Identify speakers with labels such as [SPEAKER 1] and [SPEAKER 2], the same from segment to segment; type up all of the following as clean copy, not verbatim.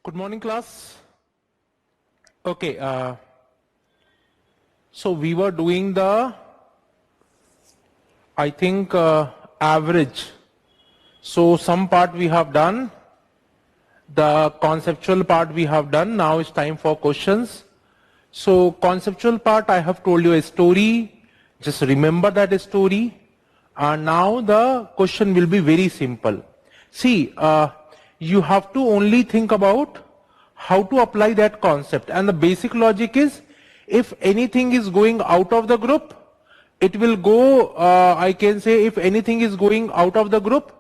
[SPEAKER 1] Good morning, class. Okay, so we were doing the, I think, average. So some part we have done, the conceptual part we have done. Now it's time for questions. So conceptual part, I have told you a story. Just remember that story. And now the question will be very simple. See, you have to only think about how to apply that concept. And the basic logic is, if anything is going out of the group, it will go, I can say, if anything is going out of the group,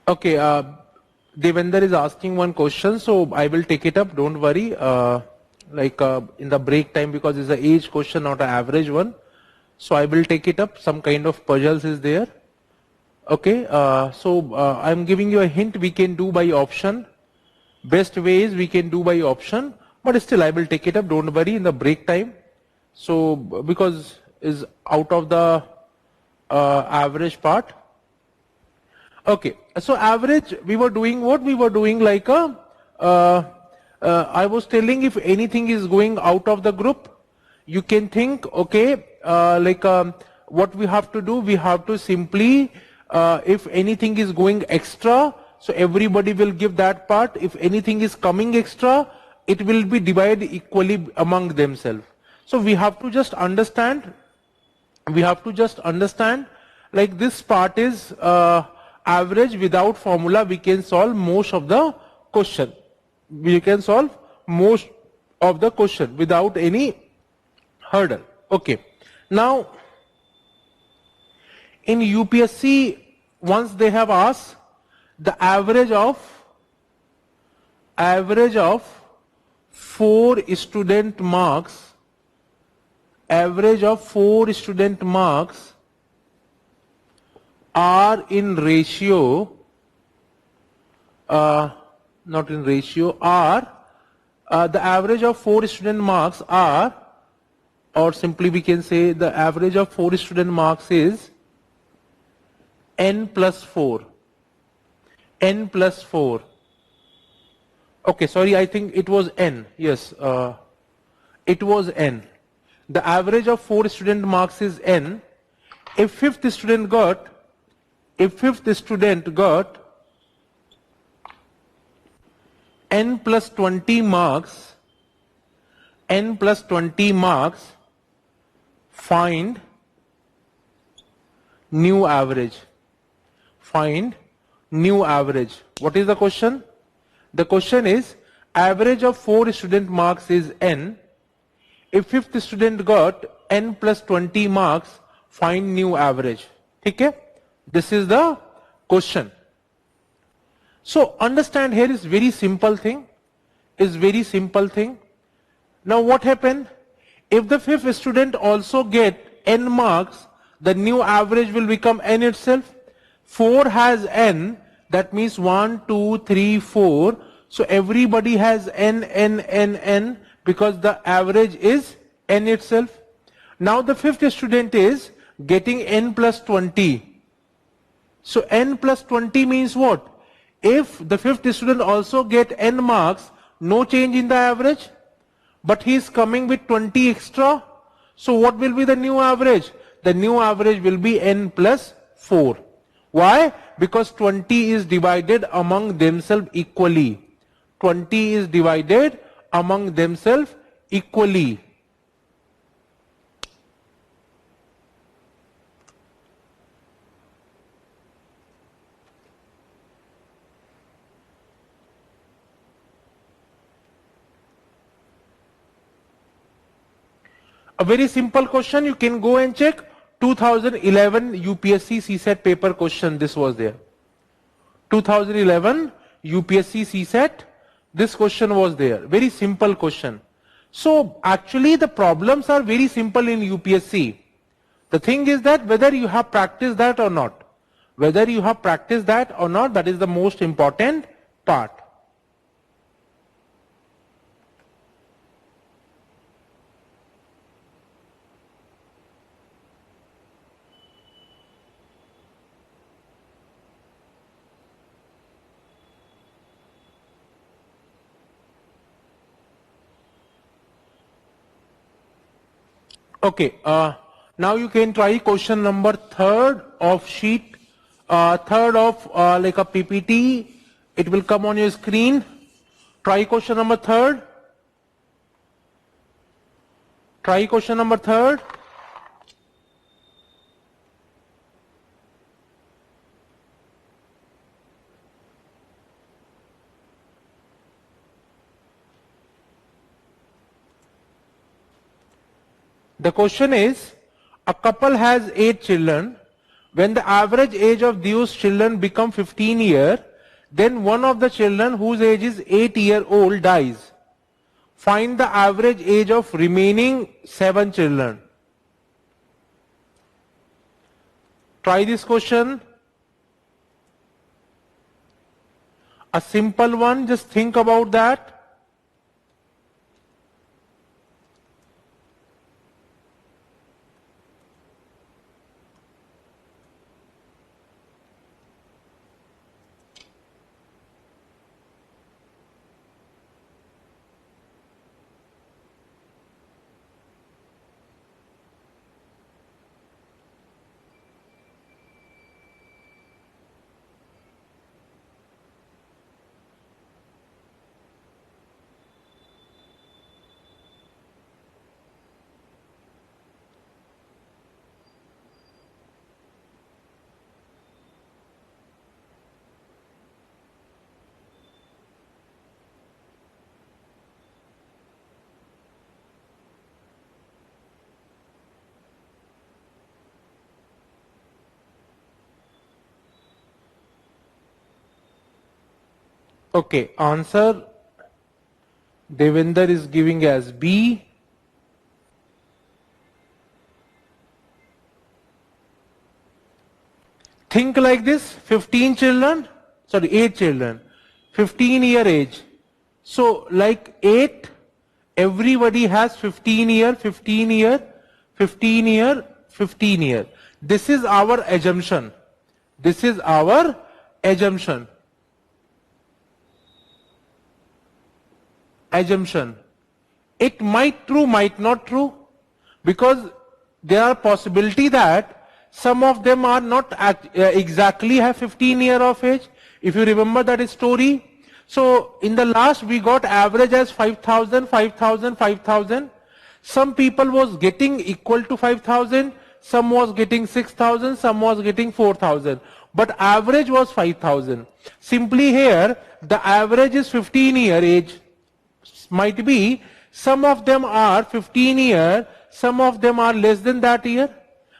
[SPEAKER 1] okay, Devender is asking one question, so I will take it up, don't worry. In the break time, because it's an age question, not an average one. So I will take it up, some kind of puzzles is there. Okay, I'm giving you a hint, we can do by option. Best way is we can do by option, but still I will take it up, don't worry, in the break time. So, because is out of the average part. Okay, so average, we were doing what? We were doing like a, I was telling, if anything is going out of the group, you can think, okay, what we have to do, we have to simply, if anything is going extra, so everybody will give that part. If anything is coming extra, it will be divided equally among themselves. So we have to just understand, like this part is average. Without formula we can solve most of the question. We can solve most of the question without any hurdle. Okay. Now, in UPSC, once they have asked the average of 4 student marks, are in ratio, not in ratio, are, the average of 4 student marks are, or simply we can say the average of 4 student marks is n plus 4. N plus 4. Okay, sorry, I think it was n. Yes, it was n. The average of 4 student marks is n. If fifth student got n plus 20 marks, find new average. Find new average. What is the question? The question is, average of 4 student marks is n. If fifth student got n plus 20 marks, find new average. Okay? This is the question. So understand, here is very simple thing. Now what happened? If the fifth student also get n marks, the new average will become n itself. 4 has n, that means 1, 2, 3, 4. So everybody has n, because the average is n itself. Now the fifth student is getting n plus 20. So n plus 20 means what? If the fifth student also get n marks, no change in the average, but he is coming with 20 extra. So what will be the new average? The new average will be n plus 4. Why? Because 20 is divided among themselves equally. 20 is divided among themselves equally. A very simple question, you can go and check. 2011 UPSC CSET paper question, this was there. 2011 UPSC CSET, this question was there. Very simple question. So actually the problems are very simple in UPSC. The thing is that whether you have practiced that or not. Whether you have practiced that or not, that is the most important part. Okay, now you can try question number 3rd of sheet, 3rd of like a PPT. It will come on your screen. Try question number 3rd. Try question number 3rd. The question is, a couple has 8 children. When the average age of those children become 15 years, then one of the children whose age is 8-year-old dies. Find the average age of remaining 7 children. Try this question. A simple one, just think about that. Okay, answer Devender is giving as B. Think like this, 15 children, sorry, 8 children, 15-year age. So like 8, everybody has 15 year, 15 year, 15 year, 15 year. This is our assumption. This is our assumption. Assumption. It might true, might not true, because there are possibility that some of them are not exactly have 15 year of age. If you remember that story. So in the last we got average as 5,000, 5,000, 5,000. Some people was getting equal to 5,000, some was getting 6,000, some was getting 4,000. But average was 5,000. Simply here, the average is 15 year age. Might be some of them are 15 year, some of them are less than that year.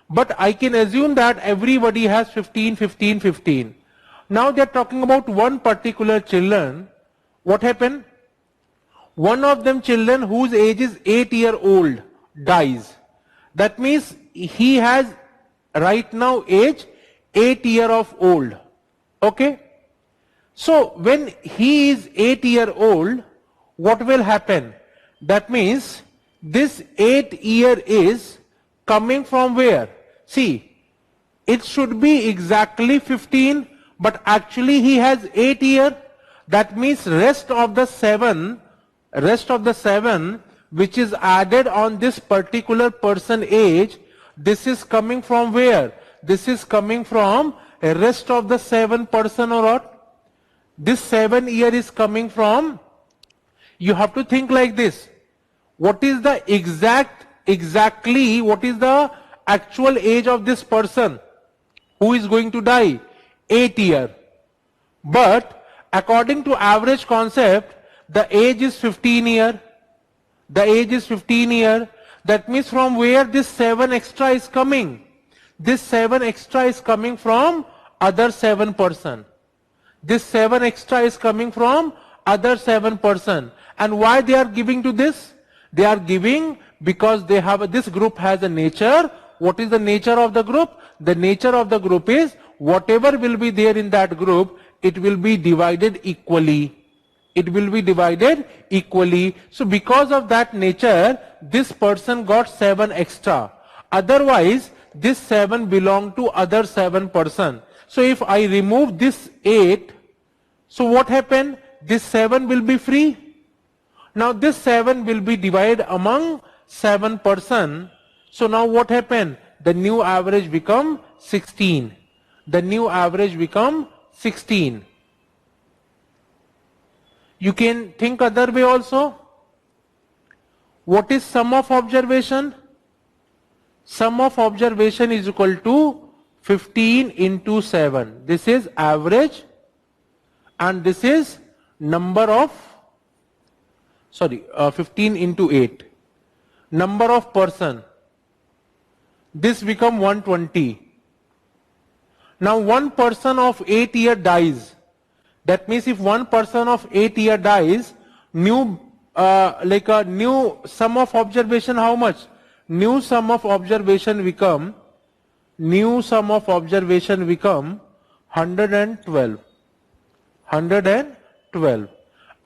[SPEAKER 1] But I can assume that everybody has 15, 15, 15. Now they are talking about one particular children. What happened? One of them children whose age is 8-year-old dies. That means he has right now age 8-year-old. Okay? So when he is 8-year-old, what will happen? That means this 8-year is coming from where? See, it should be exactly 15, but actually he has 8 year. That means rest of the 7 which is added on this particular person age, this is coming from where? This is coming from rest of the 7 person or what? This 7 year is coming from, you have to think like this. What is the exactly what is the actual age of this person who is going to die? 8 year. But according to average concept, the age is 15 year. The age is 15 year. That means from where this 7 extra is coming? This 7 extra is coming from other 7 person. This 7 extra is coming from other 7 person. And why they are giving to this? They are giving because this group has a nature. What is the nature of the group? The nature of the group is whatever will be there in that group, it will be divided equally. It will be divided equally. So because of that nature, this person got 7 extra. Otherwise, this 7 belonged to other 7 person. So if I remove this 8, so what happened? This 7 will be free. Now this 7 will be divided among 7 person. So now what happened? The new average become 16. The new average become 16. You can think other way also. What is sum of observation? Sum of observation is equal to 15 into 7. This is average and this is number of, 15 into 8. Number of person. This become 120. Now one person of 8 year dies. That means if one person of 8 year dies, new new sum of observation how much? New sum of observation become 112. 112.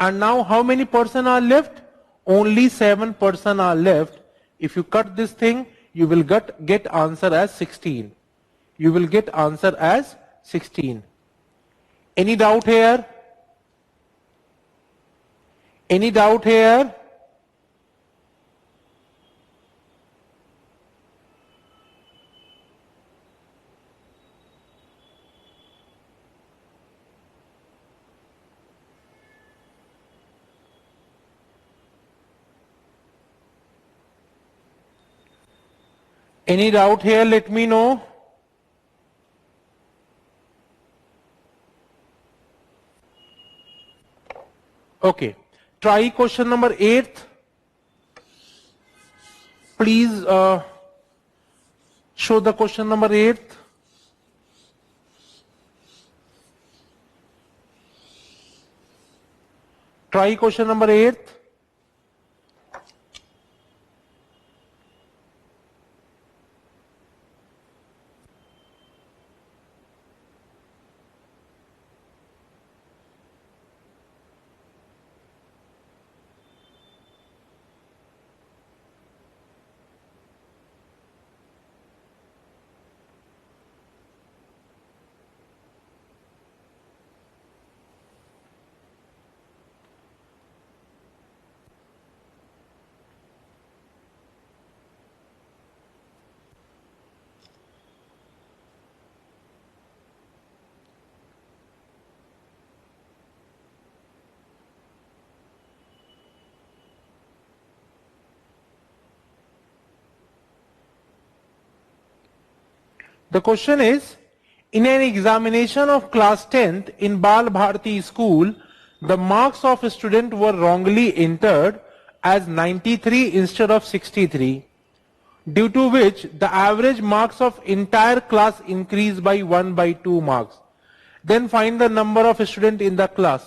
[SPEAKER 1] And now how many person are left? Only 7 person are left. If you cut this thing, you will get answer as 16. You will get answer as 16. Any doubt here? Any doubt here? Any doubt here? Let me know. Okay. Try question number 8. Please show the question number 8. Try question number 8. The question is, in an examination of class 10th in Bal Bharati school, the marks of a student were wrongly entered as 93 instead of 63, due to which the average marks of entire class increased by 1/2 marks. Then find the number of students in the class.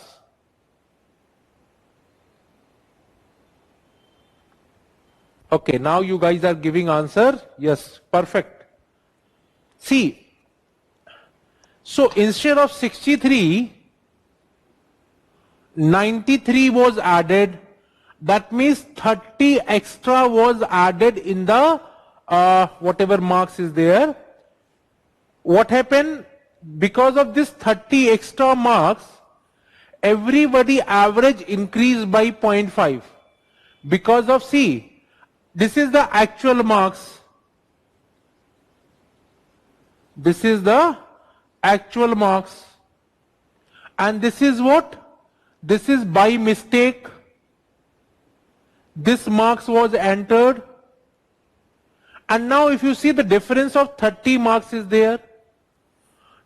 [SPEAKER 1] Okay, now you guys are giving answer. Yes, perfect. See, so instead of 63, 93 was added. That means 30 extra was added in the whatever marks is there. What happened? Because of this 30 extra marks, everybody average increased by 0.5. Because of, see, this is the actual marks. This is the actual marks. And this is what? This is by mistake. This marks was entered. And now if you see the difference of 30 marks is there.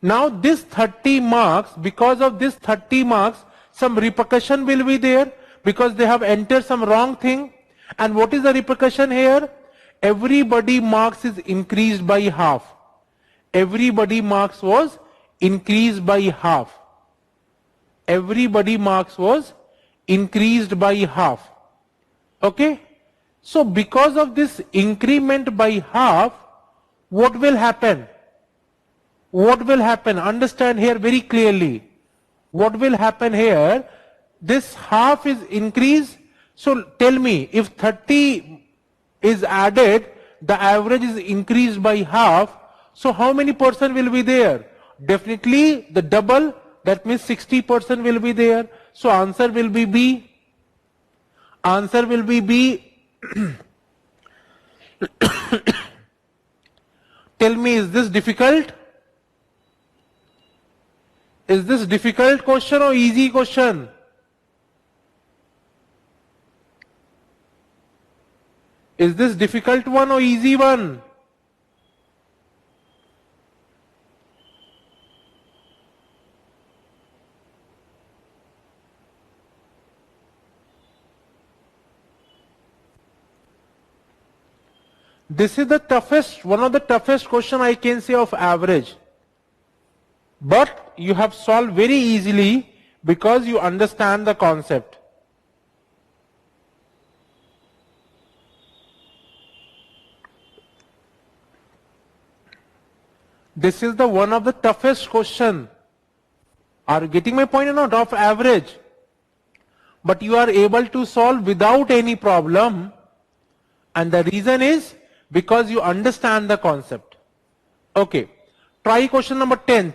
[SPEAKER 1] Now this 30 marks, because of this 30 marks, some repercussion will be there because they have entered some wrong thing. And what is the repercussion here? Everybody marks is increased by half. Everybody marks was increased by half. Everybody marks was increased by half. Okay? So because of this increment by half, what will happen? what will happen? Understand here very clearly. What will happen here? This half is increased. So tell me, if 30 is added, the average is increased by half. So how many percent will be there? Definitely the double. That means 60% will be there. So answer will be B. Answer will be B. Tell me, is this difficult? Is this difficult question or easy question? Is this difficult one or easy one? This is the toughest, one of the toughest question I can say of average. But you have solved very easily because you understand the concept. This is the one of the toughest question. Are you getting my point or not? Of average. But you are able to solve without any problem. And the reason is because you understand the concept. Okay. Try question number 10th.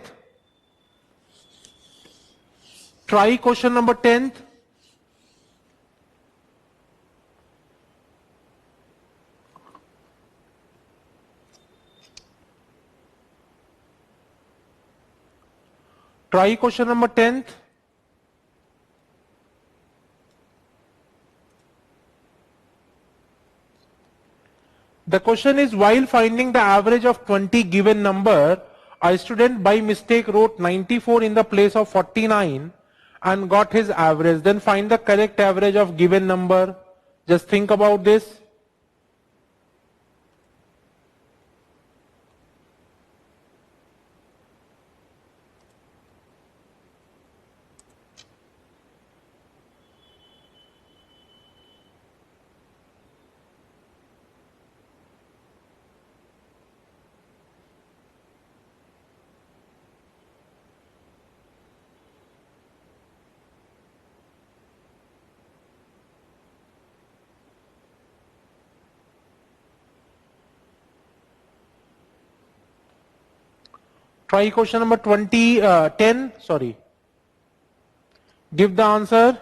[SPEAKER 1] Try question number 10th. Try question number 10th. The question is, while finding the average of 20 given number, a student by mistake wrote 94 in the place of 49 and got his average. Then find the correct average of given number. Just think about this. Try question number 10, sorry. Give the answer.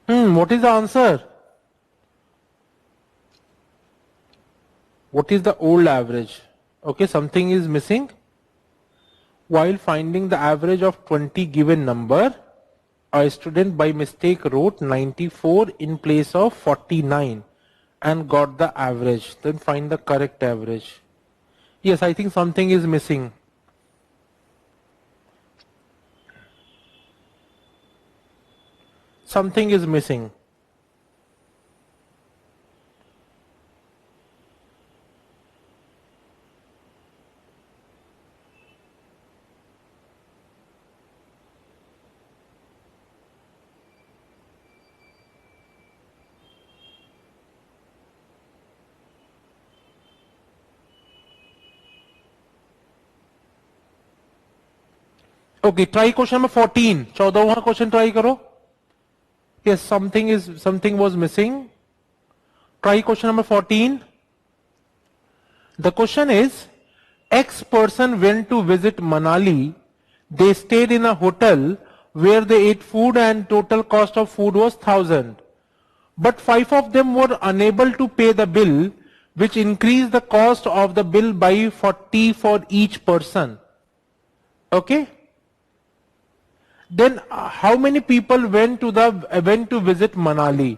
[SPEAKER 1] What is the answer? What is the old average? Okay, something is missing. While finding the average of 20 given number, a student by mistake wrote 94 in place of 49 and got the average. Then find the correct average. Yes, I think something is missing. Something is missing. Okay, try question number 14. 14वां question try करो. Yes, something was missing. Try question number 14. The question is, X person went to visit Manali. They stayed in a hotel where they ate food and total cost of food was 1,000. But 5 of them were unable to pay the bill, which increased the cost of the bill by 40 for each person. Okay? Then how many people went to visit Manali?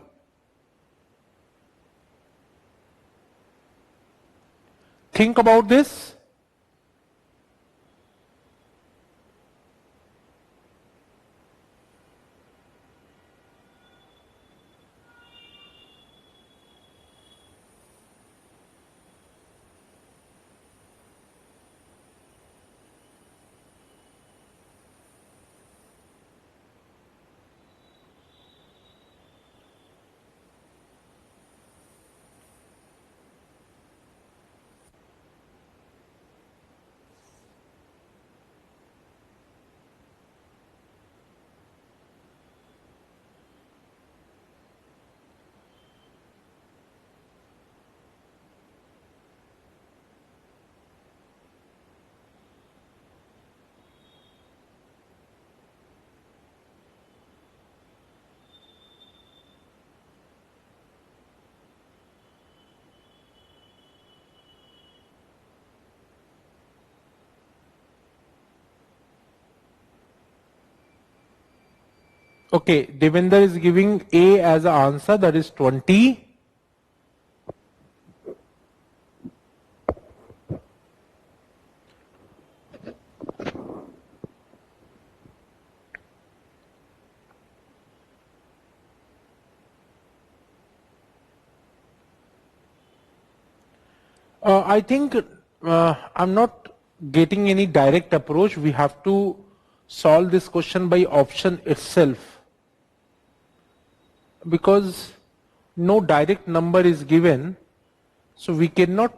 [SPEAKER 1] Think about this. Okay, Devender is giving A as an answer, that is 20. I think I'm not getting any direct approach. We have to solve this question by option itself, because no direct number is given, so we cannot.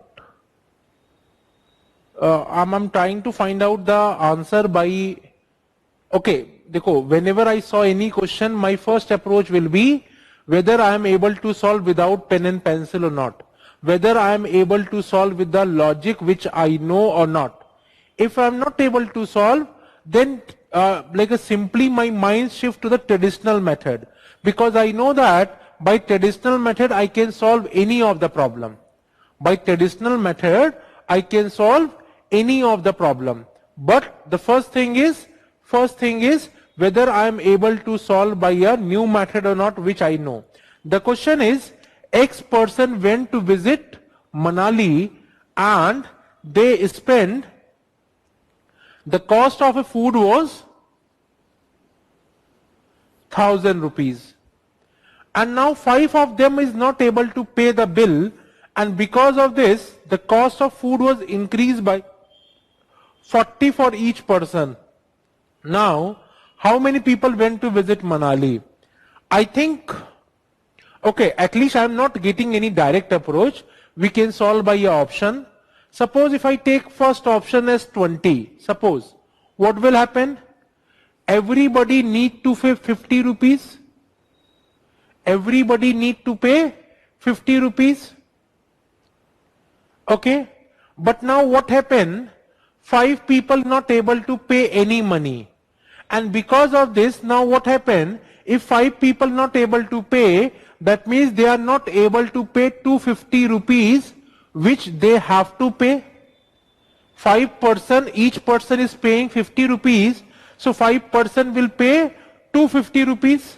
[SPEAKER 1] I'm trying to find out the answer by. Okay, देखो, whenever I saw any question, my first approach will be whether I am able to solve without pen and pencil or not, whether I am able to solve with the logic which I know or not. If I am not able to solve, then simply my mind shift to the traditional method, because I know that by traditional method I can solve any of the problem. By traditional method I can solve any of the problem. But the first thing is whether I am able to solve by a new method or not, which I know. The question is, X person went to visit Manali and they spent, the cost of a food was 1,000 rupees. And now 5 of them is not able to pay the bill, and because of this the cost of food was increased by 40 for each person. Now, how many people went to visit Manali? I think, okay, at least I am not getting any direct approach. We can solve by a option. Suppose if I take first option as 20, suppose, what will happen? Everybody need to pay 50 rupees. Everybody need to pay 50 rupees. Okay, but now what happened? 5 people not able to pay any money. And because of this, now what happened? If 5 people not able to pay, that means they are not able to pay 250 rupees, which they have to pay. 5 person, each person is paying 50 rupees, so 5 person will pay 250 rupees.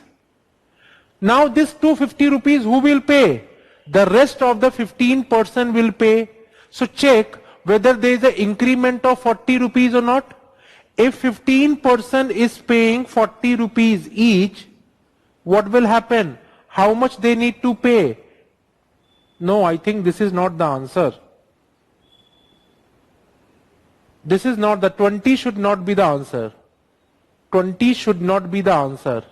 [SPEAKER 1] Now this 250 rupees who will pay? The rest of the 15% will pay. So check whether there is an increment of 40 rupees or not. If 15% is paying 40 rupees each, what will happen? How much they need to pay? No, I think this is not the answer. This is not, the 20 should not be the answer. 20 should not be the answer.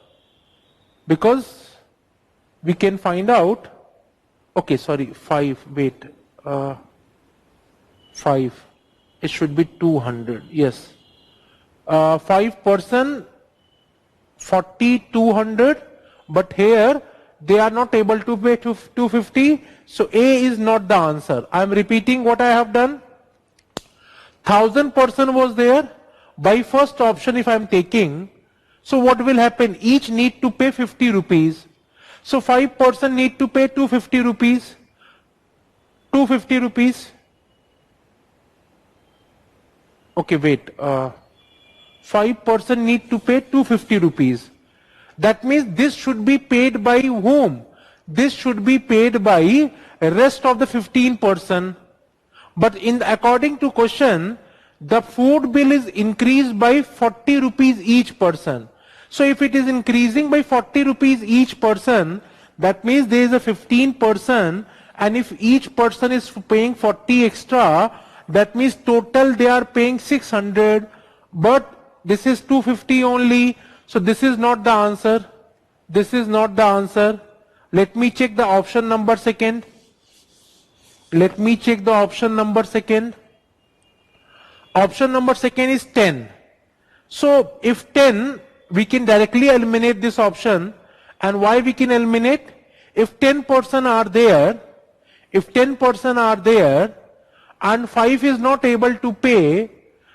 [SPEAKER 1] Because we can find out, okay, sorry, 5, wait, 5, it should be 200, yes. 5 person, 40, 200, but here they are not able to pay 250, so A is not the answer. I am repeating what I have done. 1,000 person was there. By first option if I am taking, so what will happen? Each need to pay 50 rupees. So 5 person need to pay 250 rupees. 250 rupees. Okay, wait. 5 person need to pay 250 rupees. That means this should be paid by whom? This should be paid by rest of the 15%. But according to question, the food bill is increased by 40 rupees each person. So if it is increasing by 40 rupees each person, that means there is a 15%, and if each person is paying 40 extra, that means total they are paying 600, but this is 250 only, so this is not the answer. This is not the answer. Let me check the option number second. Let me check the option number second. Option number second is 10. So if 10, we can directly eliminate this option. And why we can eliminate? If 10% are there, if 10% are there, and 5 is not able to pay,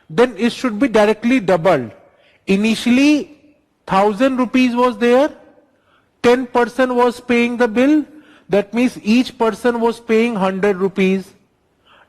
[SPEAKER 1] then it should be directly doubled. Initially 1,000 rupees was there, 10% was paying the bill, that means each person was paying 100 rupees.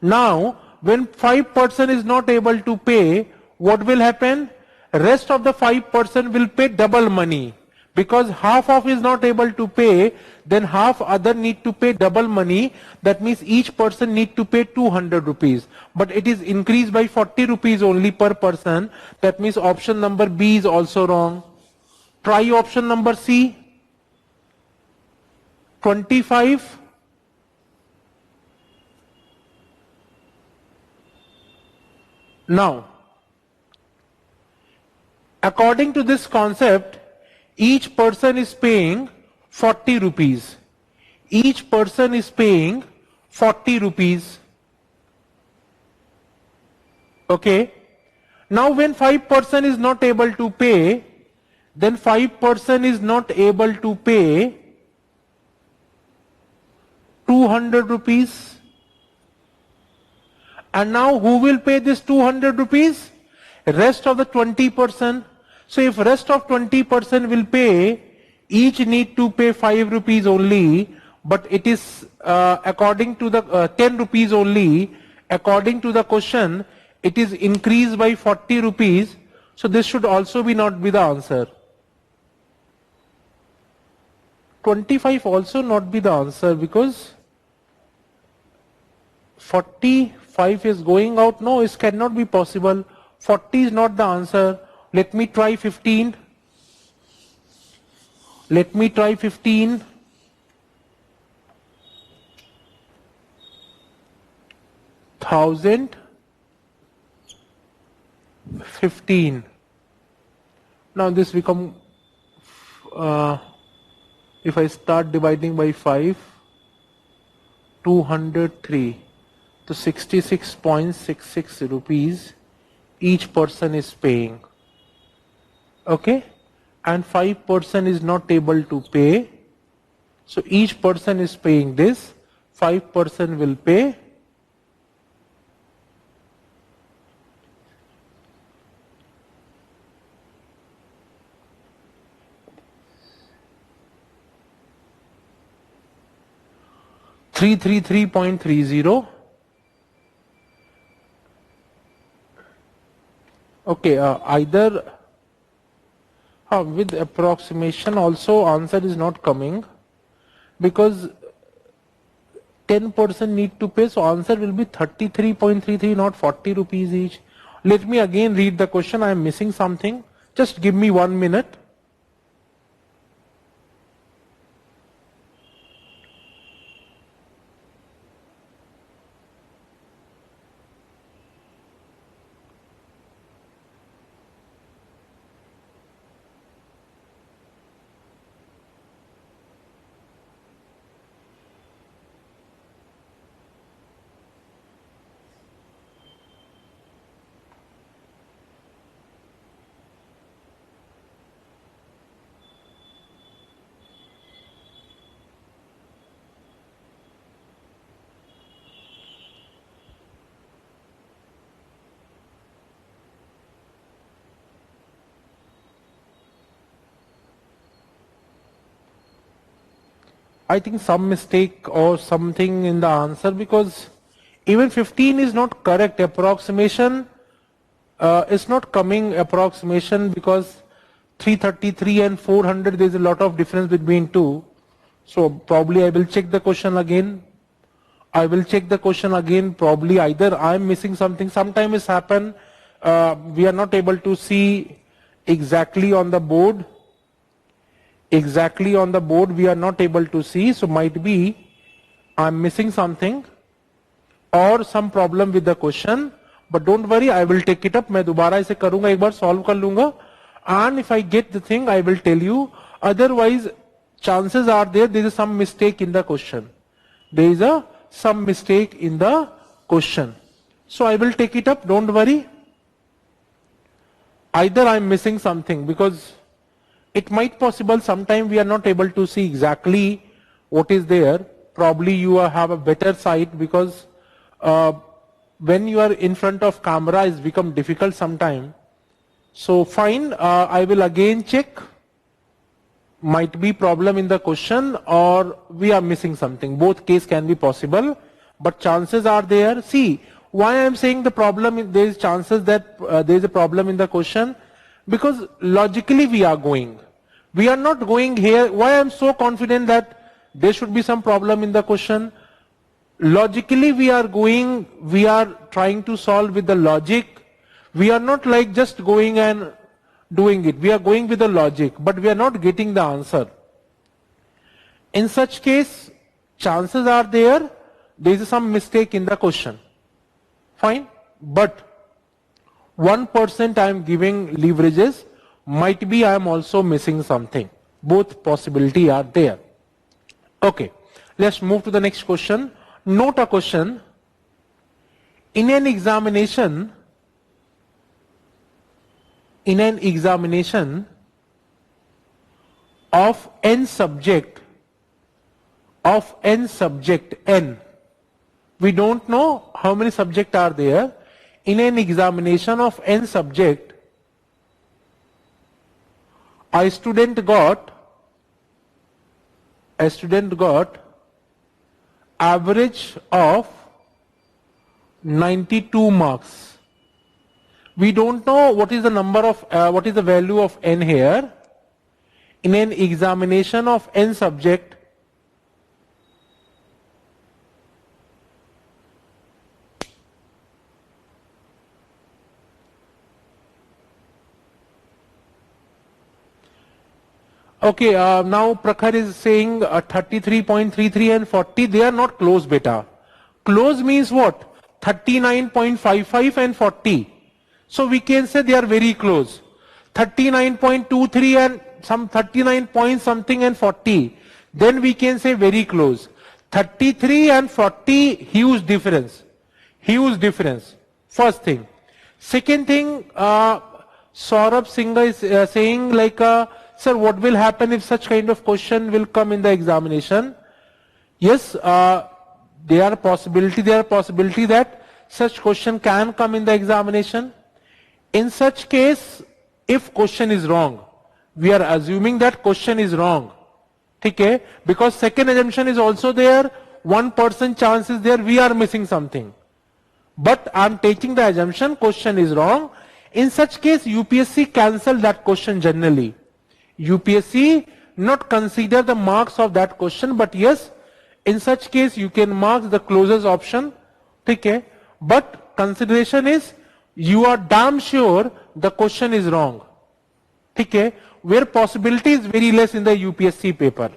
[SPEAKER 1] Now when 5% is not able to pay, what will happen? Rest of the 5% will pay double money, Because half of is not able to pay, then half other need to pay double money. That means each person need to pay 200 rupees. But it is increased by 40 rupees only per person. That means option number B is also wrong. Try option number C. 25. Now, according to this concept, each person is paying 40 rupees. Each person is paying 40 rupees. Okay. Now when 5% is not able to pay, then 5% is not able to pay 200 rupees. And now who will pay this 200 rupees? Rest of the 20%. So if rest of 20% will pay, each need to pay 5 rupees only, but it is according to the 10 rupees only. According to the question, it is increased by 40 rupees. So this should also be not be the answer. 25 also not be the answer, because 45 is going out. No, it cannot be possible. 40 is not the answer. Let me try 15. Let me try 15. Thousand 15. Now this become if I start dividing by 5, 203, to 66.66 rupees each person is paying. Okay, and 5% is not able to pay. So each person is paying this. 5% will pay. $333.30. Okay, either with approximation also answer is not coming, because 10% need to pay, so answer will be 33.33, not 40 rupees each. Let me again read the question. I am missing something. Just give me 1 minute. I think some mistake or something in the answer, because even 15 is not correct. Approximation is not coming approximation, because 333 and 400 there is a lot of difference between two. So probably I will check the question again. I will check the question again. Probably either I am missing something. Sometimes it's happen. We are not able to see exactly on the board. Exactly on the board we are not able to see, so might be I'm missing something or some problem with the question, but don't worry, I will take it up. मैं दोबारा इसे करूँगा, एक बार solve कर लूँगा, and if I get the thing I will tell you. Otherwise chances are there is some mistake in the question. There is some mistake in the question. So I will take it up, don't worry. Either I am missing something, because it might possible sometime we are not able to see exactly what is there. Probably you have a better sight, because when you are in front of camera it's become difficult sometime. So fine, I will again check. Might be problem in the question or we are missing something. Both case can be possible, but chances are there. See, why I am saying the problem, there is chances that there is a problem in the question, because logically we are going. We are not going here. Why I am so confident that there should be some problem in the question? Logically we are trying to solve with the logic. We are not like just going and doing it. We are going with the logic, but we are not getting the answer. In such case, chances are there is some mistake in the question. Fine. But 1% I am giving leverages, might be I am also missing something. Both possibility are there. Okay. Let's move to the next question. Note a question. In an examination of n subject n, we don't know how many subjects are there. In an examination of n subject, a student got average of 92 marks. We don't know what is the number of what is the value of n here. In an examination of n subject, okay, now Prakhar is saying 33.33 and 40, they are not close beta. Close means what? 39.55 and 40. So we can say they are very close. 39.23 and some 39 point something and 40. Then we can say very close. 33 and 40, huge difference. Huge difference. First thing. Second thing, Saurabh Singh is saying like, sir, what will happen if such kind of question will come in the examination? Yes, there are possibility that such question can come in the examination. In such case, if question is wrong, we are assuming that question is wrong. Okay? Because second assumption is also there, 1% chance is there, we are missing something. But I am taking the assumption question is wrong. In such case, UPSC cancel that question generally. UPSC not consider the marks of that question, but yes, in such case you can mark the closest option. Okay? But consideration is you are damn sure the question is wrong. Okay? Where possibility is very less in the UPSC paper.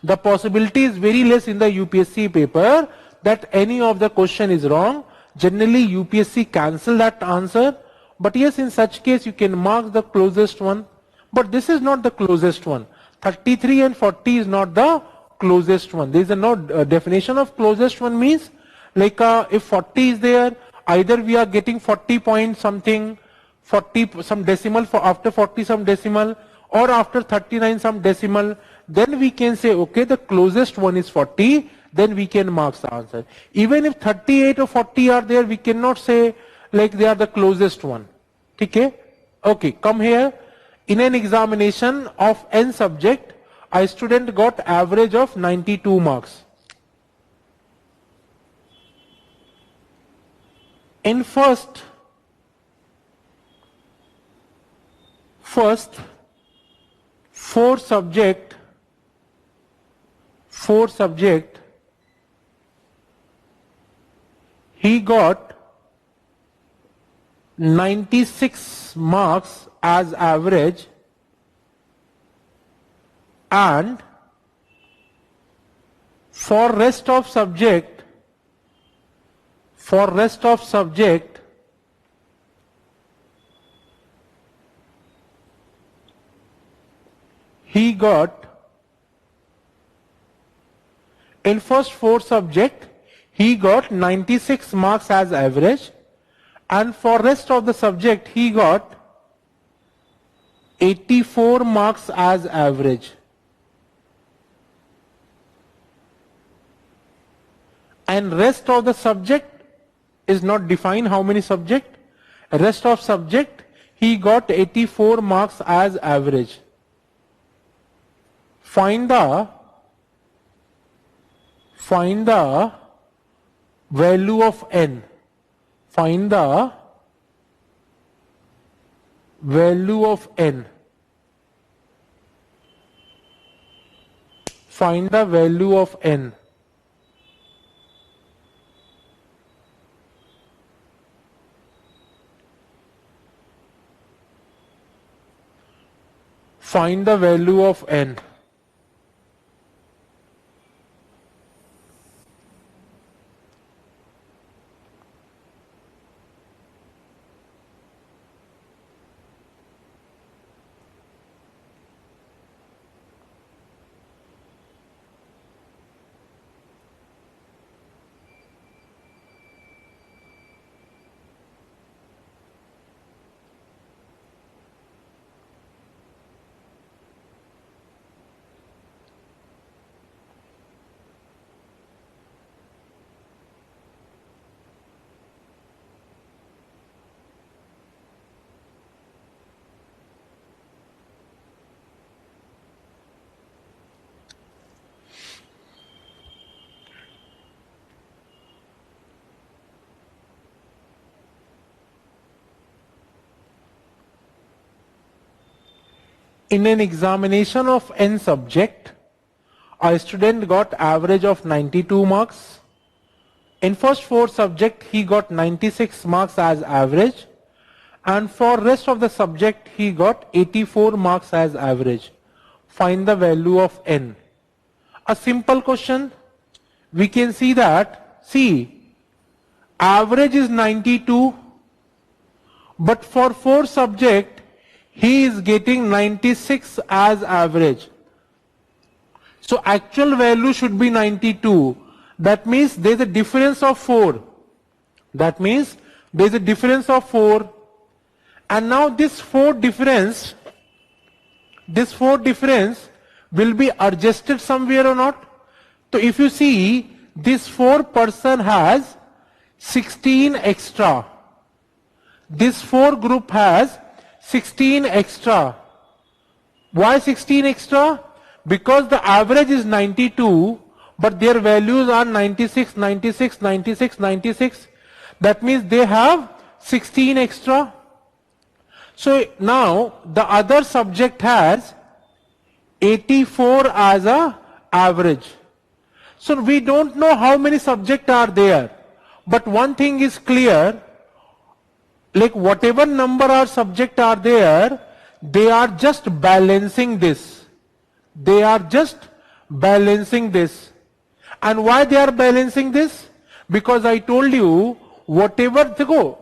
[SPEAKER 1] The possibility is very less in the UPSC paper that any of the question is wrong. Generally UPSC cancel that answer. But yes, in such case you can mark the closest one. But this is not the closest one. 33 and 40 is not the closest one. There is no definition of closest one means like if 40 is there, either we are getting 40 point something, 40 some decimal for after 40 some decimal, or after 39 some decimal, then we can say okay, the closest one is 40, then we can mark the answer. Even if 38 or 40 are there, we cannot say like they are the closest one. Okay? Okay, come here. In an examination of n subject, a student got average of 92 marks. In first four subject, he got 96 marks as average, and for rest of subject he got, in first four subject he got 96 marks as average, and for rest of the subject he got 84 marks as average. And rest of the subject is not defined how many subject. Rest of subject he got 84 marks as average. Find the value of n. Find the value of n. Find the value of n. Find the value of n. In an examination of n subject, a student got average of 92 marks. In first 4 subject, he got 96 marks as average, and for rest of the subject, he got 84 marks as average. Find the value of n. A simple question. We can see that, average is 92, but for 4 subject, he is getting 96 as average. So actual value should be 92. That means there is a difference of 4. That means there is a difference of 4. And now this 4 difference will be adjusted somewhere or not. So if you see, this 4 person has 16 extra. This 4 group has 16 extra. Why 16 extra? Because the average is 92, but their values are 96, 96, 96, 96. That means they have 16 extra. So now the other subject has 84 as a average. So we don't know how many subjects are there. But one thing is clear, like whatever number of subjects are there, they are just balancing this. They are just balancing this. And why they are balancing this? Because I told you, whatever,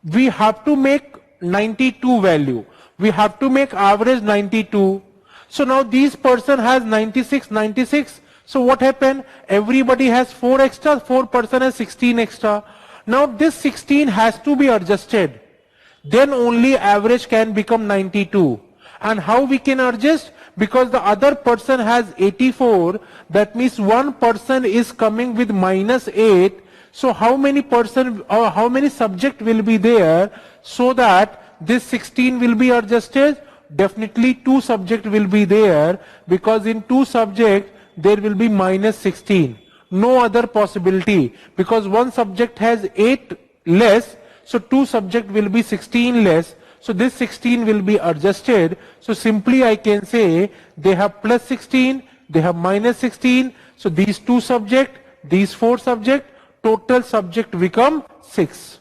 [SPEAKER 1] we have to make 92 value. We have to make average 92. So now this person has 96, 96. So what happened? Everybody has 4 extra, 4 person has 16 extra. Now this 16 has to be adjusted. Then only average can become 92. And how we can adjust? Because the other person has 84, that means one person is coming with -8. So how many person or how many subject will be there so that this 16 will be adjusted? Definitely 2 subject will be there, because in 2 subject there will be -16. No other possibility, because one subject has 8 less, so 2 subject will be 16 less. So this 16 will be adjusted. So simply I can say they have +16, they have -16. So these 2 subject, these 4 subject, total subject become 6.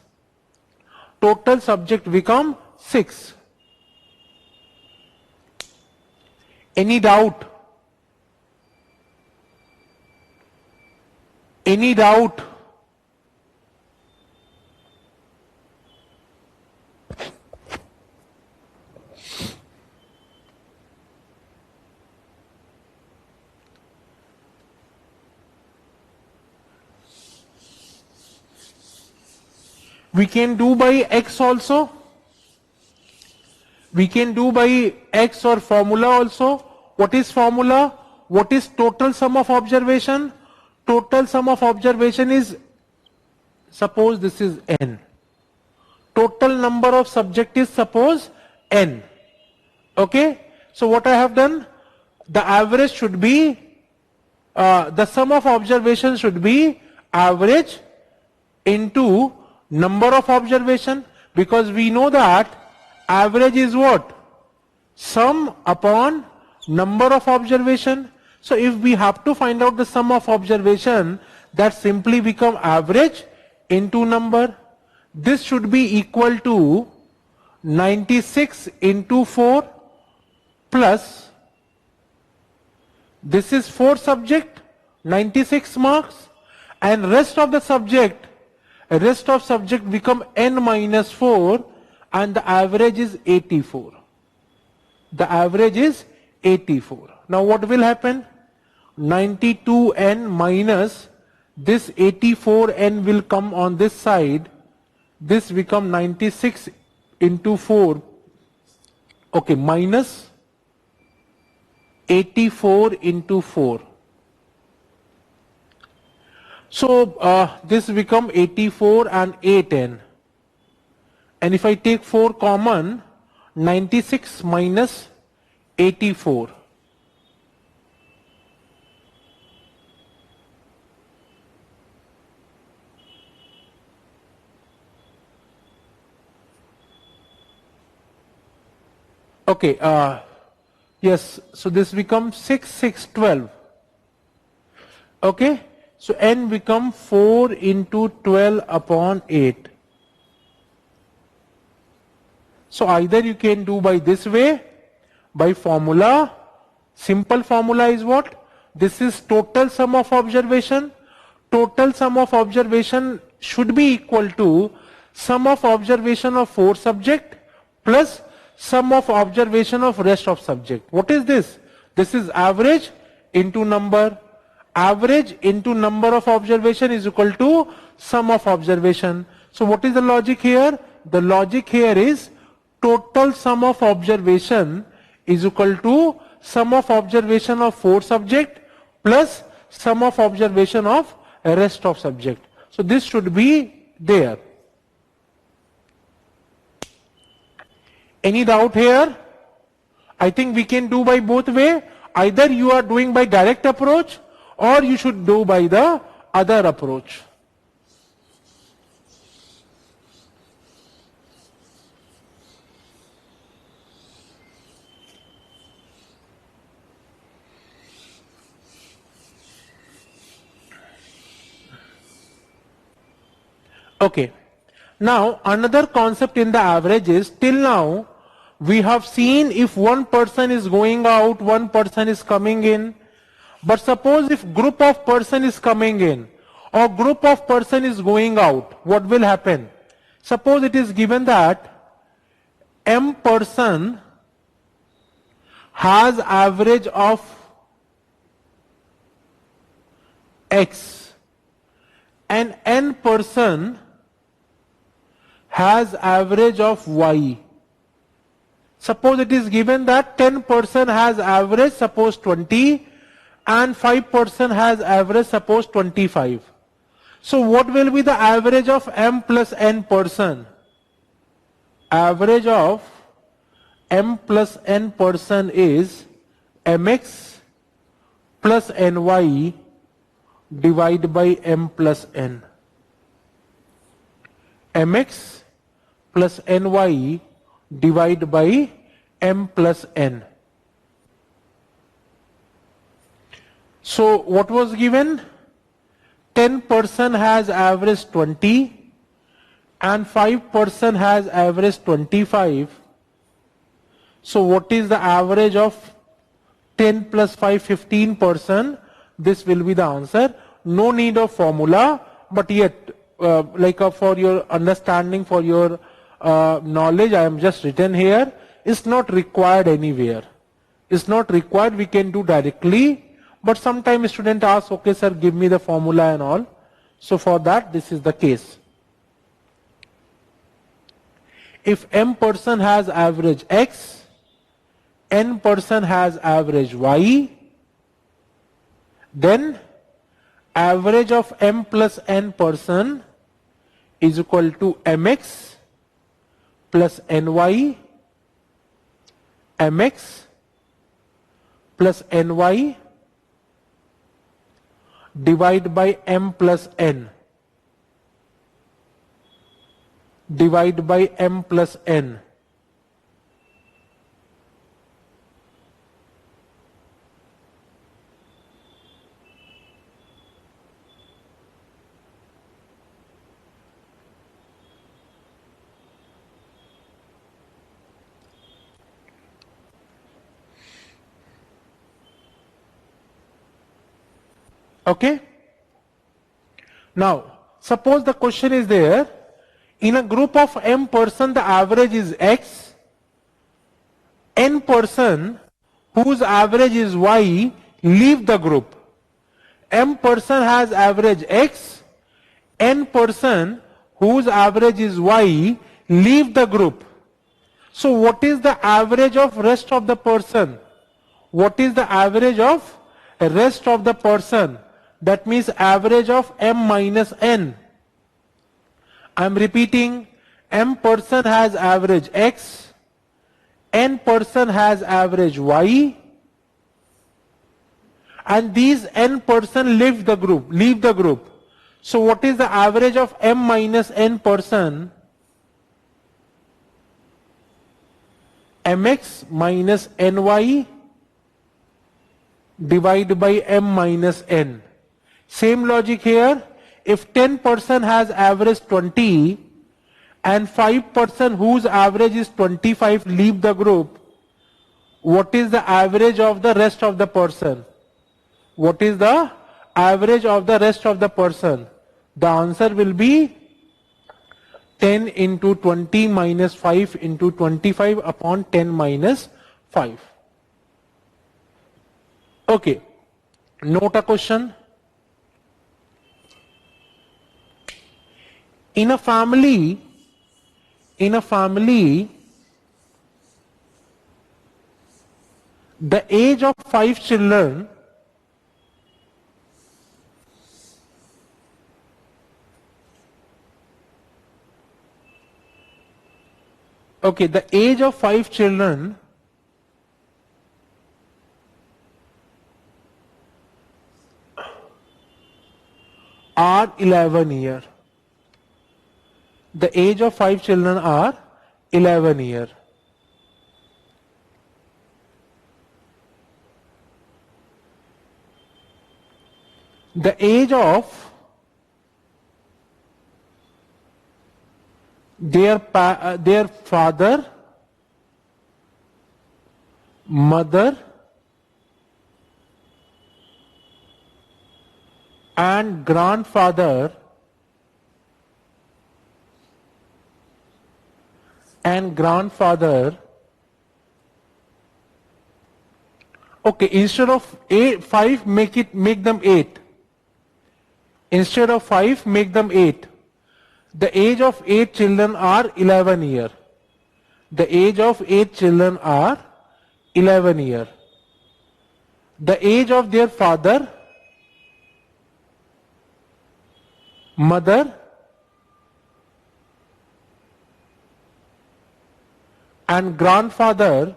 [SPEAKER 1] Total subject become 6. Any doubt? Any doubt? We can do by X also. We can do by X or formula also. What is formula? What is total sum of observation? Total sum of observation is, suppose this is n. Total number of subject is suppose n. Okay. So what I have done? The average should be, the sum of observation should be average into number of observation, because we know that average is what? Sum upon number of observation. So if we have to find out the sum of observation, that simply become average into number. This should be equal to 96 into 4 plus, this is 4 subject, 96 marks, and rest of subject become n minus 4, and the average is 84. The average is 84. Now what will happen? 92n minus this 84n will come on this side. This become 96 into 4. Okay, minus 84 into 4. So this become 84 and 8n. And if I take 4 common, 96 minus 84. Okay, yes, so this becomes 6, 6, 12. Okay, so n become 4 into 12 upon 8. So either you can do by this way, by formula. Simple formula is what? This is total sum of observation. Total sum of observation should be equal to sum of observation of 4 subject plus sum of observation of rest of subject. What is this? This is average into number. Average into number of observation is equal to sum of observation. So what is the logic here? The logic here is total sum of observation is equal to sum of observation of 4 subject plus sum of observation of rest of subject. So this should be there. Any doubt here? I think we can do by both way. Either you are doing by direct approach or you should do by the other approach. Okay. Now another concept in the average is, till now we have seen if one person is going out, one person is coming in. But suppose if group of person is coming in or group of person is going out, what will happen? Suppose it is given that m person has average of x and n person has average of y. Suppose it is given that 10 person has average, suppose 20, and 5% has average, suppose 25. So what will be the average of m plus n person? Average of m plus n person is mx plus ny divided by m plus n. Mx plus ny divided by m plus n. So what was given? 10% has average 20 and 5% has average 25. So what is the average of 10 plus 5, 15%? This will be the answer. No need of formula, but yet for your understanding, for your knowledge, I am just written here. It's not required anywhere. It's not required, we can do directly. But sometimes student asks, okay sir, give me the formula and all. So for that, this is the case. If m person has average x, n person has average y, then average of m plus n person is equal to mx plus ny, mx plus ny divide by m plus n, divide by m plus n. Okay. Now, suppose the question is there, in a group of m person, the average is x, n person whose average is y leave the group. M person has average x, n person whose average is y leave the group. So what is the average of rest of the person? What is the average of rest of the person? That means average of m minus n. I am repeating, m person has average x, n person has average y, and these n person leave the group. So what is the average of m minus n person? Mx minus ny divided by m minus n. Same logic here. If 10% has average 20 and 5% whose average is 25 leave the group, what is the average of the rest of the person? What is the average of the rest of the person? The answer will be 10 into 20 minus 5 into 25 upon 10 minus 5. Okay. Note a question. In a family, the age of 5 children the age of 5 children are 11 years. The age of 5 children are 11 years. The age of their father, mother, and grandfather instead of 5 make them 8. Instead of 5 make them 8. The age of 8 children are 11 years. The age of 8 children are 11 years. The age of their father, mother, and grandfather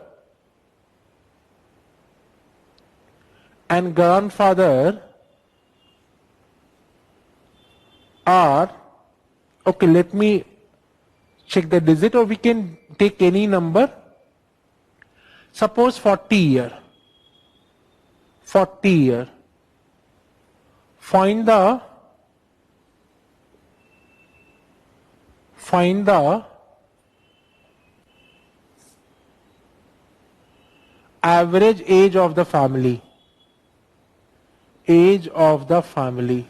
[SPEAKER 1] are, let me check the digit, or we can take any number. Suppose 40 years. 40 years. Find the average age of the family. Age of the family.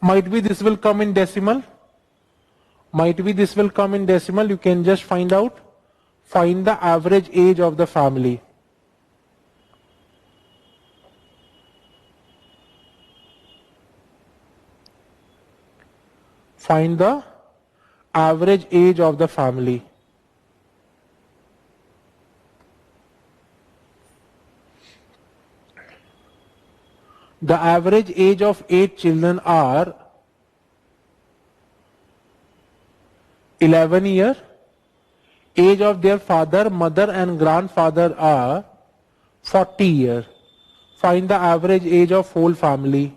[SPEAKER 1] Might be this will come in decimal. You can just find out. Find the average age of the family. Find the average age of the family. The average age of 8 children are 11 years. Age of their father, mother, and grandfather are 40 years. Find the average age of whole family.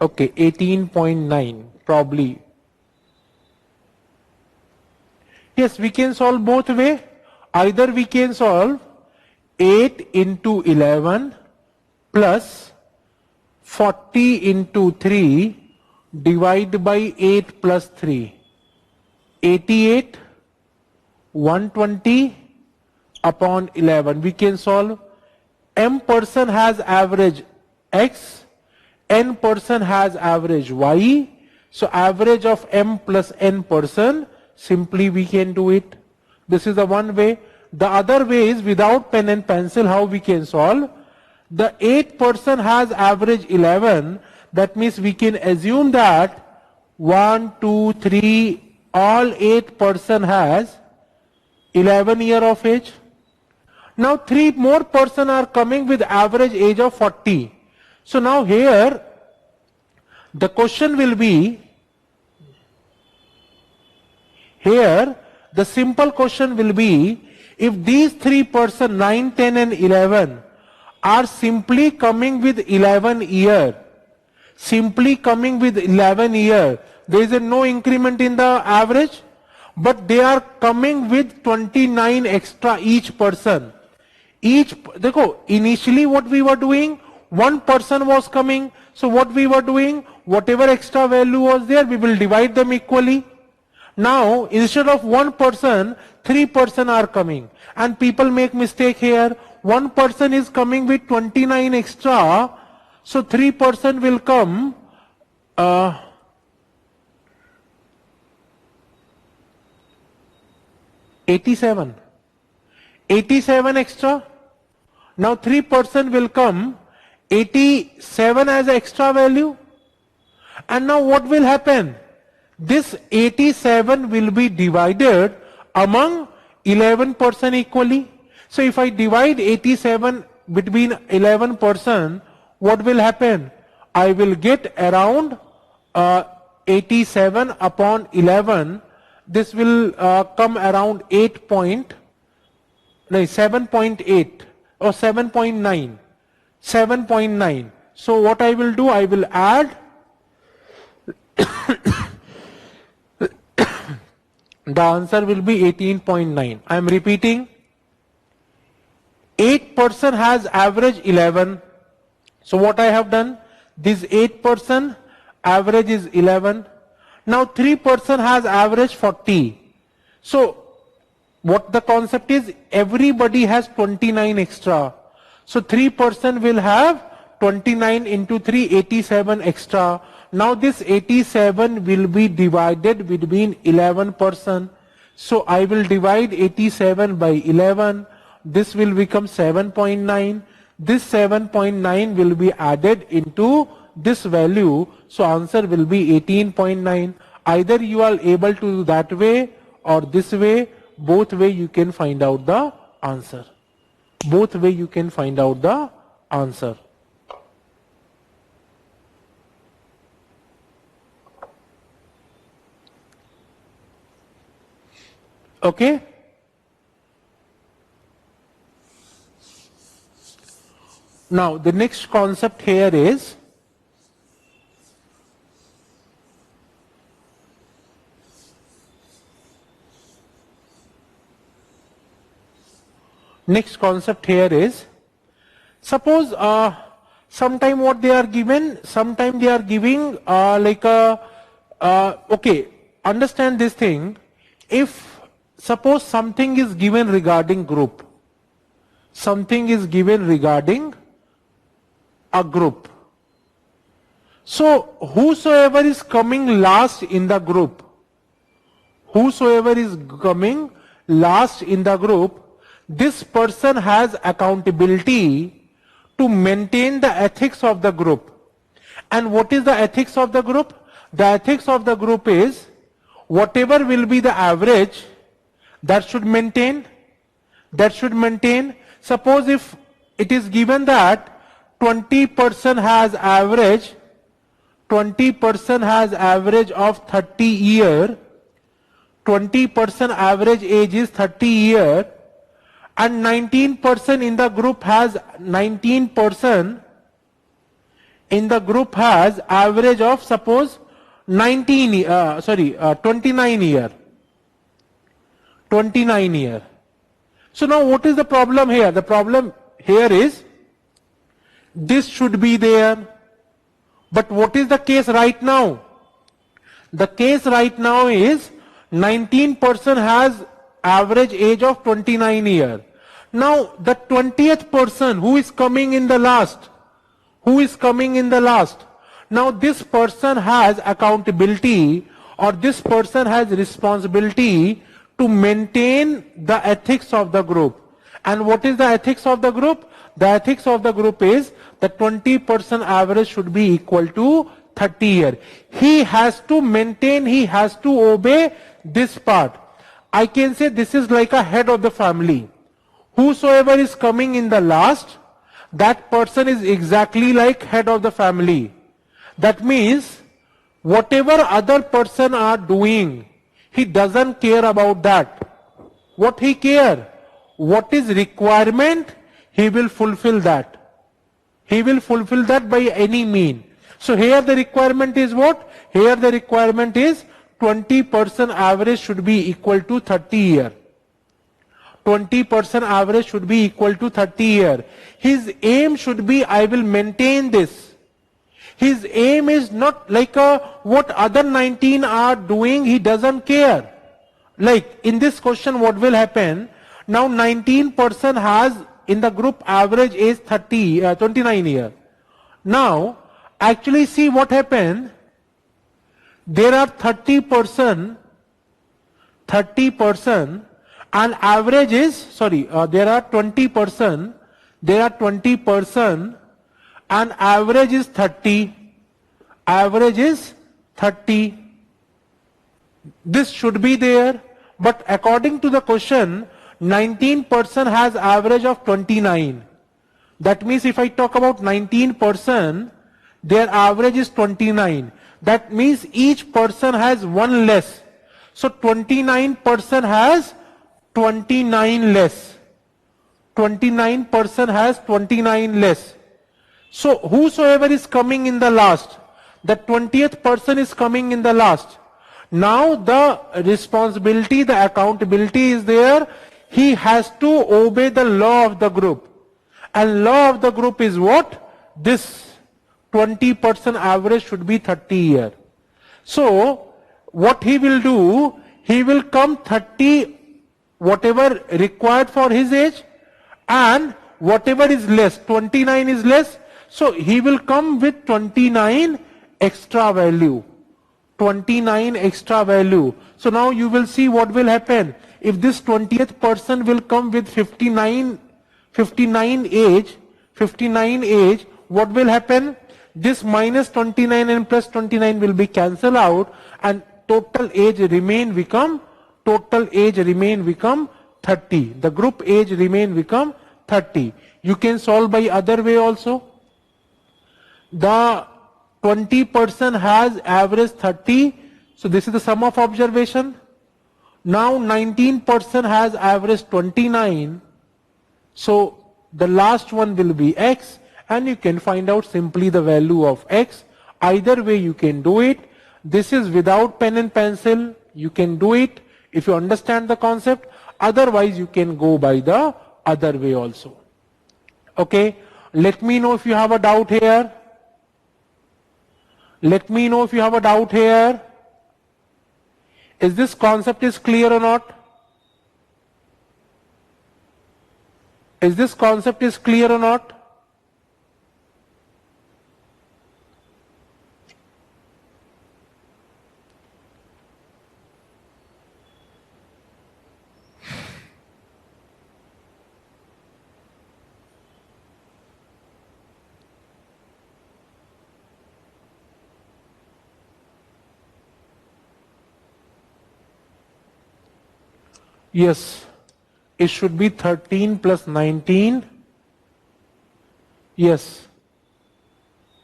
[SPEAKER 1] Okay, 18.9 probably. Yes, we can solve both way. Either we can solve 8 into 11 plus 40 into 3 divide by 8 plus 3. 88, 120 upon 11. We can solve. M person has average X, N person has average Y. So average of M plus N person, simply we can do it. This is the one way. The other way is without pen and pencil, how we can solve. The 8 person has average 11. That means we can assume that 1, 2, 3, all 8 person has 11 year of age. Now 3 more person are coming with average age of 40. So now here the question will be, here the simple question will be, if these 3 person 9, 10 and 11 are simply coming with 11 year, simply coming with 11 year, there is no increment in the average, but they are coming with 29 extra each person. Initially what we were doing, one person was coming, so what we were doing, whatever extra value was there, we will divide them equally. Now instead of one person, 3 person are coming, and people make mistake here. One person is coming with 29 extra, so 3 person will come 87 extra. Now 3 person will come 87 as extra value. And now what will happen? This 87 will be divided among 11 person equally. So if I divide 87 between 11 person, what will happen? I will get around 87 upon 11. This will come around 7.8 or 7.9. 7.9. So what I will do, I will add the answer will be 18.9. I am repeating. 8 person has average 11. So what I have done, this 8 person average is 11. Now 3 person has average 40. So what the concept is, everybody has 29 extra. So 3 person will have 29 into 3, 87 extra. Now this 87 will be divided between 11 person. So I will divide 87 by 11. This will become 7.9. This 7.9 will be added into this value. So answer will be 18.9. Either you are able to do that way or this way. Both way you can find out the answer. Both way you can find out the answer. Okay? Now the next concept here is suppose sometime what they are given, sometime they are giving okay, understand this thing. If suppose something is given regarding group, something is given regarding a group. So whosoever is coming last in the group, whosoever is coming last in the group, this person has accountability to maintain the ethics of the group. And what is the ethics of the group? The ethics of the group is whatever will be the average, that should maintain. That should maintain. Suppose if it is given that 20% has average, 20% has average of 30 year, 20% average age is 30 year, and 19% in the group has 19% in the group has average of suppose 29 year. 29 year. So now what is the problem here? The problem here is this should be there. But what is the case right now? The case right now is 19% has average age of 29 years. Now the 20th person who is coming in the last, now this person has accountability, or this person has responsibility to maintain the ethics of the group. And what is the ethics of the group? The ethics of the group is the 20% average should be equal to 30 years. He has to maintain, he has to obey this part. I can say this is like a head of the family. Whosoever is coming in the last, that person is exactly like head of the family. That means whatever other person are doing, he doesn't care about that. What he care? What is requirement? He will fulfill that. He will fulfill that by any mean. So here the requirement is what? Here the requirement is 20% average should be equal to 30 years. 20% average should be equal to 30 years. His aim should be, I will maintain this. His aim is not like what other 19 are doing, he doesn't care. Like in this question what will happen? Now 19% has in the group average age 29 years. Now actually see what happened. There are 30% and average is, there are 20%, and average is 30. Average is 30. This should be there, but according to the question, 19% has average of 29. That means if I talk about 19%, their average is 29. That means each person has one less. So 29% has 29 less. 29% has 29 less. So whosoever is coming in the last, the 20th person is coming in the last. Now the responsibility, the accountability is there. He has to obey the law of the group. And law of the group is what? This 20% average should be 30 years. So what he will do, he will come 30 whatever required for his age, and whatever is less, 29 is less, so he will come with 29 extra value. 29 extra value. So now you will see what will happen. If this 20th person will come with 59 age, what will happen? This minus 29 and plus 29 will be cancelled out, and total age remain become 30. The group age remain become 30. You can solve by other way also. The 20% has average 30. So this is the sum of observation. Now 19% has average 29. So the last one will be x, and you can find out simply the value of x. Either way you can do it. This is without pen and pencil. You can do it if you understand the concept. Otherwise you can go by the other way also. Okay. Let me know if you have a doubt here. Let me know if you have a doubt here. Is this concept is clear or not? Is this concept is clear or not? Yes, it should be 13 plus 19. Yes,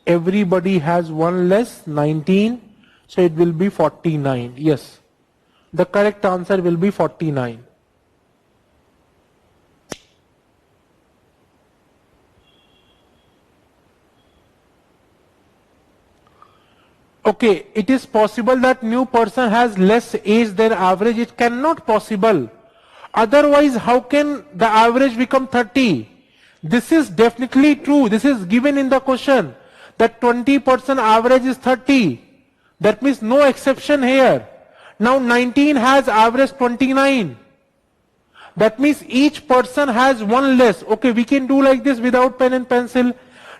[SPEAKER 1] everybody has one less, 19, so it will be 49. Yes, the correct answer will be 49. Okay, it is possible that new person has less age than average. It cannot possible. Otherwise, how can the average become 30? This is definitely true. This is given in the question that 20% average is 30. That means no exception here. Now 19 has average 29. That means each person has one less. Okay, we can do like this without pen and pencil.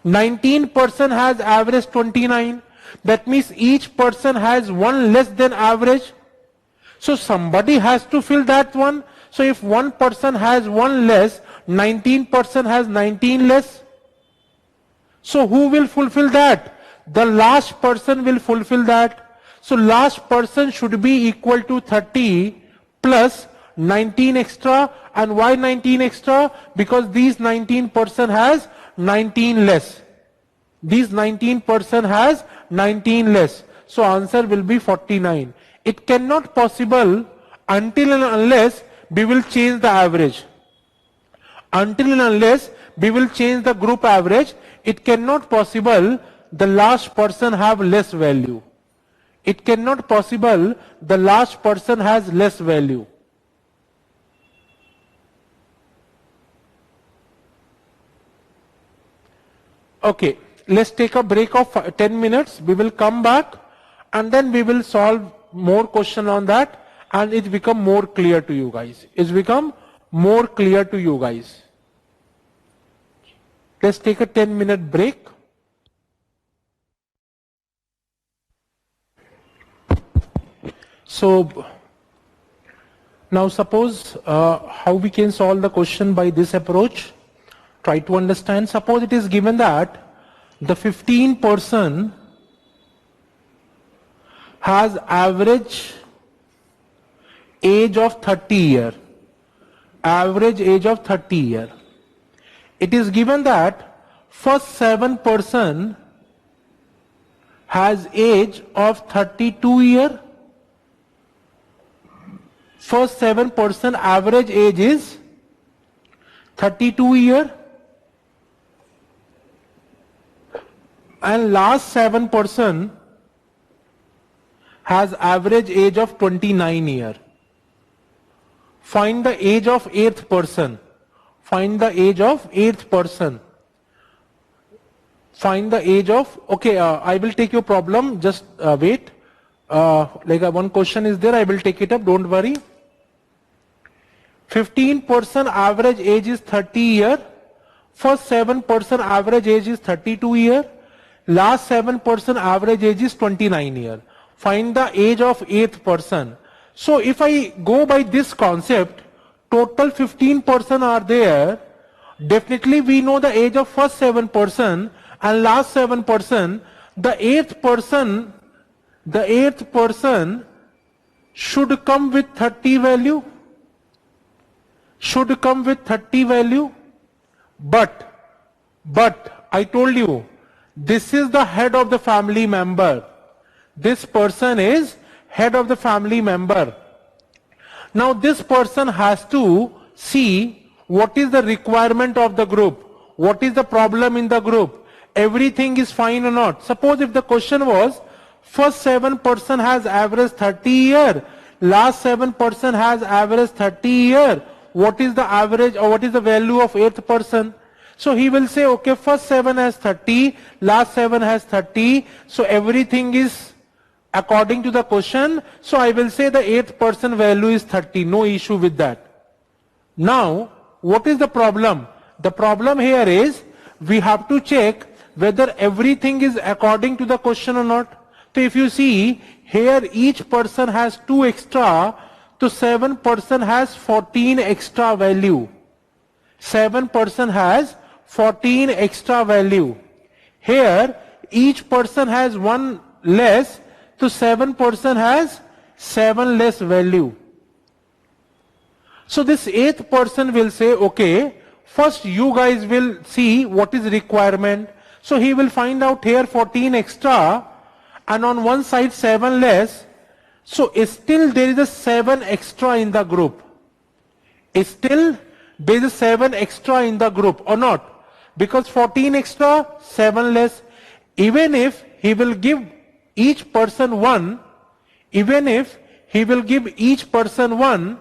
[SPEAKER 1] 19% has average 29. That means each person has one less than average. So somebody has to fill that one. So if one person has one less, 19% has 19 less. So who will fulfill that? The last person will fulfill that. So last person should be equal to 30 plus 19 extra. And why 19 extra? Because these 19% has 19 less. These 19% has 19 less. So answer will be 49. It cannot possible until and unless we will change the average. Until and unless we will change the group average, it cannot possible the last person have less value. It cannot possible the last person has less value. Okay, let's take a break of 10 minutes. We will come back and then we will solve more question on that and it become more clear to you guys. It's become more clear to you guys. Let's take a 10-minute break. So now suppose how we can solve the question by this approach. Try to understand. Suppose it is given that the 15% has average age of 30 years. Average age of 30 years. It is given that first 7% has age of 32 years. First 7% average age is 32 years. And last 7% has average age of 29 years. Find the age of 8th person. Find the age of 8th person. Find the age of, okay, I will take your problem, just wait. One question is there, I will take it up, don't worry. 15% average age is 30 years. First 7% average age is 32 years. Last 7% average age is 29 years. Find the age of 8th person. So if I go by this concept, total 15% are there. Definitely we know the age of first 7% and last 7%. The 8th person should come with 30 value. Should come with 30 value. But I told you, this is the head of the family member. This person is head of the family member. Now this person has to see what is the requirement of the group. What is the problem in the group. Everything is fine or not. Suppose if the question was, first 7% has average 30 years. Last 7% has average 30 years. What is the average or what is the value of 8th person? So he will say, okay, first 7 has 30, last 7 has 30. So everything is according to the question. So I will say the 8th person value is 30. No issue with that. Now, what is the problem? The problem here is we have to check whether everything is according to the question or not. So if you see here each person has 2 extra, so 7% has 14 extra value. 7% has 14 extra value. Here each person has 1 less, so 7% has 7 less value. So this 8th person will say, okay, first you guys will see what is requirement. So he will find out here 14 extra and on one side 7 less. So still there is a 7 extra in the group. Still there is 7 extra in the group or not? Because 14 extra, 7 less. Even if he will give each person 1, even if he will give each person 1,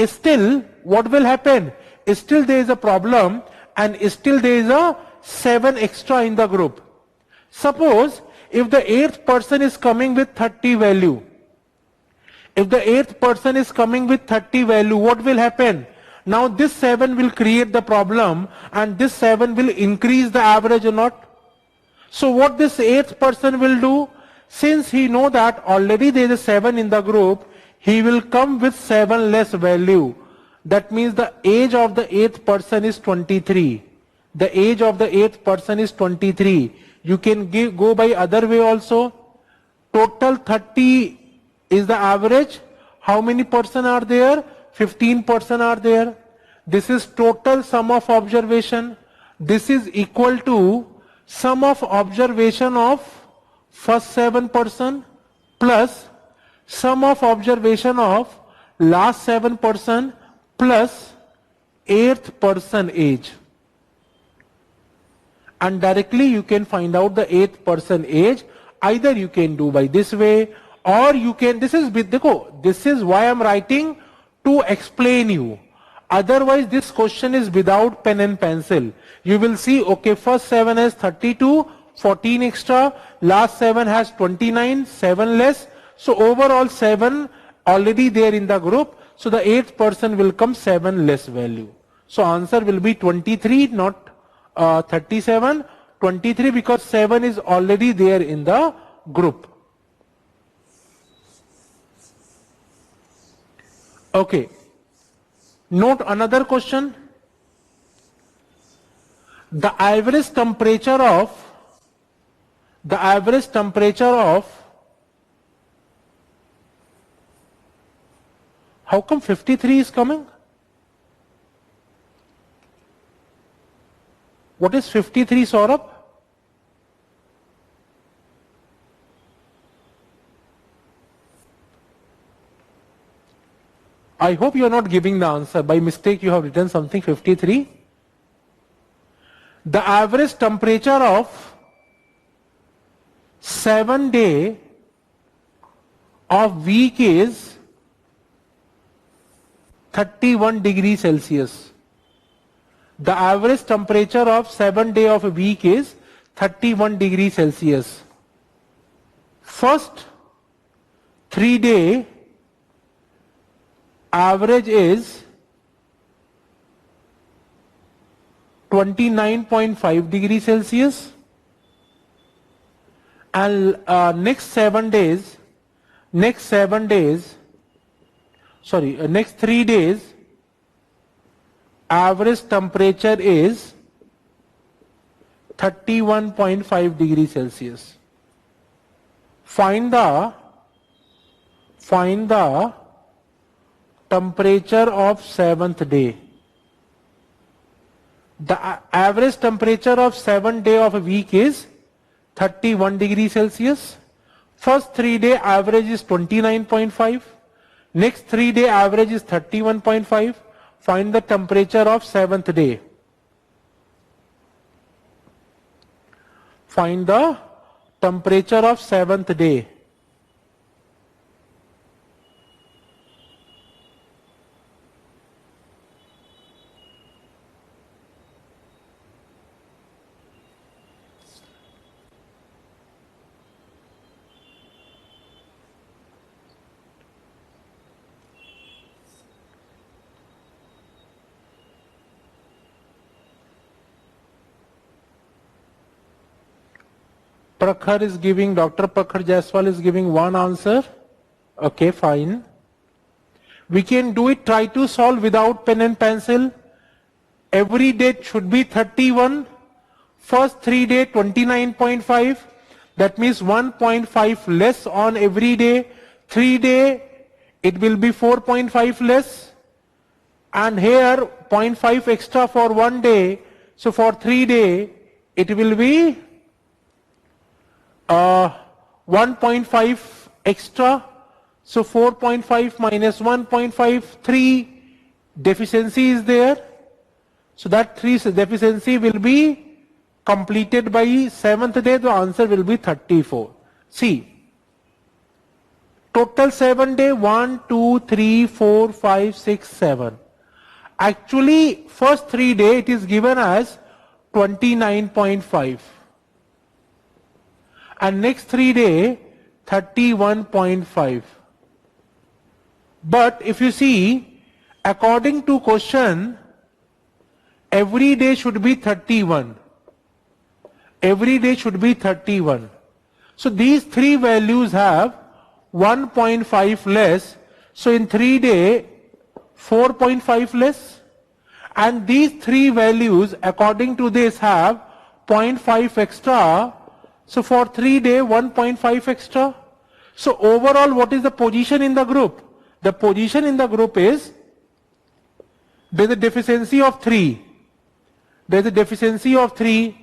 [SPEAKER 1] still what will happen? Still there is a problem and still there is a 7 extra in the group. Suppose if the 8th person is coming with 30 value, if the 8th person is coming with 30 value, what will happen? Now this 7 will create the problem and this 7 will increase the average or not? So what this 8th person will do, since he know that already there is a 7 in the group, he will come with 7 less value. That means the age of the 8th person is 23. The age of the 8th person is 23. You can go by other way also. Total 30 is the average. How many person are there? 15 person are there. This is total sum of observation. This is equal to sum of observation of first 7 person plus sum of observation of last 7 person plus 8th person age. And directly you can find out the 8th person age. Either you can do by this way, or you can, this is why I'm writing to explain you. Otherwise this question is without pen and pencil. You will see, okay, first 7 has 32, 14 extra, last 7 has 29, 7 less. So overall 7 already there in the group. So the 8th person will come 7 less value. So answer will be 23, not 37, 23, because 7 is already there in the group. Okay. Note another question. The average temperature of how come 53 is coming? What is 53, Saurabh? I hope you are not giving the answer. By mistake you have written something 53. The average temperature of 7 day of week is 31 degrees Celsius. The average temperature of 7 day of a week is 31 degrees Celsius. First 3 day average is 29.5 degrees Celsius, and next 3 days average temperature is 31.5 degrees Celsius. Find the temperature of 7th day. The average temperature of 7th day of a week is 31 degrees Celsius. First 3 day average is 29.5. Next 3 day average is 31.5. Find the temperature of 7th day. Find the temperature of 7th day. Prakhar is giving, Dr. Prakhar Jaiswal is giving one answer. Okay, fine. We can do it, try to solve without pen and pencil. Every date should be 31. First 3 day 29.5. That means 1.5 less on every day. 3 day it will be 4.5 less. And here 0.5 extra for 1 day. So for 3 day it will be 1.5 extra. So 4.5 minus 1.5, 3 deficiency is there. So that 3 deficiency will be completed by 7th day. The answer will be 34. See, total 7 day 1, 2, 3, 4, 5, 6, 7. Actually, first 3 day it is given as 29.5. and next 3 day 31.5. But if you see, according to question, every day should be 31. Every day should be 31. So these three values have 1.5 less. So in 3 day, 4.5 less. And these three values according to this have 0.5 extra. So for 3 day, 1.5 extra. So overall, what is the position in the group? The position in the group is, there is a deficiency of 3. There is a deficiency of 3.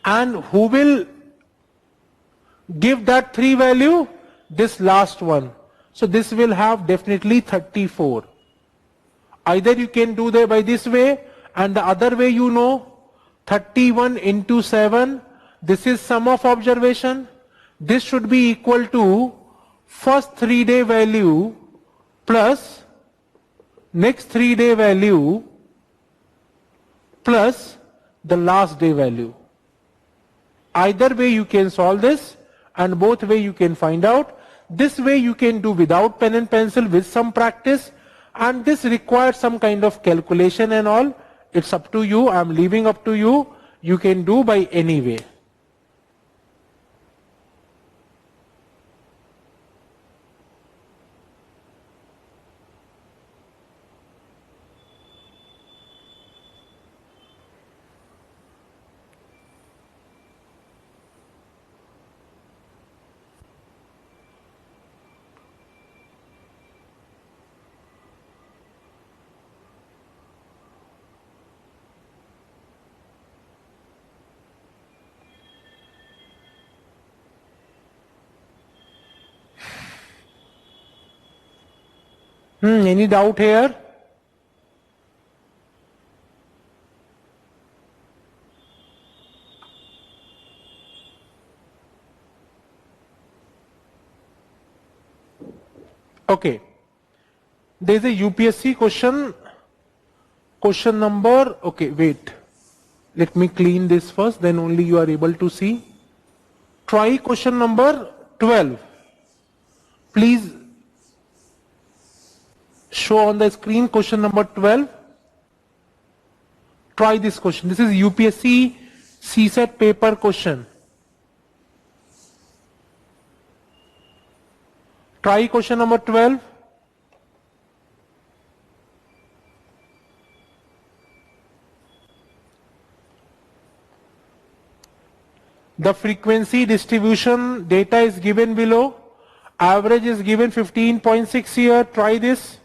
[SPEAKER 1] And who will give that 3 value? This last one. So this will have definitely 34. Either you can do that by this way, and the other way, you know, 31 into 7. This is sum of observation. This should be equal to first 3 day value plus next 3 day value plus the last day value. Either way you can solve this, and both way you can find out. This way you can do without pen and pencil with some practice, and this requires some kind of calculation and all. It's up to you. I'm leaving up to you. You can do by any way. Any doubt here? Okay. There is a UPSC question. Question number, okay, wait. Let me clean this first, then only you are able to see. Try question number 12. Please show on the screen question number 12. Try this question. This is UPSC CSET paper question. Try question number 12. The frequency distribution data is given below. Average is given 15.6 here. Try this.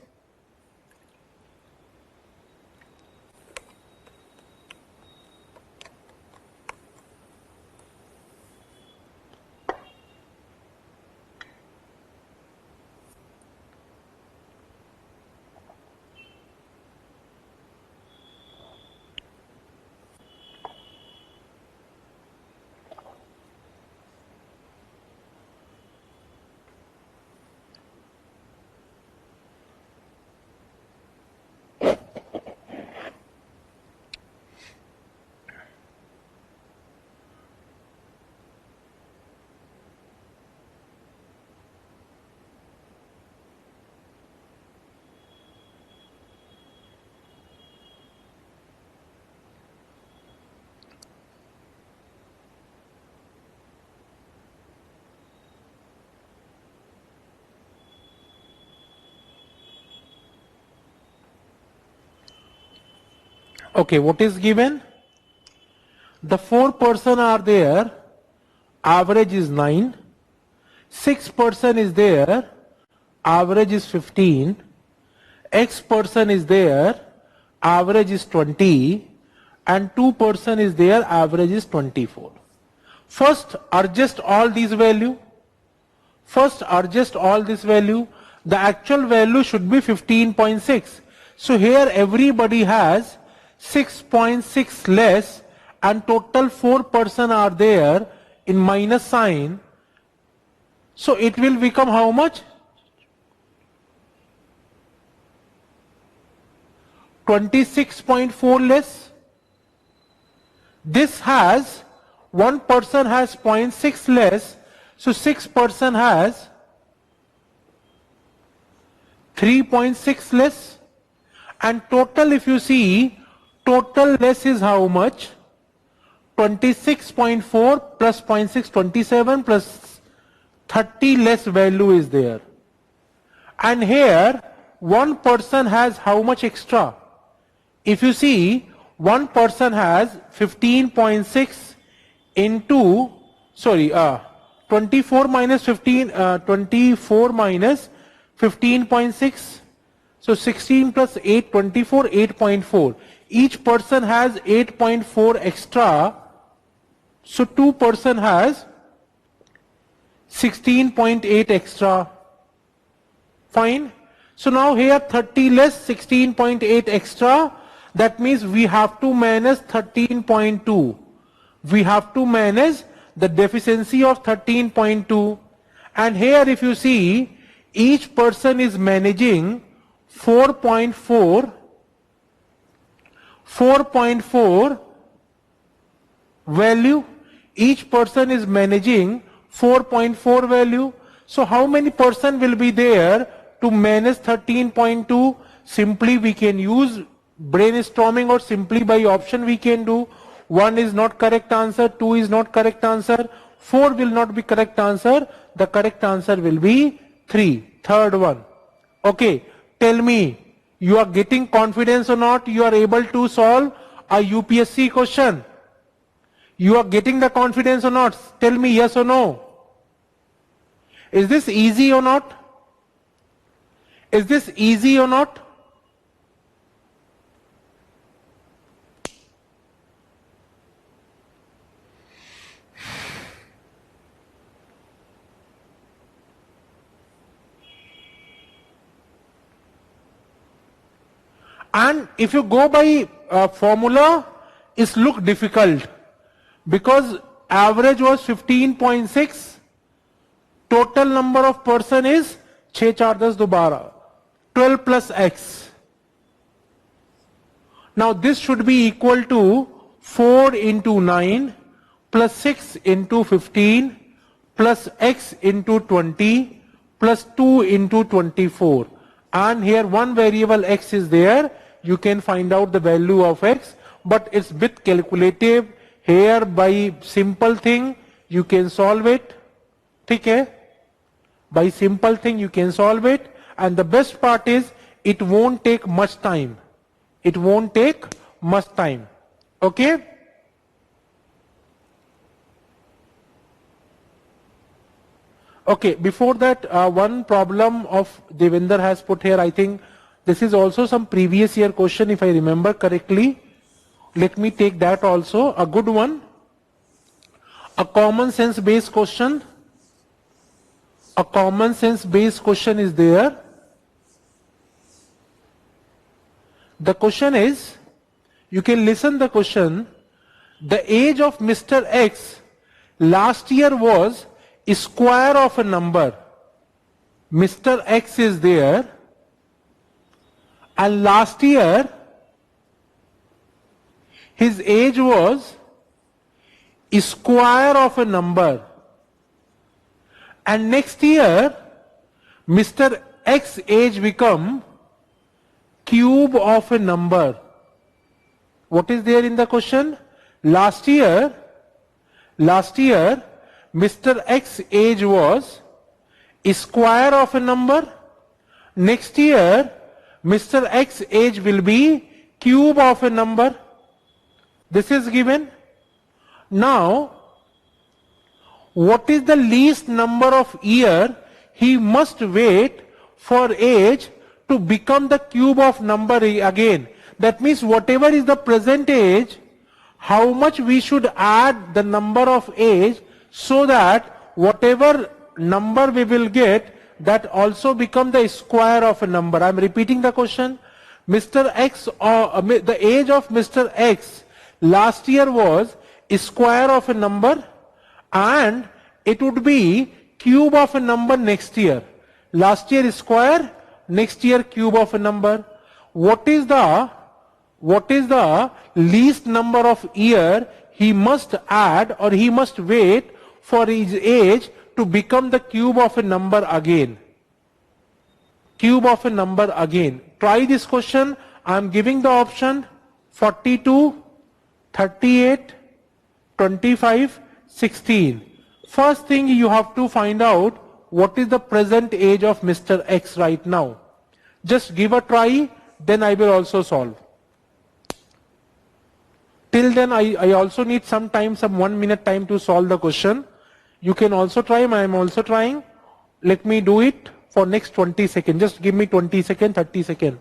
[SPEAKER 1] Okay, what is given? The 4 person are there, average is 9. 6 person is there, average is 15. X person is there, average is 20. And 2 person is there, average is 24. First, adjust all these value. First, adjust all this value. The actual value should be 15.6. So here everybody has 6.6 less, and total 4 person are there in minus sign. So it will become how much? 26.4 less. This has one person has 0.6 less, so 6% has 3.6 less, and total, if you see, total less is how much? 26.4 plus 0.6, 27 plus 30 less value is there. And here, one person has how much extra? If you see, one person has 15.6 into, 24 minus 15, 24 minus 15.6. So 16 plus 8, 24, 8.4. Each person has 8.4 extra. So 2% has 16.8 extra. Fine. So now here 30 less 16.8 extra. That means we have to manage 13.2. We have to manage the deficiency of 13.2. And here if you see, each person is managing 4.4 value. Each person is managing 4.4 value. So how many person will be there to manage 13.2? Simply we can use brainstorming, or simply by option we can do. 1 is not correct answer, 2 is not correct answer, 4 will not be correct answer. The correct answer will be 3, third one. Okay, tell me, you are getting confidence or not? You are able to solve a UPSC question? You are getting the confidence or not? Tell me yes or no. Is this easy or not? Is this easy or not? And if you go by formula, it looks difficult because average was 15.6, total number of person is 6 4 10 12 plus x. Now this should be equal to 4 into 9 plus 6 into 15 plus x into 20 plus 2 into 24. And here one variable x is there. You can find out the value of x, but it's bit calculative. Here by simple thing you can solve it. Okay? By simple thing you can solve it, and the best part is it won't take much time. It won't take much time. Okay? Okay, before that, one problem of Devender has put here. I think this is also some previous year question, if I remember correctly. Let me take that also, a good one. A common sense based question. A common sense based question is there. The question is, you can listen the question. The age of Mr. X last year was square of a number. Mr. X is there, and last year his age was square of a number, and next year Mr. X age become cube of a number. What is there in the question? Last year Mr. X age was square of a number. Next year Mr. X age will be cube of a number. This is given. Now, what is the least number of year he must wait for age to become the cube of number again? That means whatever is the present age, how much we should add the number of age so that whatever number we will get, that also become the square of a number. I am repeating the question. Mr. X, or the age of Mr. X last year was square of a number, and it would be cube of a number next year. Last year is square, next year cube of a number. What is the least number of year he must add or he must wait for his age to become the cube of a number again. Cube of a number again. Try this question. I am giving the option 42, 38, 25, 16. First thing you have to find out what is the present age of Mr. X right now. Just give a try, then I will also solve. Till then I also need some time, some 1 minute time to solve the question. You can also try, I am also trying. Let me do it for next 20 seconds. Just give me 20 seconds, 30 seconds.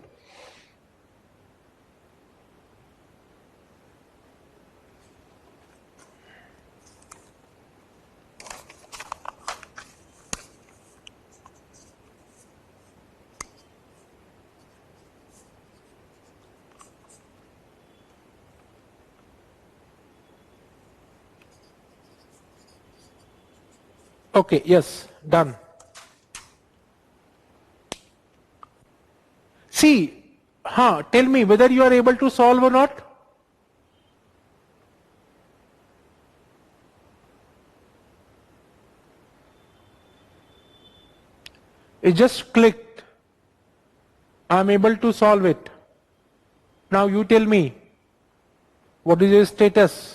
[SPEAKER 1] Okay, yes, done. See, tell me whether you are able to solve or not. It just clicked. I am able to solve it. Now you tell me, what is your status?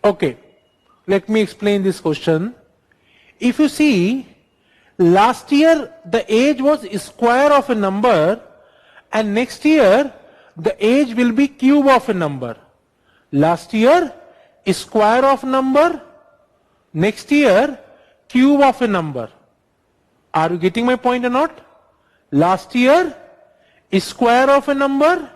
[SPEAKER 1] Okay, let me explain this question. If you see, last year the age was square of a number and next year the age will be cube of a number. Last year square of number, next year cube of a number. Are you getting my point or not? Last year square of a number,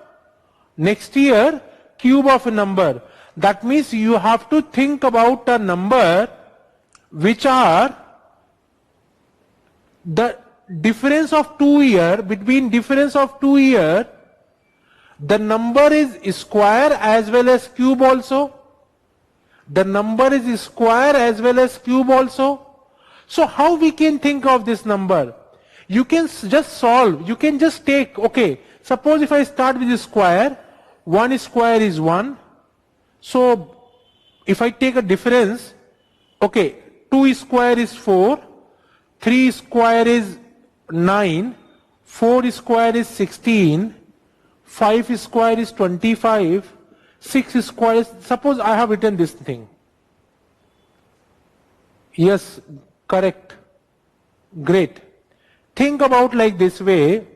[SPEAKER 1] next year cube of a number. That means you have to think about a number which are the difference of 2 years, between difference of 2 years, the number is square as well as cube also. The number is square as well as cube also. So how we can think of this number? You can just solve, you can just take, okay, suppose if I start with the square, 1 square is 1. So if I take a difference, okay, 2 square is 4, 3 square is 9, 4 square is 16, 5 square is 25, 6 square is, suppose I have written this thing. Yes, correct. Great. Think about like this way,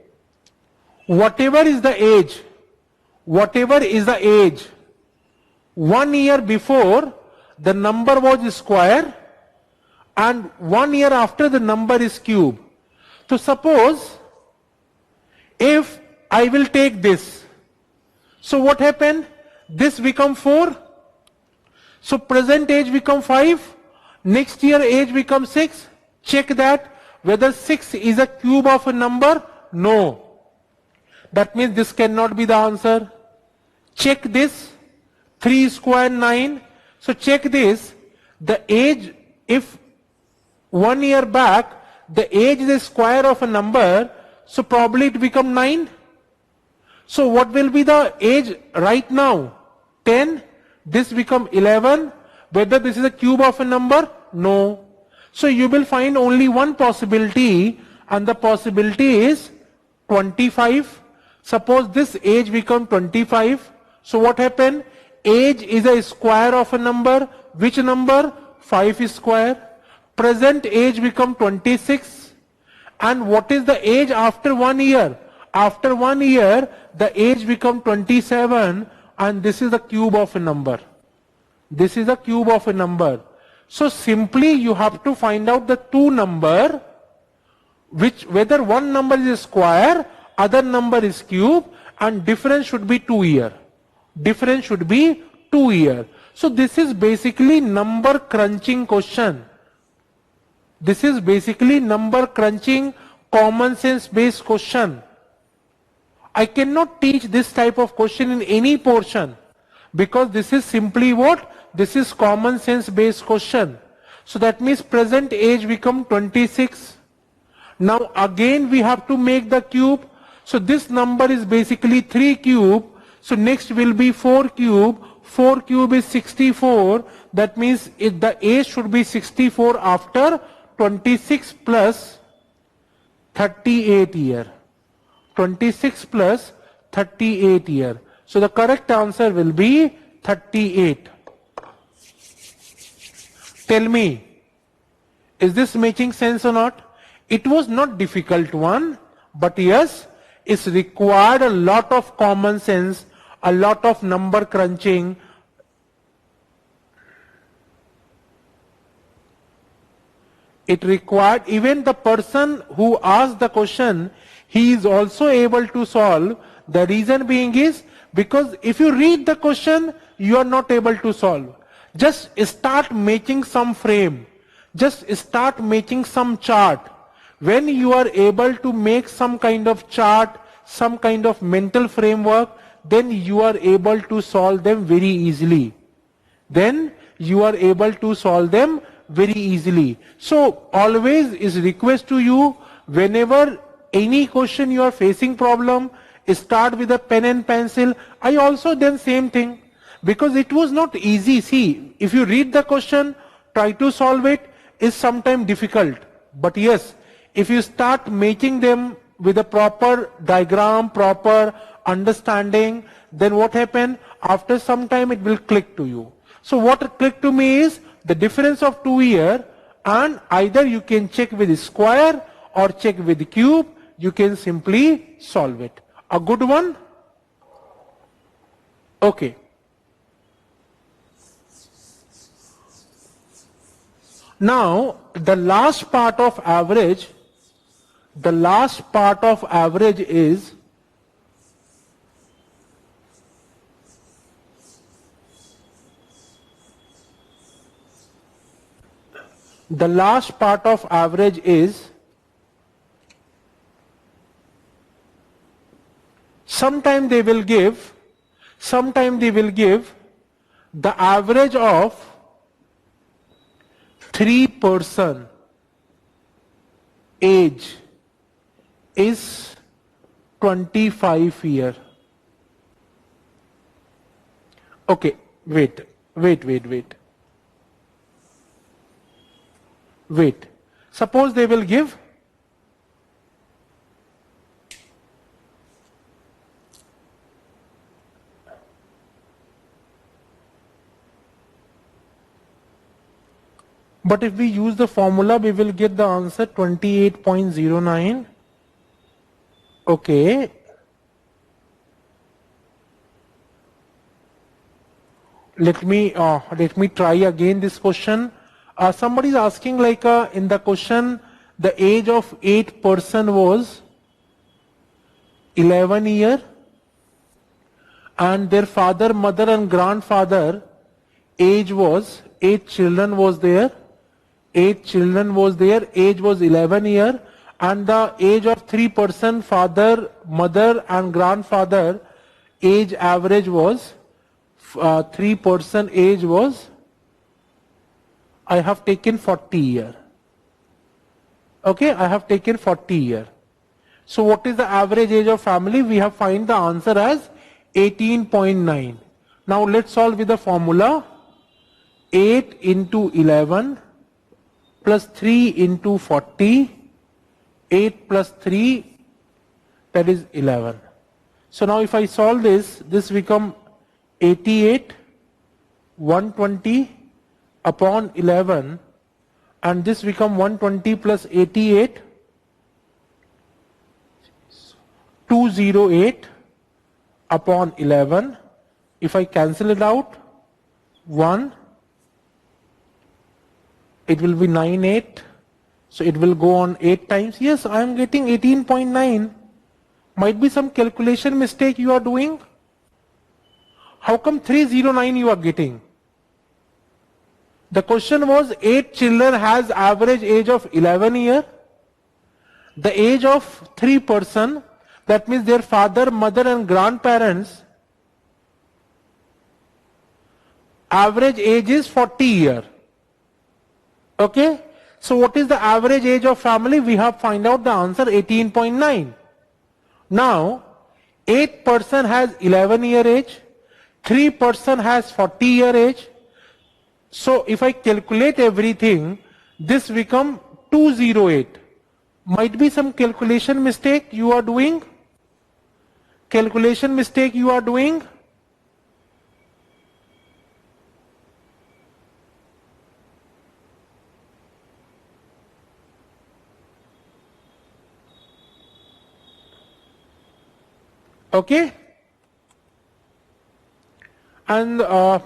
[SPEAKER 1] whatever is the age, 1 year before the number was square and 1 year after the number is cube. So suppose if I will take this, so what happened? This become 4, so present age become 5, next year age become 6. Check that whether 6 is a cube of a number. No. That means this cannot be the answer. Check this. 3 square 9. So check this. The age, if 1 year back, the age is a square of a number, so probably it become 9. So what will be the age right now? 10. This become 11. Whether this is a cube of a number? No. So you will find only one possibility, and the possibility is 25. Suppose this age become 25. So what happened? Age is a square of a number. Which number? 5 square. Present age become 26. And what is the age after 1 year? After 1 year, the age become 27, and this is the cube of a number. This is the cube of a number. So simply you have to find out the two number, which whether one number is square, other number is cube, and difference should be 2 year. Difference should be 2 year. So this is basically number crunching question. This is basically number crunching, common sense based question. I cannot teach this type of question in any portion because this is simply what? This is common sense based question. So that means present age become 26. Now again we have to make the cube. So this number is basically 3 cube. So next will be 4 cube. 4 cube is 64. That means the age should be 64 after 26 plus 38 year. 26 plus 38 year. So the correct answer will be 38. Tell me, is this making sense or not? It was not difficult one, but yes, it's required a lot of common sense, a lot of number crunching. It required, even the person who asked the question, he is also able to solve. The reason being is, because if you read the question, you are not able to solve. Just start making some frame. Just start making some chart. When you are able to make some kind of chart, some kind of mental framework, then you are able to solve them very easily. Then you are able to solve them very easily. So always is request to you, whenever any question you are facing problem, start with a pen and pencil. I also done same thing because it was not easy. See, if you read the question, try to solve it is sometimes difficult. But yes, if you start making them with a proper diagram, proper understanding, then what happen? After some time it will click to you. So what click to me is the difference of 2 years, and either you can check with square or check with cube. You can simply solve it. A good one? Okay. Now, the last part of average is sometime they will give the average of 3-person age is 25 years. Okay, wait. Suppose they will give but if we use the formula, we will get the answer 28.09. Okay. Let me try again this question. Somebody is asking like in the question, the age of 8-person was 11 years, and their father, mother, and grandfather age was 8 children was there. 8 children was there. Age was 11 years, and the age of 3-person father, mother, and grandfather age average was 3-person age was. I have taken 40 years. Okay, I have taken 40 years. So what is the average age of family? We have find the answer as 18.9. Now let's solve with the formula. 8 into 11 plus 3 into 40. 8 plus 3, that is 11. So now if I solve this become 88, 120 upon 11, and this become 120 plus 88, 208 upon 11. If I cancel it out, 1, it will be 98. So it will go on 8 times. Yes, I am getting 18.9. Might be some calculation mistake you are doing. How come 309 you are getting? The question was 8 children has average age of 11 year. The age of 3 person, that means their father, mother and grandparents, average age is 40 year. Okay. So what is the average age of family? We have find out the answer 18.9. Now 8 person has 11 year age, 3 person has 40 year age. So if I calculate everything, this become 208. Might be some calculation mistake you are doing. Calculation mistake you are doing. Okay. And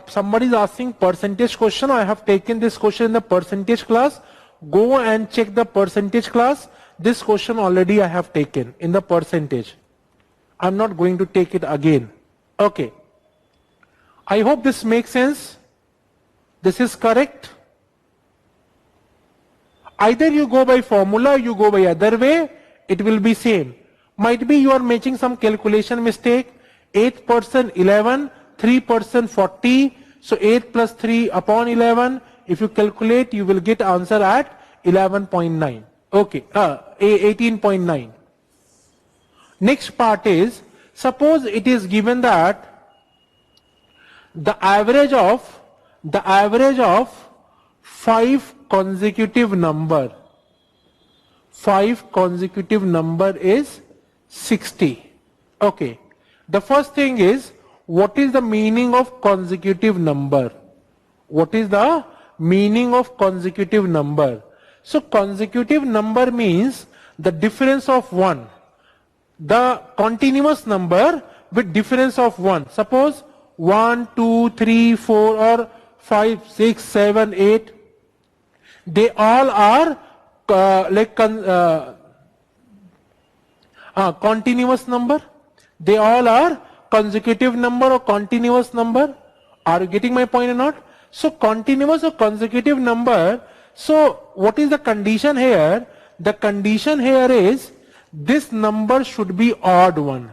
[SPEAKER 1] somebody is asking percentage question. I have taken this question in the percentage class. Go and check the percentage class. This question already I have taken in the percentage. I'm not going to take it again. Okay. I hope this makes sense. This is correct. Either you go by formula, you go by other way, it will be same. Might be you are making some calculation mistake. 8 person 11, 3 person 40. So 8 plus 3 upon 11. If you calculate, you will get answer at 11.9. Okay, 18.9. Next part is, suppose it is given that the average of 5 consecutive number is 60. Okay. The first thing is, what is the meaning of consecutive number? What is the meaning of consecutive number? So consecutive number means the difference of 1. The continuous number with difference of 1. Suppose 1, 2, 3, 4 or 5, 6, 7, 8. They all are continuous number. They all are consecutive number or continuous number. Are you getting my point or not? So continuous or consecutive number. So what is the condition here? The condition here is this number should be odd one.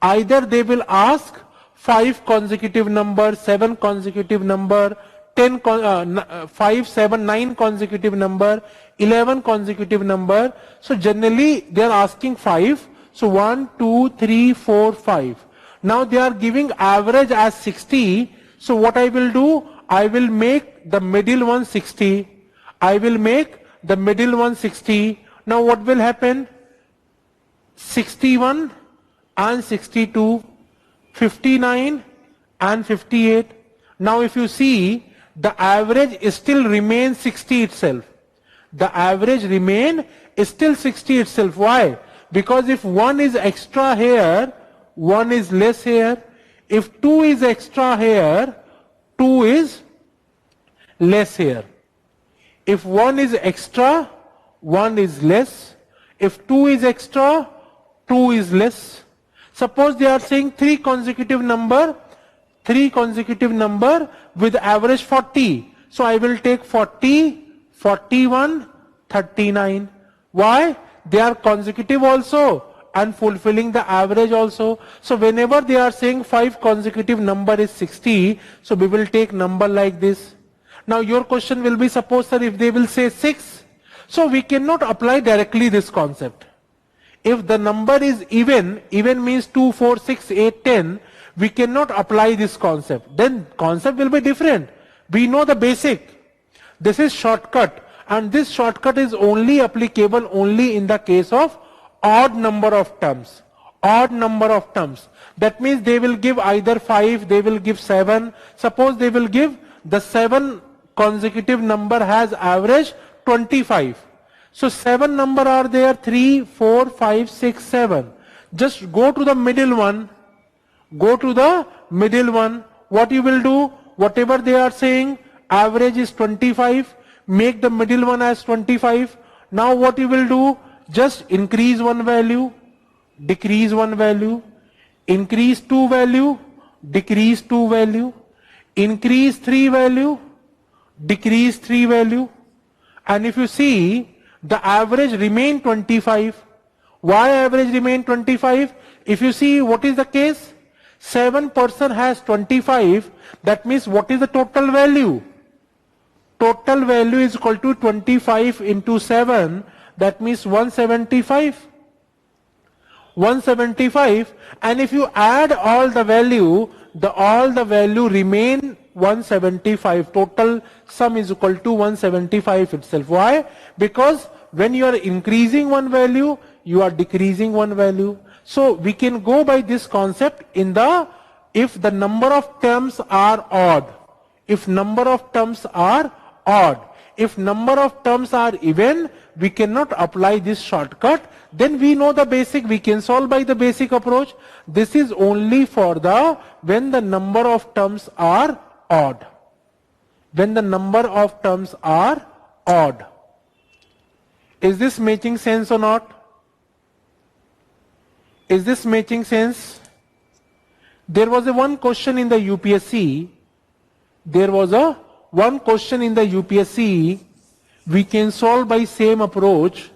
[SPEAKER 1] Either they will ask 5 consecutive number, 7 consecutive number, 5, 7, 9 consecutive number, 11 consecutive number. So generally they are asking 5. So 1, 2, 3, 4, 5. Now they are giving average as 60. So what I will do? I will make the middle one 60. I will make the middle one 60. Now what will happen? 61 and 62, 59 and 58. Now if you see, the average still remains 60 itself. The average remain is still 60 itself. Why? Because if 1 is extra here, 1 is less here. If 2 is extra here, 2 is less here. If 1 is extra, 1 is less. If 2 is extra, 2 is less. Suppose they are saying 3 consecutive number with average 40. So I will take 40, 41, 39. Why? They are consecutive also and fulfilling the average also. So whenever they are saying 5 consecutive number is 60, so we will take number like this. Now your question will be, suppose sir, if they will say 6, so we cannot apply directly this concept. If the number is even means 2, 4, 6, 8, 10, we cannot apply this concept. Then concept will be different. We know the basic. This is shortcut, and this shortcut is only applicable only in the case of odd number of terms. Odd number of terms. That means they will give either 5, they will give 7. Suppose they will give the 7 consecutive number has average 25. So 7 number are there, 3, 4, 5, 6, 7. Just go to the middle one. Go to the middle one. What you will do? Whatever they are saying, average is 25. Make the middle one as 25. Now what you will do? Just increase one value, decrease one value, increase 2 value, decrease 2 value, increase 3 value, decrease 3 value. And if you see, the average remain 25. Why average remain 25? If you see what is the case, 7% has 25, that means what is the total value? Total value is equal to 25 into 7, that means 175. 175, and if you add all the value, all the value remain 175. Total sum is equal to 175 itself. Why? Because when you are increasing one value, you are decreasing one value. So we can go by this concept if the number of terms are odd. If number of terms are odd. If number of terms are even, we cannot apply this shortcut. Then we know the basic, we can solve by the basic approach. This is only for when the number of terms are odd. When the number of terms are odd. Is this making sense or not? Is this making sense? There was one question in the UPSC. There was one question in the UPSC. We can solve by same approach.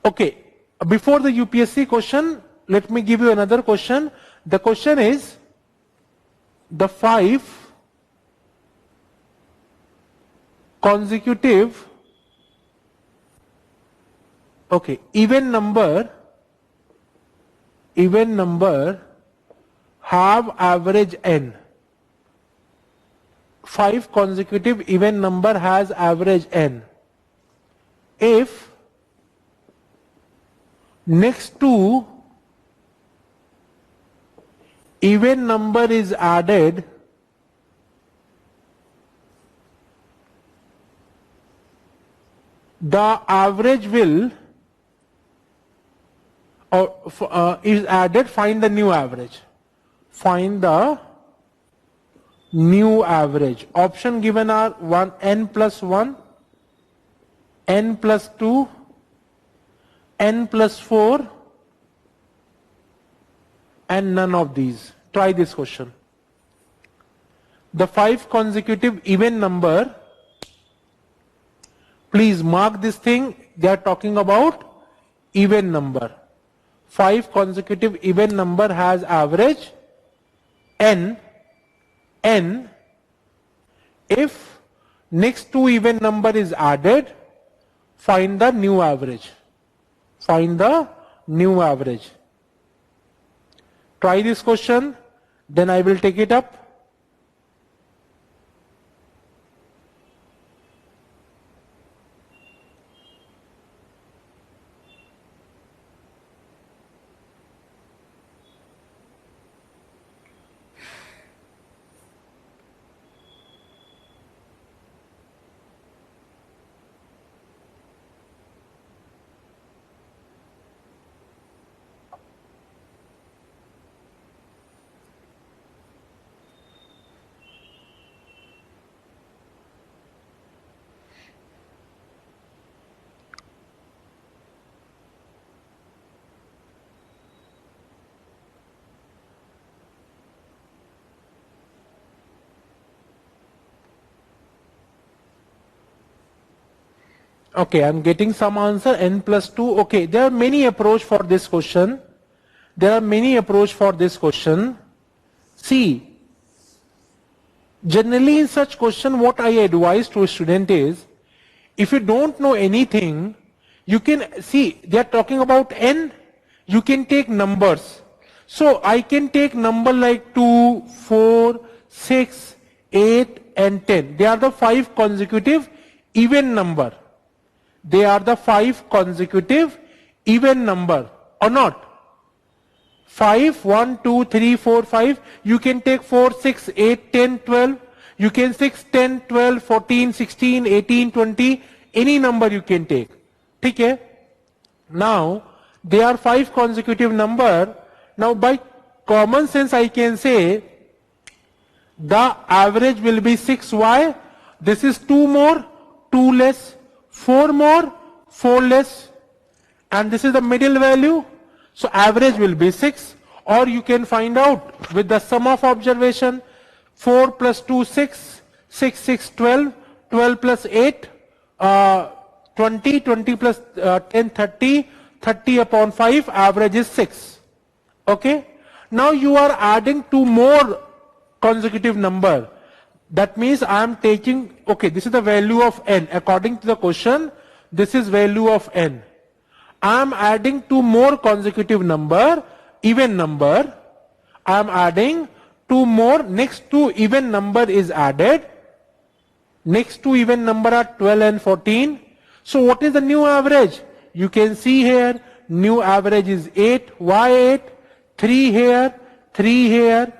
[SPEAKER 1] Okay, before the UPSC question, let me give you another question. The question is, the 5 consecutive, okay, even number have average n. 5 consecutive even number has average n. If next to even number is added, the average will is added, find the new average. Find the new average. Option given are n plus 1, n plus 2, n plus 4, and none of these. Try this question. The 5 consecutive even number, please mark this thing, they are talking about even number. 5 consecutive even number has average n. If next to even number is added, find the new average. Find the new average. Try this question, then I will take it up. Okay, I'm getting some answer, n plus 2. Okay, there are many approach for this question. See, generally in such question, what I advise to a student is, if you don't know anything, you can see, they are talking about n, you can take numbers. So I can take number like 2, 4, 6, 8 and 10. They are the 5 consecutive even number. They are the 5 consecutive even number or not. 5, 1, 2, 3, 4, 5. You can take 4, 6, 8, 10, 12. You can 6, 10, 12, 14, 16, 18, 20. Any number you can take. Okay? Now, they are 5 consecutive number. Now, by common sense, I can say the average will be 6. Why? This is 2 more, 2 less. 4 more, 4 less, and this is the middle value. So average will be 6, or you can find out with the sum of observation. 4 plus 2, 6, 6, 6, 12, 12 plus 8, 20, 20 plus 10, 30, 30 upon 5, average is 6. Okay. Now you are adding 2 more consecutive number. That means I am taking, okay, this is the value of n. According to the question, this is value of n. I am adding 2 more consecutive number, even number. I am adding 2 more, next 2 even number is added. Next 2 even number are 12 and 14. So what is the new average? You can see here, new average is 8. Why 8? 3 here, 3 here,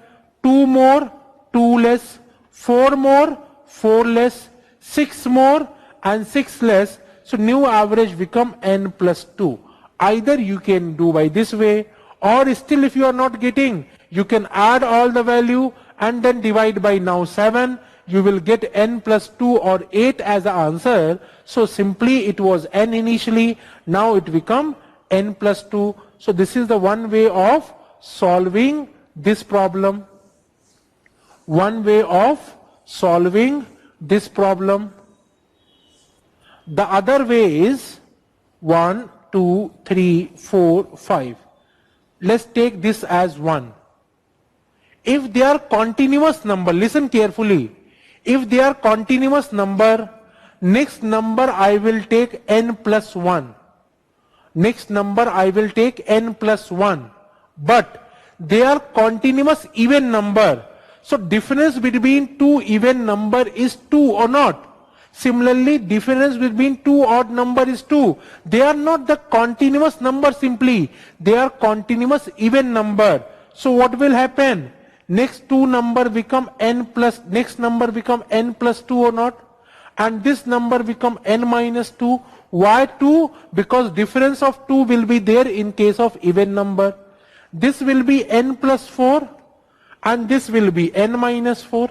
[SPEAKER 1] 2 more, 2 less, 4 more, 4 less, 6 more, and 6 less. So new average become n plus 2. Either you can do by this way, or still if you are not getting, you can add all the value and then divide by now 7. You will get n plus 2 or 8 as the answer. So simply it was n initially, now it become n plus 2. So this is the one way of solving this problem. One way of solving this problem. The other way is 1, 2, 3, 4, 5. Let's take this as 1. If they are continuous number, listen carefully. If they are continuous number, next number I will take n plus 1. Next number I will take n plus 1. But they are continuous even number. So difference between 2 even number is 2 or not. Similarly, difference between 2 odd number is 2. They are not the continuous number simply. They are continuous even number. So what will happen? Next 2 number become n plus, next number become n plus 2 or not? And this number become n minus 2. Why 2? Because difference of 2 will be there in case of even number. This will be n plus 4 and this will be n minus 4.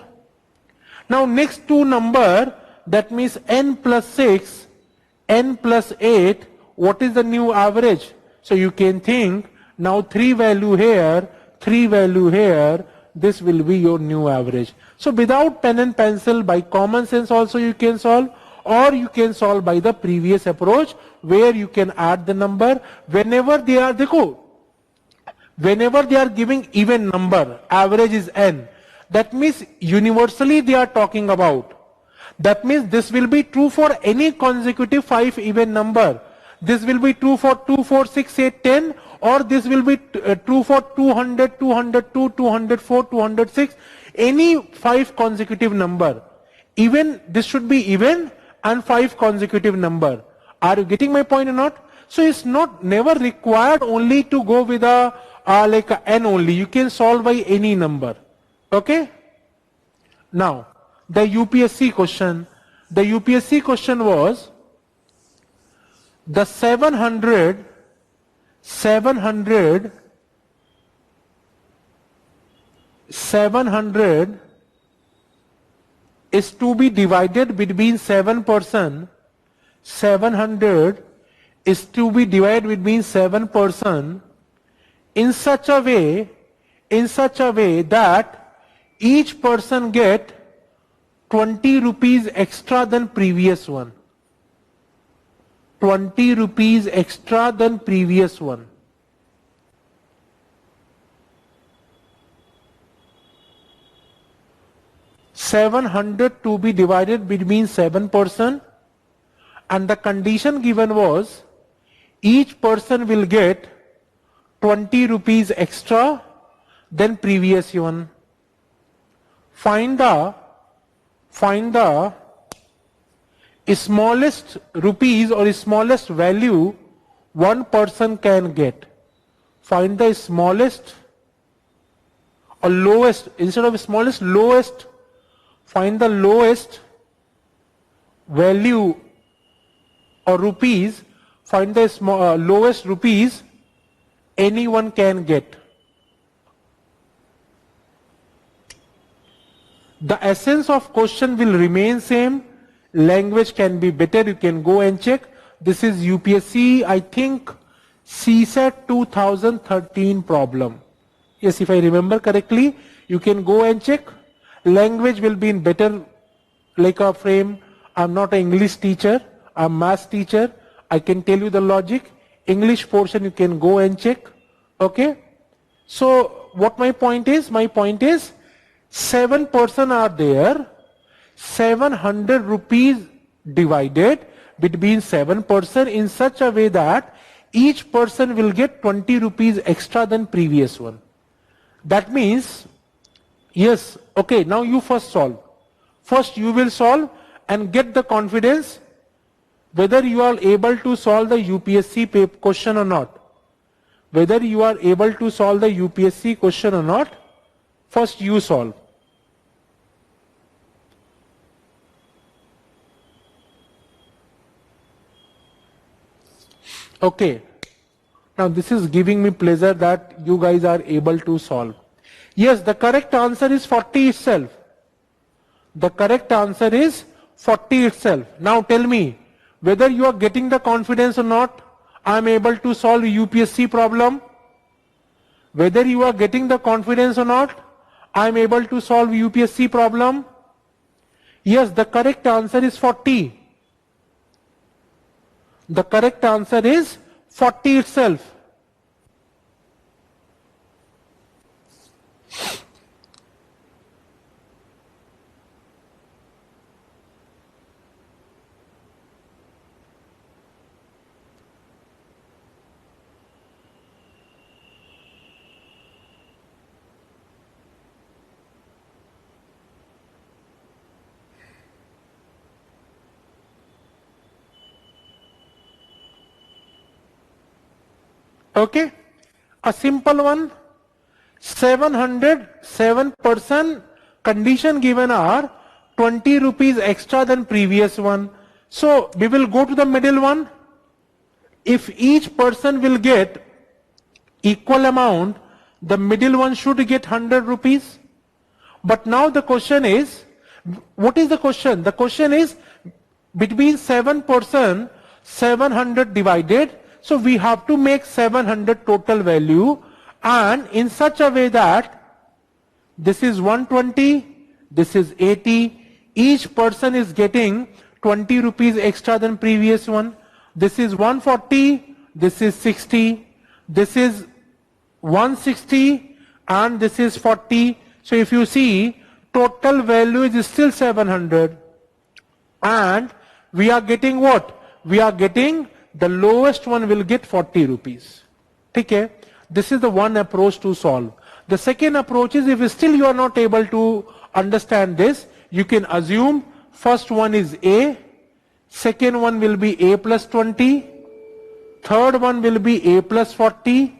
[SPEAKER 1] Now next 2 number, that means n plus 6, n plus 8, what is the new average? So you can think, now 3 value here, 3 value here, this will be your new average. So without pen and pencil, by common sense also you can solve, or you can solve by the previous approach where you can add the number. Whenever they are, whenever they are giving even number, average is n, that means universally they are talking about. That means this will be true for any consecutive 5 even number. This will be true for 2, 4, 6, 8, 10, or this will be true for 200, 202, 204, 206, any 5 consecutive number. Even, this should be even and 5 consecutive number. Are you getting my point or not? So it's not never required only to go with a like a n only. You can solve by any number. Okay? Now, the UPSC question. The UPSC question was the 700 is to be divided between 7 person. 700 is to be divided between 7 person in such a way that each person get 20 rupees extra than previous one. 20 rupees extra than previous one. $700 to be divided between 7 person, and the condition given was each person will get 20 rupees extra than previous one. Find the smallest rupees or smallest value one person can get. Find the smallest or lowest, instead of smallest, lowest. Find the lowest value or rupees. Find the lowest rupees anyone can get. The essence of question will remain same. Language can be better. You can go and check. This is UPSC. I think CSAT 2013 problem. Yes, if I remember correctly, you can go and check. Language will be in better like a frame. I'm not an English teacher, I'm math teacher. I can tell you the logic. English portion you can go and check. Okay. So what my point is? My point is 7% are there. 700 rupees divided between 7% in such a way that each person will get 20 rupees extra than previous one. That means, yes, okay, now you first solve. First you will solve and get the confidence whether you are able to solve the UPSC question or not. Whether you are able to solve the UPSC question or not, first you solve. Okay. Now this is giving me pleasure that you guys are able to solve. Yes, the correct answer is 40 itself. The correct answer is 40 itself. Now tell me whether you are getting the confidence or not. I am able to solve UPSC problem. Whether you are getting the confidence or not, I am able to solve UPSC problem. Yes, the correct answer is 40. The correct answer is 40 itself. Okay, a simple one. 707% condition given are 20 rupees extra than previous one. So we will go to the middle one. If each person will get equal amount, the middle one should get 100 rupees. But now the question is, what is the question? The question is between 7%, 700 divided. So we have to make 700 total value, and in such a way that this is 120, this is 80. Each person is getting 20 rupees extra than previous one. This is 140, this is 60, this is 160, and this is 40. So if you see, total value is still 700. And we are getting what? We are getting the lowest one will get 40 rupees. Okay? This is the one approach to solve. The second approach is, if still you are not able to understand this, you can assume first one is A, second one will be A plus 20, third one will be A plus 40,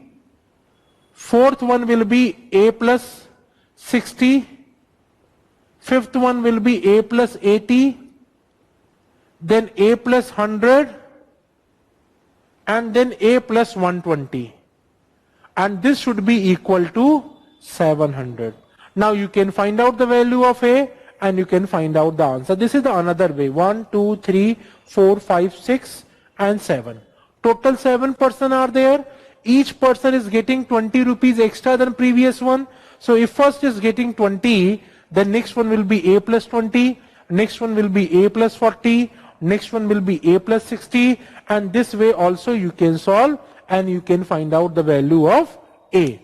[SPEAKER 1] fourth one will be A plus 60, fifth one will be A plus 80, then A plus 100, and then A plus 120. And this should be equal to 700. Now you can find out the value of A and you can find out the answer. This is the another way. 1, 2, 3, 4, 5, 6 and 7. Total 7% are there. Each person is getting 20 rupees extra than previous one. So if first is getting 20, then next one will be A plus 20, next one will be A plus 40, next one will be A plus 60, and this way also you can solve and you can find out the value of A.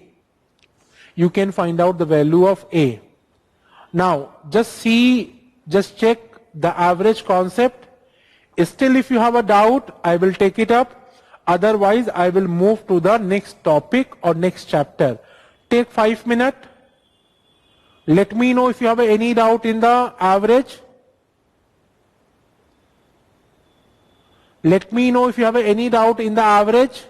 [SPEAKER 1] You can find out the value of A. Now just check the average concept. Still if you have a doubt, I will take it up. Otherwise I will move to the next topic or next chapter. Take 5 minutes. Let me know if you have any doubt in the average. Let me know if you have any doubt in the average.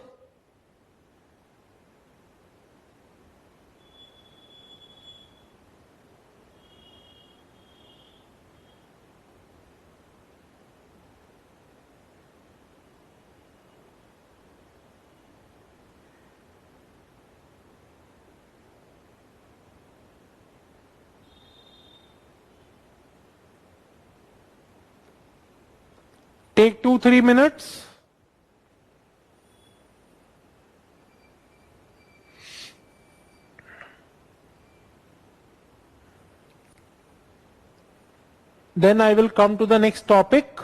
[SPEAKER 1] Take 2-3 minutes. Then I will come to the next topic.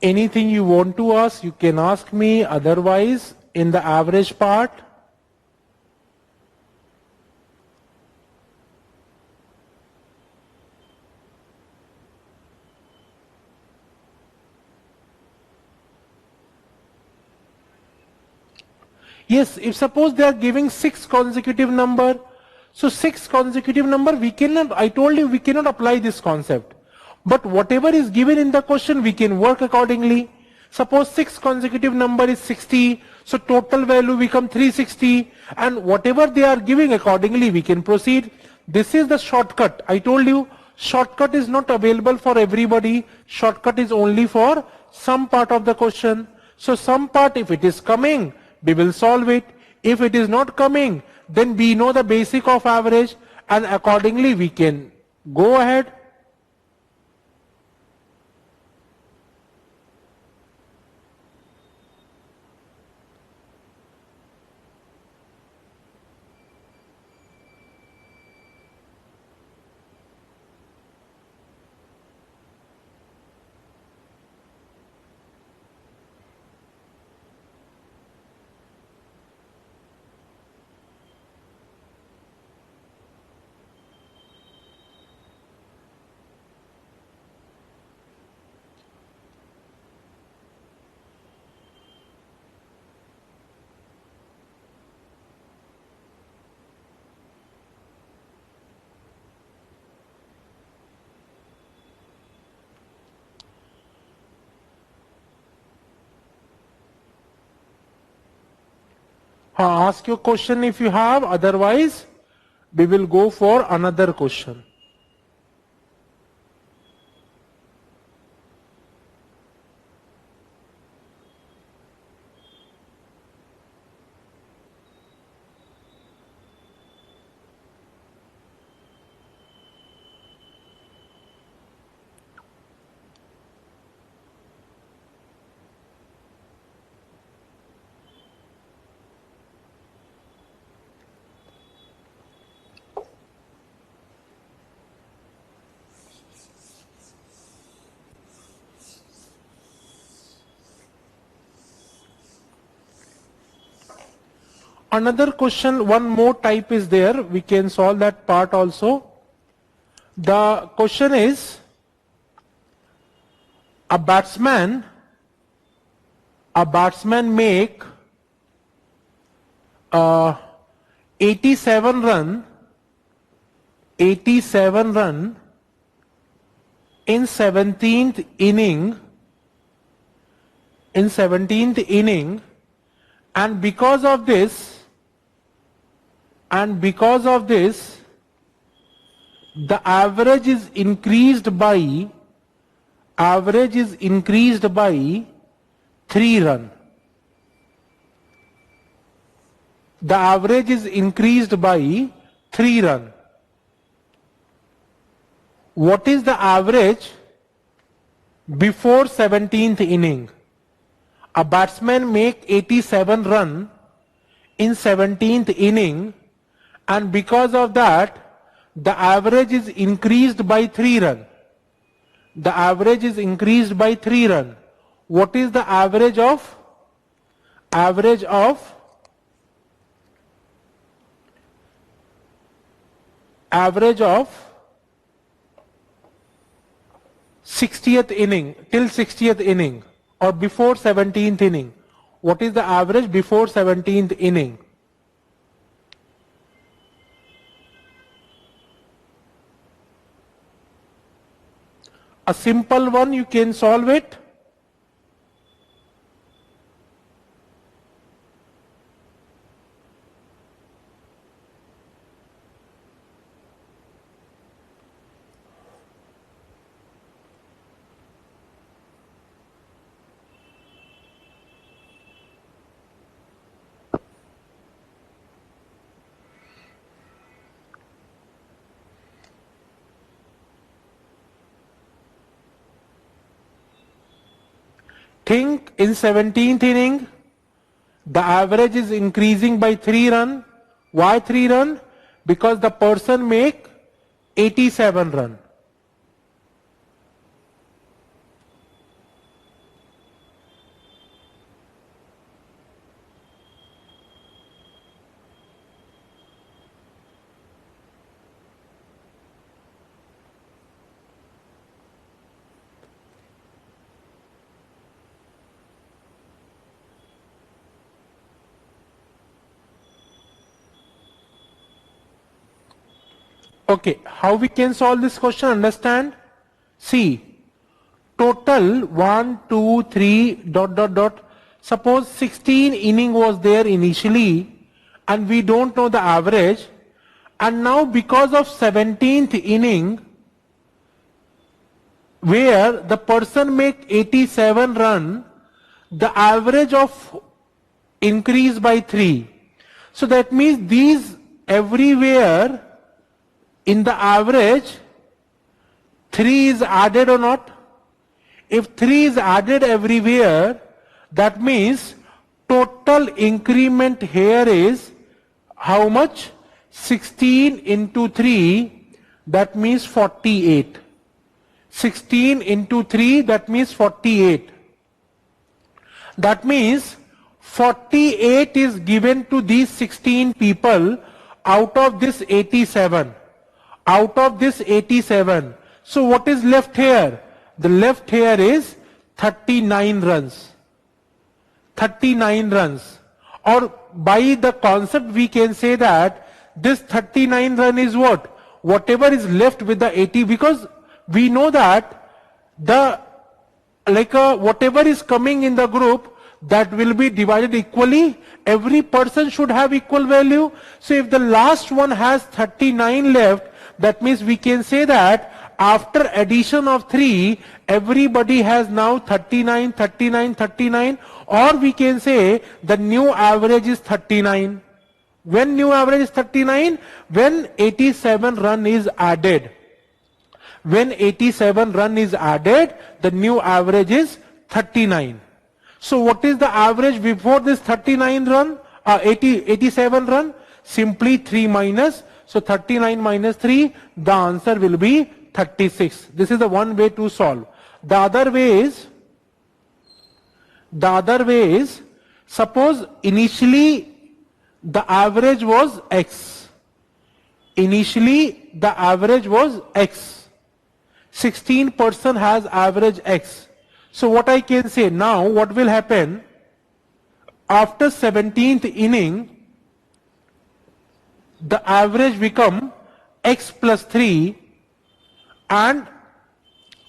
[SPEAKER 1] Anything you want to ask, you can ask me. Otherwise, in the average part, yes, if suppose they are giving 6 consecutive number, so 6 consecutive number, we cannot, I told you we cannot apply this concept. But whatever is given in the question, we can work accordingly. Suppose 6 consecutive number is 60, so total value become 360, and whatever they are giving accordingly, we can proceed. This is the shortcut. I told you, shortcut is not available for everybody. Shortcut is only for some part of the question. So some part, if it is coming, we will solve it. If it is not coming, then we know the basic of average, and accordingly we can go ahead. Ask your question if you have, otherwise we will go for another question. Another question, one more type is there. We can solve that part also. The question is, a batsman make 87 run in 17th inning, and because of this, the average is increased by 3 run. The average is increased by 3 run. What is the average before 17th inning? A batsman make 87 run in 17th inning, and because of that, the average is increased by 3 run. The average is increased by 3 run. What is the average of 60th inning, till 60th inning, or before 17th inning? What is the average before 17th inning? a simple one, you can solve it. Think in 17th inning, the average is increasing by 3 runs. Why 3 runs? Because the person make 87 runs. Okay, how we can solve this question? Understand? See, total 1, 2, 3, dot, dot, dot. Suppose 16 inning was there initially and we don't know the average. And now because of 17th inning, where the person make 87 run, the average of increase by 3. So that means these everywhere in the average 3 is added or not? If 3 is added everywhere, that means total increment here is how much? 16 into 3, that means 48. 16 into 3, that means 48. That means 48 is given to these 16 people out of this 87. Out of this 87. So what is left here? The left here is 39 runs. 39 runs. Or by the concept we can say that this 39 run is what? Whatever is left with the 80, because we know that the whatever is coming in the group, that will be divided equally. Every person should have equal value. So if the last one has 39 left, that means we can say that after addition of 3, everybody has now 39, 39, 39, or we can say the new average is 39. When new average is 39? When 87 run is added. When 87 run is added, the new average is 39. So what is the average before this 39 run, 87 run? Simply 3 minus. So 39 minus 3, the answer will be 36. This is the one way to solve. The other way is, suppose initially the average was X. Initially the average was X. 16% has average X. So what I can say now, what will happen? After 17th inning, the average become X plus 3, and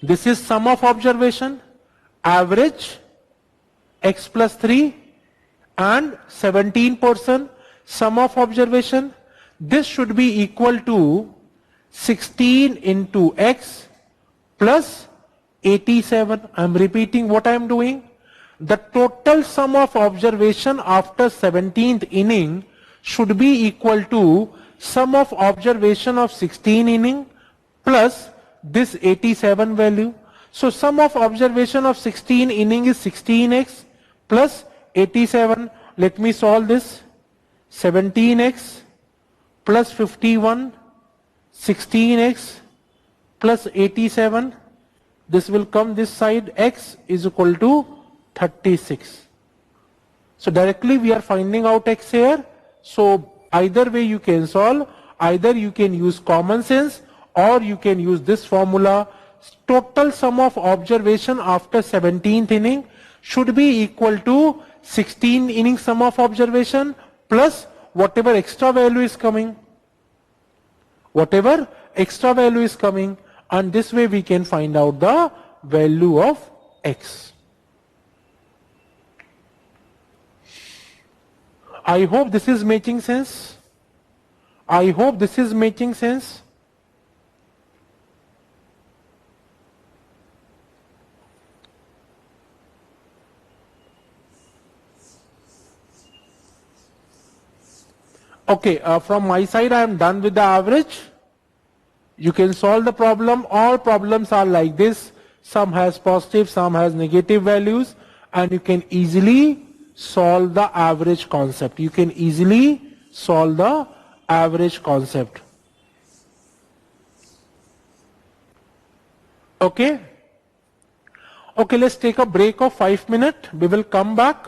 [SPEAKER 1] this is sum of observation, average X plus 3 and 17% sum of observation. This should be equal to 16 into X plus 87. I am repeating what I am doing. The total sum of observation after 17th inning should be equal to sum of observation of 16 inning plus this 87 value. So sum of observation of 16 inning is 16x plus 87. Let me solve this. 17x plus 51, 16x plus 87. This will come this side. X is equal to 36. So directly we are finding out x here. So either way you can solve. Either you can use common sense or you can use this formula. Total sum of observation after 17th inning should be equal to 16 inning sum of observation plus whatever extra value is coming. Whatever extra value is coming. and this way we can find out the value of x. I hope this is making sense. I hope this is making sense. Okay, from my side I am done with the average. You can solve the problem. All problems are like this. Some has positive, some has negative values, and you can easily solve the average concept. You can easily solve the average concept. Okay? Okay, let's take a break of 5 minutes. We will come back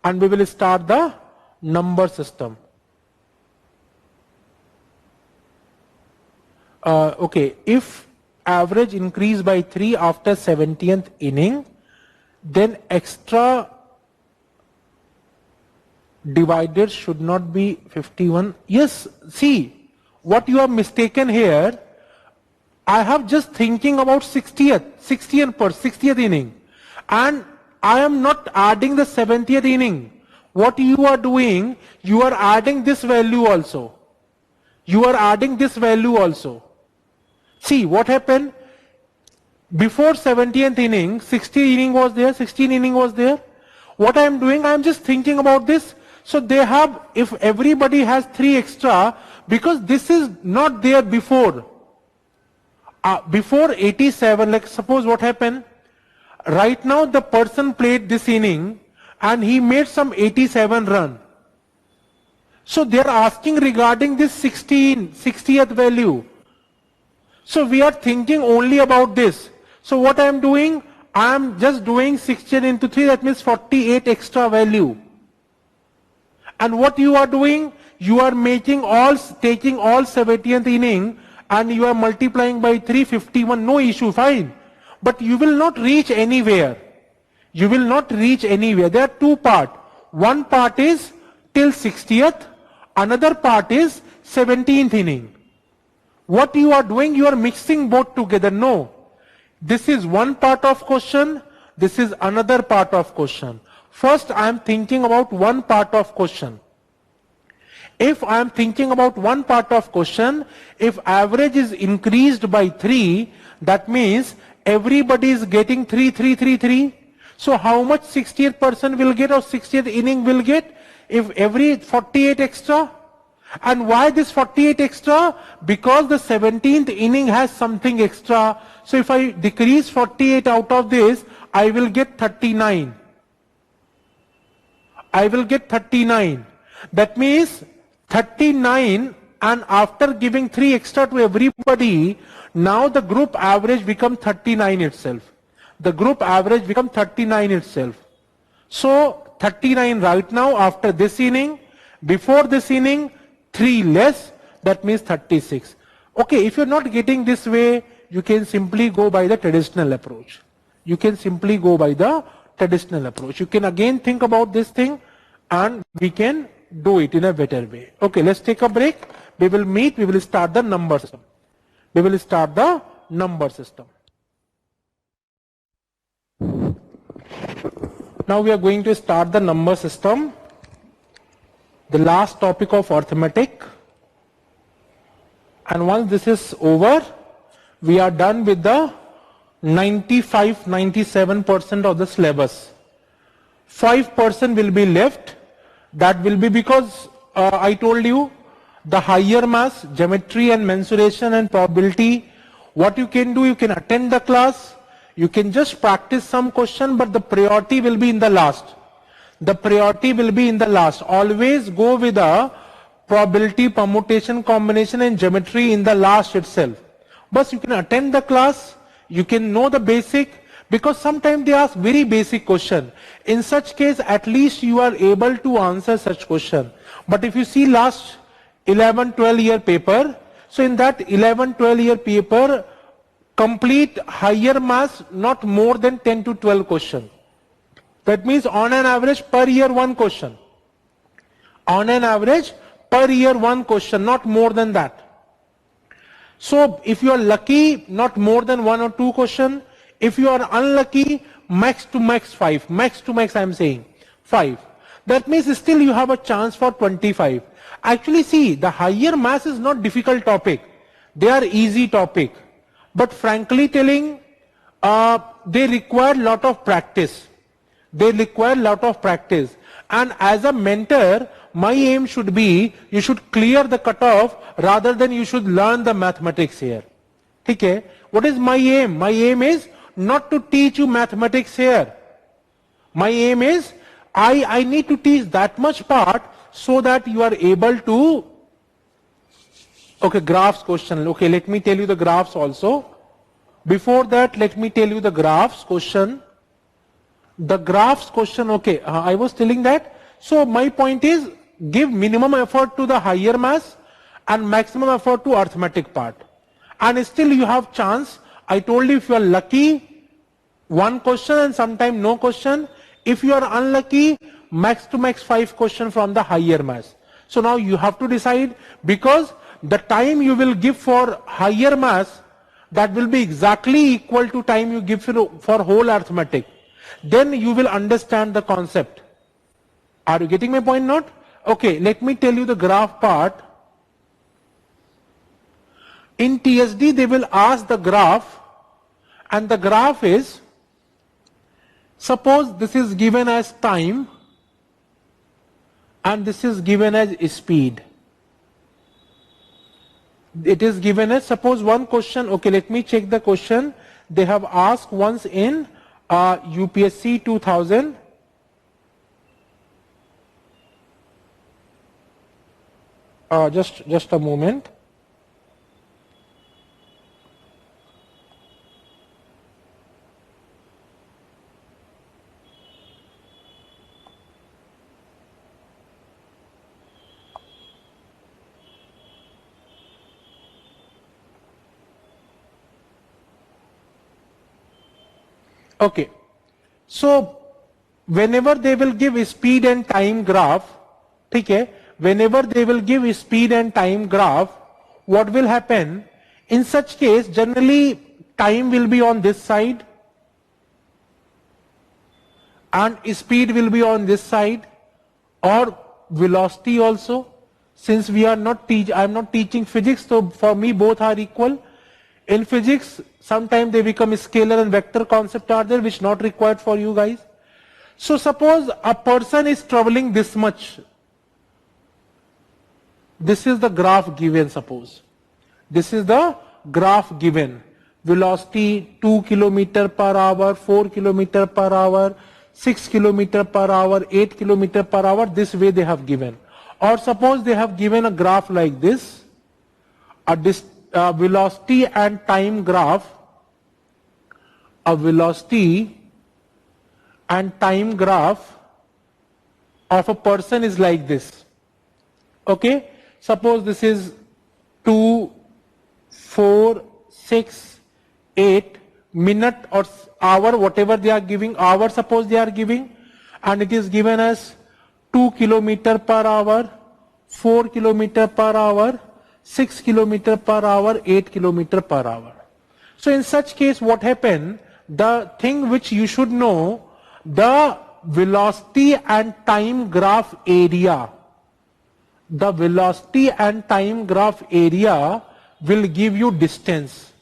[SPEAKER 1] and we will start the number system. Okay, if average increase by 3 after 70th inning, then extra divided should not be 51. Yes, see, what you have mistaken here, I have just thinking about 60th inning, and I am not adding the 70th inning. What you are doing, you are adding this value also. You are adding this value also. See what happened before 70th inning, 60 inning was there, 16 inning was there. What I am doing, I am just thinking about this. So they have, if everybody has 3 extra, because this is not there before. Before 87, like suppose what happened, right now the person played this inning and he made some 87 run. So they are asking regarding this 60th value. So we are thinking only about this. So what I am doing, I am just doing 16 into 3, that means 48 extra value. And what you are doing, you are taking all 70th inning and you are multiplying by 351, no issue, fine. But you will not reach anywhere. You will not reach anywhere. There are 2 parts. One part is till 60th, another part is 17th inning. What you are doing, you are mixing both together. No. This is one part of question, this is another part of question. First I am thinking about one part of question. If I am thinking about one part of question, if average is increased by 3, that means everybody is getting 3, 3, 3, 3. So how much 60th person will get or 60th inning will get? If every 48 extra. And why this 48 extra? Because the 17th inning has something extra. So if I decrease 48 out of this, I will get 39. I will get 39. That means 39, and after giving 3 extra to everybody, now the group average becomes 39 itself. The group average becomes 39 itself. So 39 right now after this inning. Before this inning, 3 less, that means 36. Okay, if you're not getting this way, you can simply go by the traditional approach. You can simply go by the traditional approach. You can again think about this thing and we can do it in a better way. Okay, let's take a break. We will meet, we will start the number system. We will start the number system. Now we are going to start the number system. The last topic of arithmetic, and once this is over, we are done with the 95-97% of the syllabus. 5% will be left. That will be because I told you the higher mass, geometry and mensuration and probability. What you can do, you can attend the class, you can just practice some question, but the priority will be in the last. The priority will be in the last. Always go with a probability, permutation, combination and geometry in the last itself. But you can attend the class, you can know the basic, because sometimes they ask very basic question. In such case, at least you are able to answer such question. But if you see last 11-12 year paper, so in that 11-12 year paper, complete higher mass not more than 10 to 12 question. That means on an average per year 1 question. On an average per year 1 question, not more than that. So if you are lucky, not more than 1 or 2 question. If you are unlucky, max to max 5. Max to max I am saying 5. That means still you have a chance for 25. Actually see, the higher maths is not difficult topic. They are easy topic. But frankly telling, they require lot of practice. They require lot of practice. And as a mentor, my aim should be, you should clear the cutoff rather than you should learn the mathematics here. Okay? What is my aim? My aim is not to teach you mathematics here. My aim is, I need to teach that much part so that you are able to, okay, graphs question. Okay, let me tell you the graphs also. Before that, let me tell you the graphs question. The graphs question, okay, I was telling that. So my point is, give minimum effort to the higher maths and maximum effort to arithmetic part. And still you have chance. I told you if you are lucky, 1 question and sometime no question. If you are unlucky, max to max 5 question from the higher maths. So now you have to decide, because the time you will give for higher maths, that will be exactly equal to time you give for whole arithmetic. Then you will understand the concept. Are you getting my point not? Okay, let me tell you the graph part. In TSD they will ask the graph, and the graph is, suppose this is given as time and this is given as speed. It is given as, suppose one question, okay, let me check the question. They have asked once in UPSC 2000. Just a moment. Okay, so whenever they will give speed and time graph, okay, whenever they will give speed and time graph, what will happen? In such case, generally time will be on this side and speed will be on this side, or velocity also. Since we are not I am not teaching physics, so for me both are equal. In physics, sometimes they become scalar and vector concept are there, which not required for you guys. So suppose a person is traveling this much. This is the graph given, suppose. This is the graph given. Velocity 2 km per hour, 4 km per hour, 6 km per hour, 8 km per hour. This way they have given. Or suppose they have given a graph like this, a velocity and time graph, a velocity and time graph of a person is like this. Okay, suppose this is 2, 4, 6, 8 minute or hour, whatever they are giving, hour suppose they are giving, and it is given as 2 km per hour, 4 km per hour, 6 km per hour, 8 km per hour. So in such case what happened, the thing which you should know, the velocity and time graph area, the velocity and time graph area will give you distance.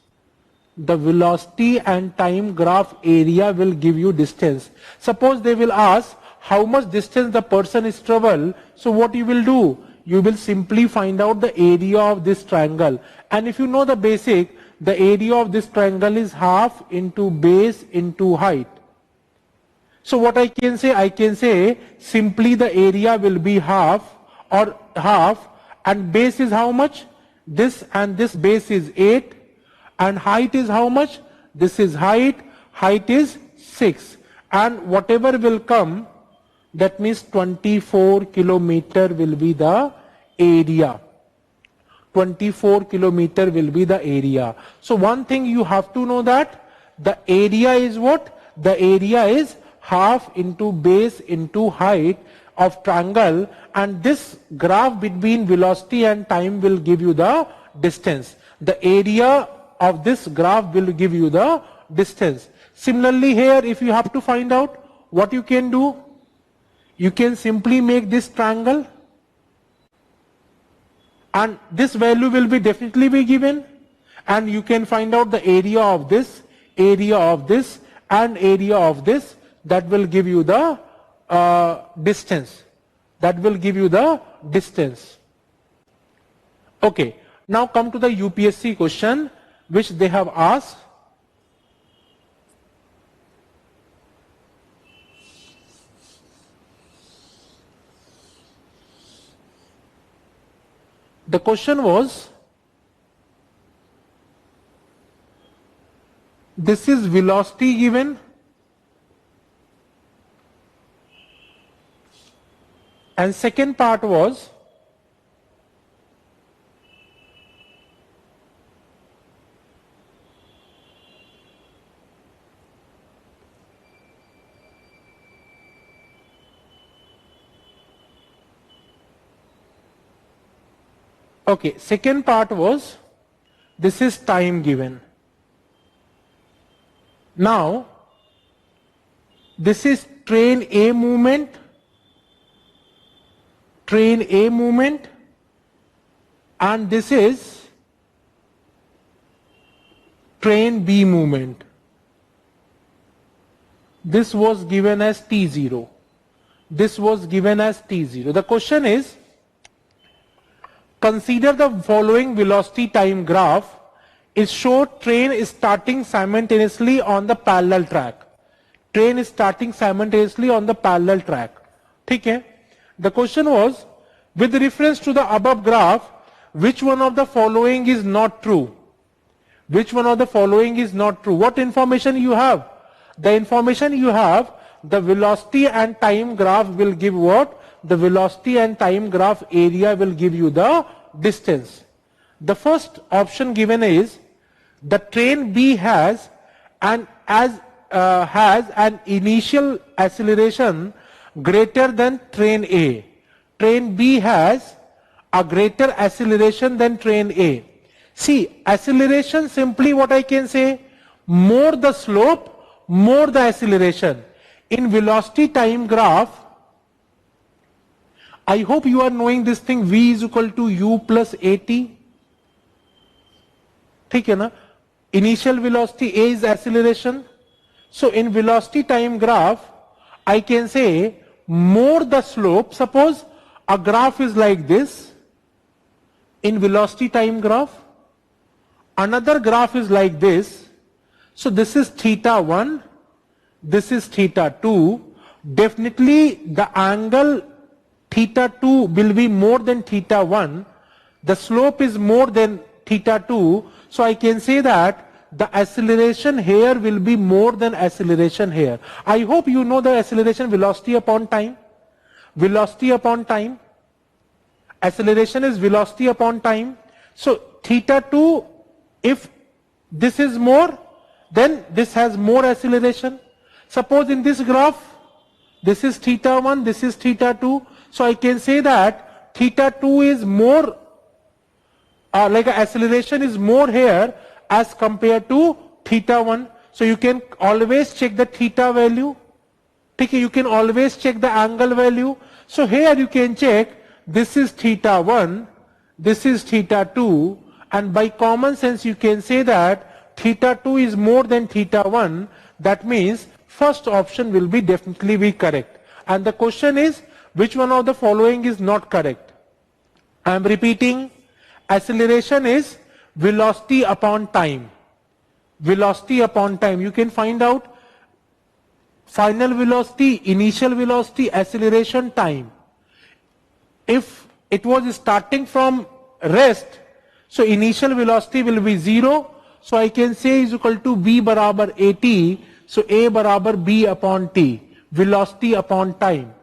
[SPEAKER 1] The velocity and time graph area will give you distance. Suppose they will ask how much distance the person is travel, so what you will do? You will simply find out the area of this triangle. And if you know the basic, the area of this triangle is half into base into height. So what I can say? I can say simply the area will be half, or half, and base is how much? This and this base is 8, and height is how much? This is height is 6, and whatever will come, that means 24 km will be the area. 24 km will be the area. So one thing you have to know, that the area is what? The area is half into base into height of triangle, and this graph between velocity and time will give you the distance. The area of this graph will give you the distance. Similarly here, if you have to find out, what you can do, you can simply make this triangle and this value will be definitely be given, and you can find out the area of this, area of this and area of this. That will give you the distance. That will give you the distance. Okay, now come to the UPSC question which they have asked. The question was, this is velocity given and second part was second part was, this is time given. Now, this is train A movement, and this is train B movement. This was given as T0. This was given as T0. The question is, consider the following velocity time graph. It shows train is starting simultaneously on the parallel track. Train is starting simultaneously on the parallel track. Okay? The question was, with reference to the above graph, which one of the following is not true? Which one of the following is not true? What information you have? The information you have, the velocity and time graph will give what? The velocity and time graph area will give you the distance. The first option given is, the train B has an initial acceleration greater than train A. Train B has a greater acceleration than train A. See, acceleration, simply what I can say, more the slope, more the acceleration. In velocity time graph, I hope you are knowing this thing, V is equal to U plus AT. ठीक है ना? Initial velocity A is acceleration. So in velocity time graph, I can say more the slope. Suppose a graph is like this in velocity time graph. Another graph is like this. So this is theta 1. This is theta 2. Definitely the angle theta 2 will be more than theta 1. The slope is more than theta 2. So I can say that the acceleration here will be more than acceleration here. I hope you know the acceleration, velocity upon time. Velocity upon time. Acceleration is velocity upon time. So theta 2, if this is more, then this has more acceleration. Suppose in this graph, this is theta 1, this is theta 2. So I can say that theta 2 is more, acceleration is more here as compared to theta 1. So you can always check the theta value. You can always check the angle value. So here you can check, this is theta 1, this is theta 2, and by common sense you can say that theta 2 is more than theta 1. That means first option will be definitely be correct. And the question is, which one of the following is not correct? I am repeating, acceleration is velocity upon time. Velocity upon time. You can find out final velocity, initial velocity, acceleration, time. If it was starting from rest, so initial velocity will be 0. So I can say is equal to B barabar AT. So A barabar B upon T. Velocity upon time.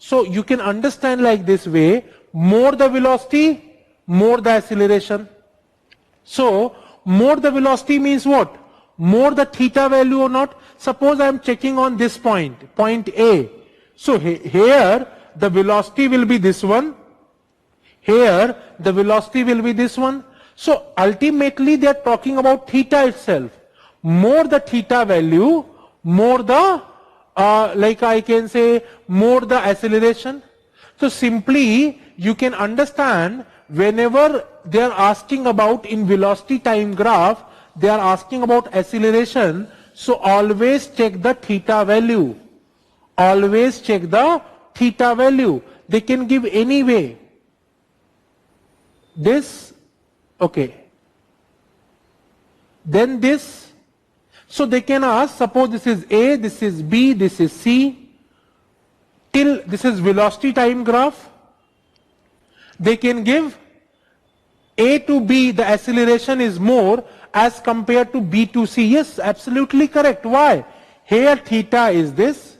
[SPEAKER 1] So you can understand like this way, more the velocity, more the acceleration. So more the velocity means what? More the theta value or not? Suppose I am checking on this point, point A. So here the velocity will be this one. Here the velocity will be this one. So ultimately they are talking about theta itself. More the theta value, more the, like I can say, more the acceleration. So simply you can understand whenever they are asking about in velocity time graph, they are asking about acceleration. So always check the theta value. Always check the theta value. They can give any way. This, okay. Then this. So they can ask, suppose this is A, this is B, this is C, till this is velocity time graph. They can give A to B, the acceleration is more as compared to B to C. Yes, absolutely correct. Why? Here theta is this,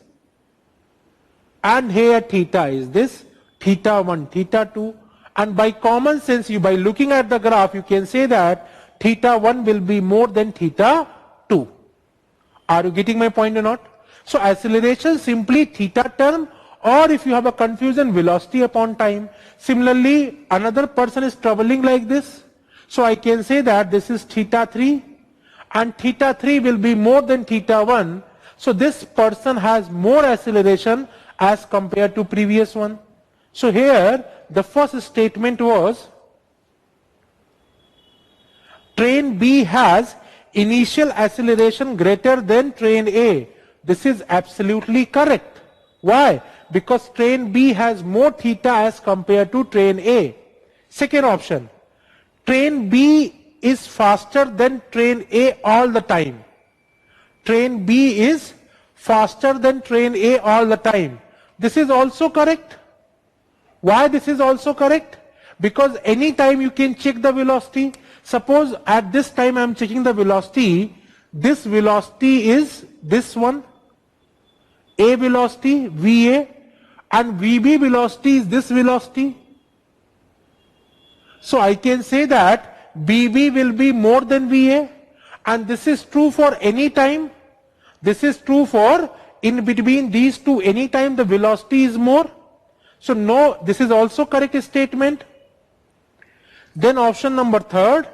[SPEAKER 1] and here theta is this, theta 1, theta 2. And by common sense, by looking at the graph, you can say that theta 1 will be more than theta 2. Are you getting my point or not? So acceleration simply theta term, or if you have a confusion, velocity upon time. Similarly, another person is traveling like this. So I can say that this is theta 3, and theta 3 will be more than theta 1. So this person has more acceleration as compared to previous one. So here the first statement was train B has initial acceleration greater than train A. This is absolutely correct. Why? Because train B has more theta as compared to train A. Second option, train B is faster than train A all the time. Train B is faster than train A all the time. This is also correct. Why this is also correct? Because any time you can check the velocity. Suppose at this time I am checking the velocity. This velocity is this one, A velocity, VA, and VB velocity is this velocity. So I can say that BB will be more than VA, and this is true for any time. This is true for in between these two, any time the velocity is more. So no, this is also correct statement. Then option number third,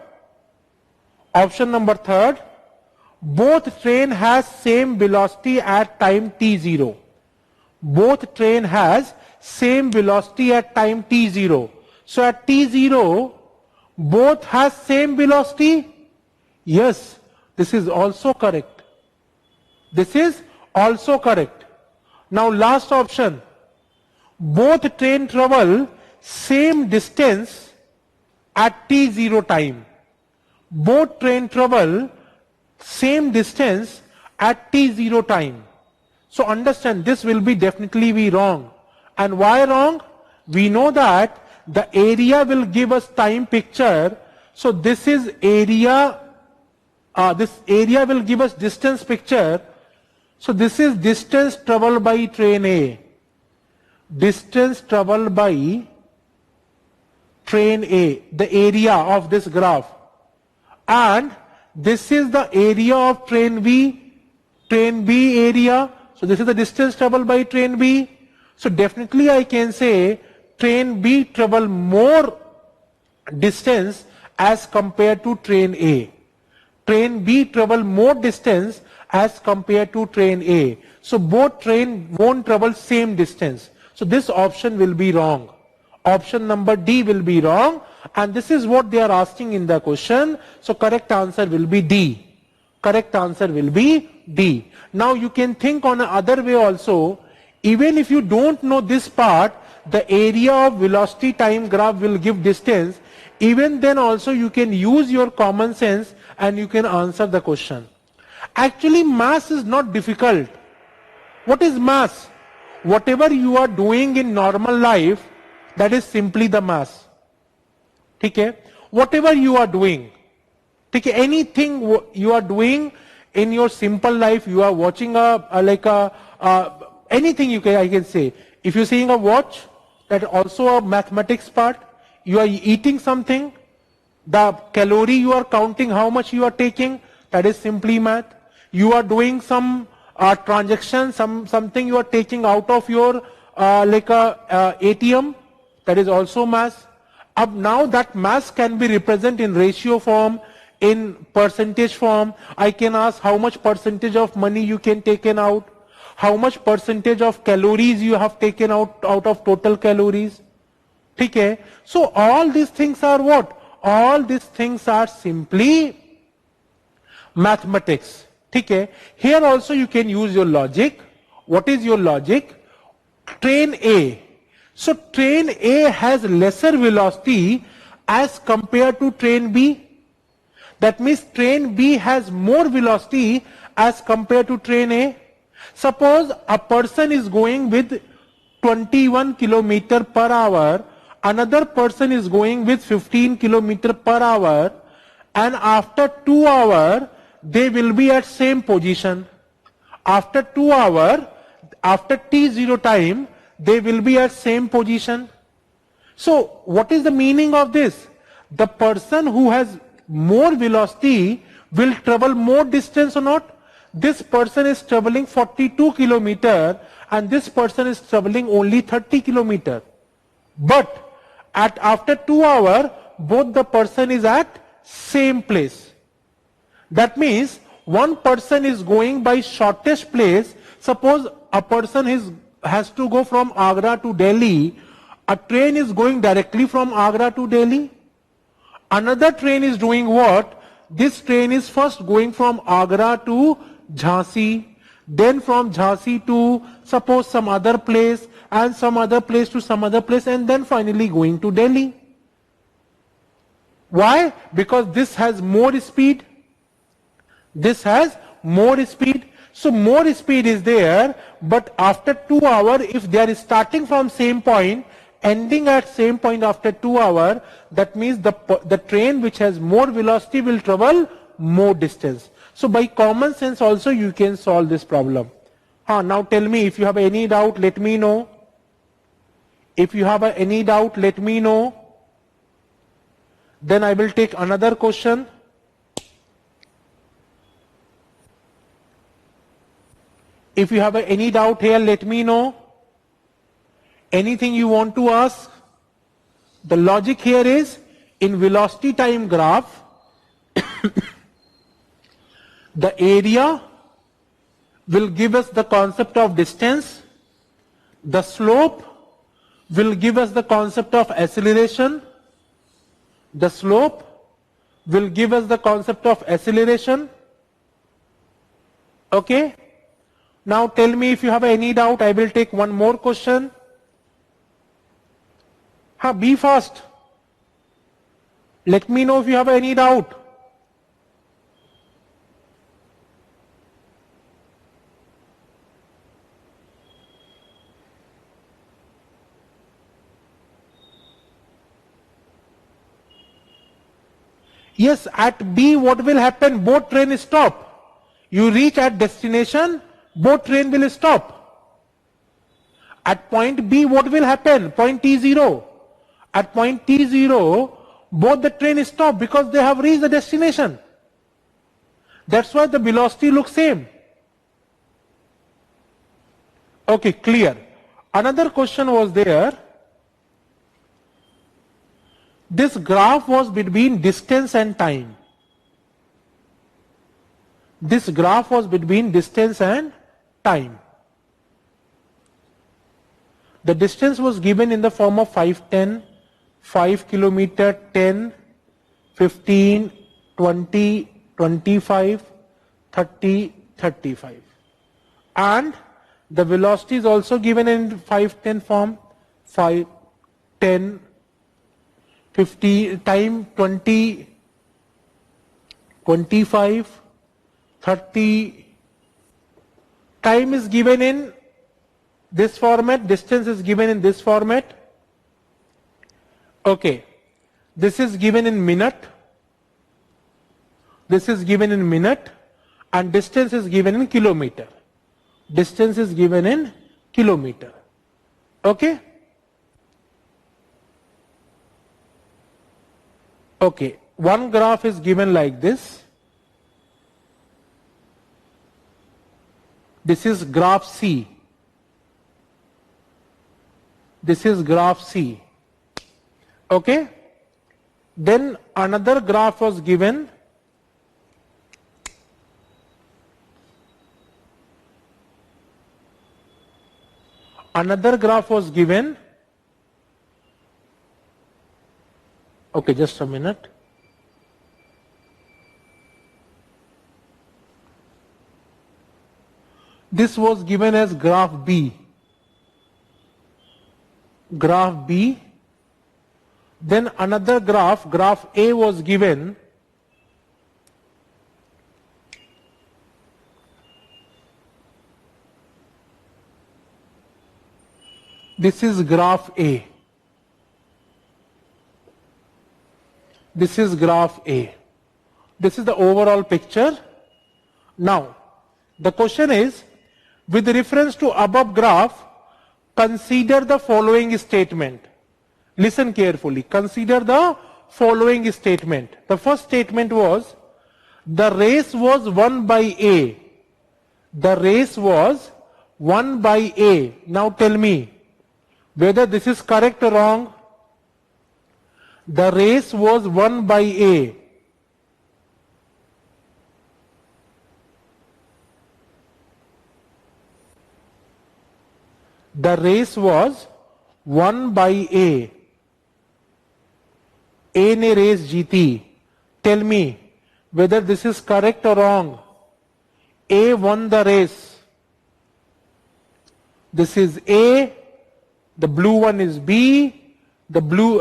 [SPEAKER 1] both train has same velocity at time t0. Both train has same velocity at time t0. So at t0, both has same velocity. Yes, this is also correct. This is also correct. Now last option, both train travel same distance at t0 time. Both train travel same distance at t0 time. So understand, this will be definitely be wrong. And why wrong? We know that the area will give us time picture. So this is area, this area will give us distance picture. So this is distance traveled by train A. Distance traveled by train A, the area of this graph. And this is the area of train B area. So this is the distance traveled by train B. So definitely I can say train B travel more distance as compared to train A. Train B travel more distance as compared to train A. So both train won't travel same distance. So this option will be wrong. Option number D will be wrong, and this is what they are asking in the question. So correct answer will be D. Correct answer will be D. Now you can think on another way also. Even if you don't know this part, the area of velocity time graph will give distance. Even then also you can use your common sense and you can answer the question. Actually mass is not difficult. What is mass? Whatever you are doing in normal life, that is simply the mass. Okay? Whatever you are doing, okay, anything you are doing in your simple life, you are watching anything I can say. If you're seeing a watch, that also a mathematics part. You are eating something, the calorie you are counting, how much you are taking, that is simply math. You are doing some transaction, something you are taking out of your ATM, that is also math. Now that mass can be represented in ratio form, in percentage form. I can ask how much percentage of money you can taken out, how much percentage of calories you have taken out of total calories. Okay? So all these things are what? All these things are simply mathematics. Okay? Here also you can use your logic. What is your logic? Train A. So train A has lesser velocity as compared to train B. That means train B has more velocity as compared to train A. Suppose a person is going with 21 km per hour, another person is going with 15 km per hour, and after 2 hours they will be at same position. After 2 hours, after t0 time, they will be at same position. So what is the meaning of this? The person who has more velocity will travel more distance or not? This person is traveling 42 km and this person is traveling only 30 km. But after 2 hours, both the person is at same place. That means one person is going by shortest place. Suppose a person has to go from Agra to Delhi. A train is going directly from Agra to Delhi. Another train is doing what? This train is first going from Agra to Jhansi, then from Jhansi to suppose some other place, and some other place to some other place, and then finally going to Delhi. Why? Because this has more speed. This has more speed. So more speed is there, but after 2 hours, if they are starting from same point, ending at same point after 2 hours, that means the train which has more velocity will travel more distance. So by common sense also you can solve this problem. Now tell me, if you have any doubt, let me know. If you have any doubt, let me know. Then I will take another question. If you have any doubt here, let me know. Anything you want to ask? The logic here is, in velocity time graph, the area will give us the concept of distance. The slope will give us the concept of acceleration. The slope will give us the concept of acceleration. Okay? Now tell me if you have any doubt. I will take one more question. Be fast. Let me know if you have any doubt. Yes, at B what will happen? Both trains stop. You reach at destination, both train will stop. At point B what will happen? Point T0. At point T0, both the train stop because they have reached the destination. That's why the velocity looks same. Okay, clear. Another question was there. This graph was between distance and time. This graph was between distance and time. The distance was given in the form of 5, 10, 5 kilometer, 10, 15, 20, 25, 30, 35. And the velocity is also given in 5, 10 form. 5, 10, 50, time 20, 25, 30. Time is given in this format, distance is given in this format. Okay, this is given in minute, this is given in minute, and distance is given in kilometer. Distance is given in kilometer. Okay? Okay, one graph is given like this. This is graph C. This is graph C. Okay? Then another graph was given. Another graph was given. Okay, just a minute. This was given as graph B. Graph B. Then another graph, graph A was given. This is graph A. This is graph A. This is the overall picture. Now, the question is, with reference to above graph, consider the following statement. Listen carefully. Consider the following statement. The first statement was, the race was won by A. The race was won by A. Now tell me whether this is correct or wrong. The race was won by A. The race was won by A. A ने race जीती. Tell me whether this is correct or wrong. A won the race. This is A. The blue one is B. The blue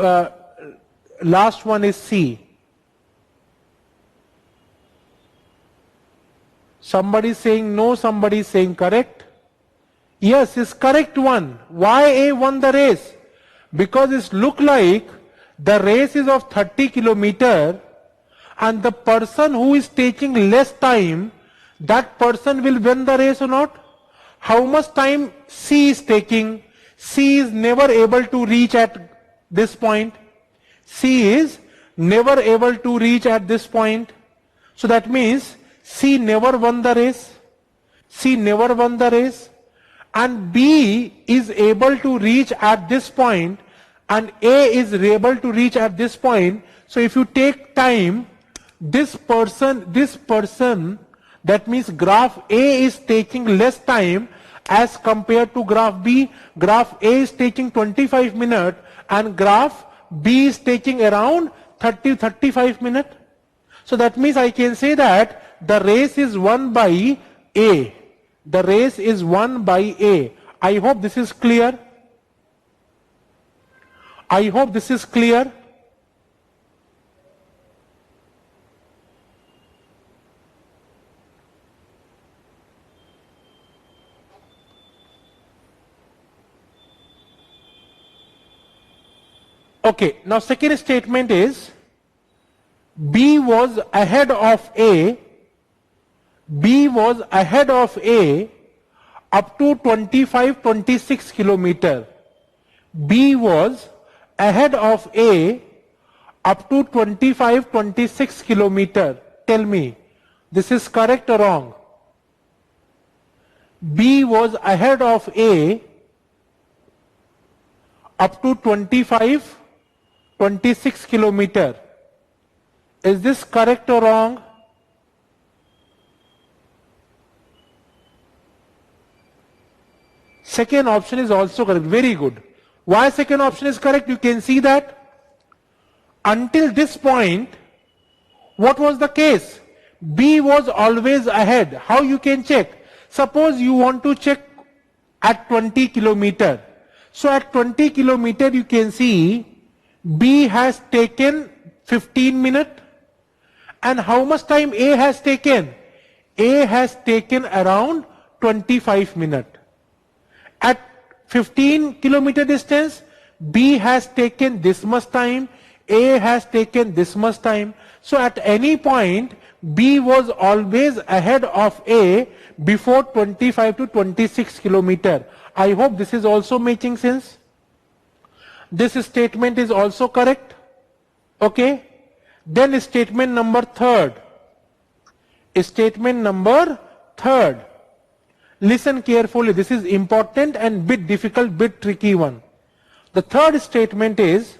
[SPEAKER 1] last one is C. Somebody is saying no, somebody is saying correct. Yes, it's correct one. Why A won the race? Because it look like the race is of 30 kilometer and the person who is taking less time, that person will win the race or not? How much time C is taking? C is never able to reach at this point. C is never able to reach at this point. So that means C never won the race. C never won the race. And B is able to reach at this point and A is able to reach at this point. So if you take time, this person, that means graph A is taking less time as compared to graph B. Graph A is taking 25 minutes and graph B is taking around 30-35 minutes. So that means I can say that the race is won by A. The race is won by A. I hope this is clear. I hope this is clear. Okay, now second statement is B was ahead of A. B was ahead of A up to 25-26 kilometer. B was ahead of A up to 25-26 kilometer. Tell me, this is correct or wrong? B was ahead of A up to 25-26 kilometer. Is this correct or wrong? Second option is also correct. Very good. Why second option is correct? You can see that until this point, what was the case? B was always ahead. How you can check? Suppose you want to check at 20 kilometer. So at 20 kilometer you can see B has taken 15 minutes. And how much time A has taken? A has taken around 25 minutes. At 15 kilometer distance, B has taken this much time, A has taken this much time. So at any point, B was always ahead of A before 25 to 26 kilometer. I hope this is also making sense. This statement is also correct. Okay. Then statement number third. Statement number third. Listen carefully. This is important and bit difficult, bit tricky one. The third statement is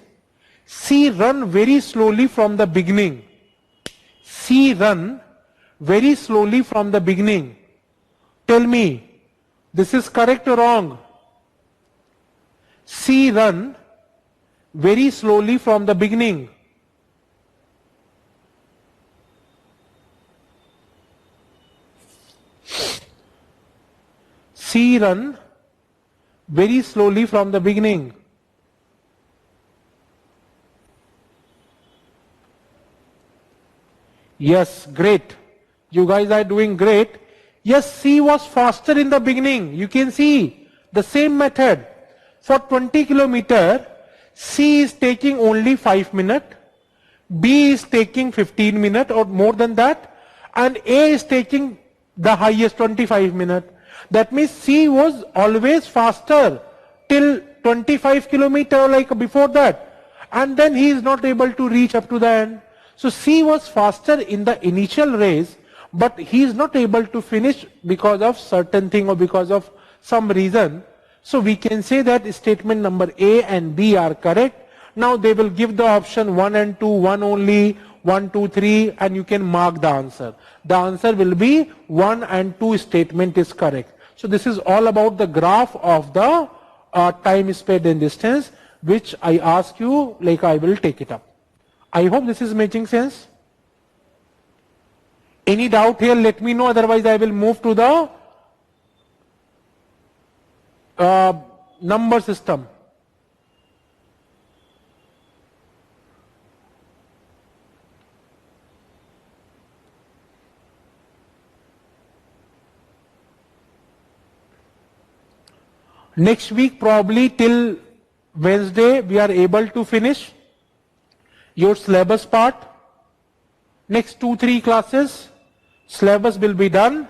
[SPEAKER 1] C run very slowly from the beginning. C run very slowly from the beginning. Tell me, this is correct or wrong? C run very slowly from the beginning. C run very slowly from the beginning. Yes, great. You guys are doing great. Yes, C was faster in the beginning. You can see the same method. For 20 kilometer, C is taking only 5 minutes. B is taking 15 minutes or more than that. And A is taking the highest 25 minutes. That means C was always faster till 25 kilometer like before that. And then he is not able to reach up to the end. So C was faster in the initial race, but he is not able to finish because of certain thing or because of some reason. So we can say that statement number A and B are correct. Now they will give the option 1 and 2, 1 only, 1, 2, 3, and you can mark the answer. The answer will be 1 and 2 statement is correct. So this is all about the graph of the time, speed and distance, which I ask you, like I will take it up. I hope this is making sense. Any doubt here, let me know, otherwise I will move to the number system. Next week, probably till Wednesday, we are able to finish your syllabus part. Next 2-3 classes, syllabus will be done.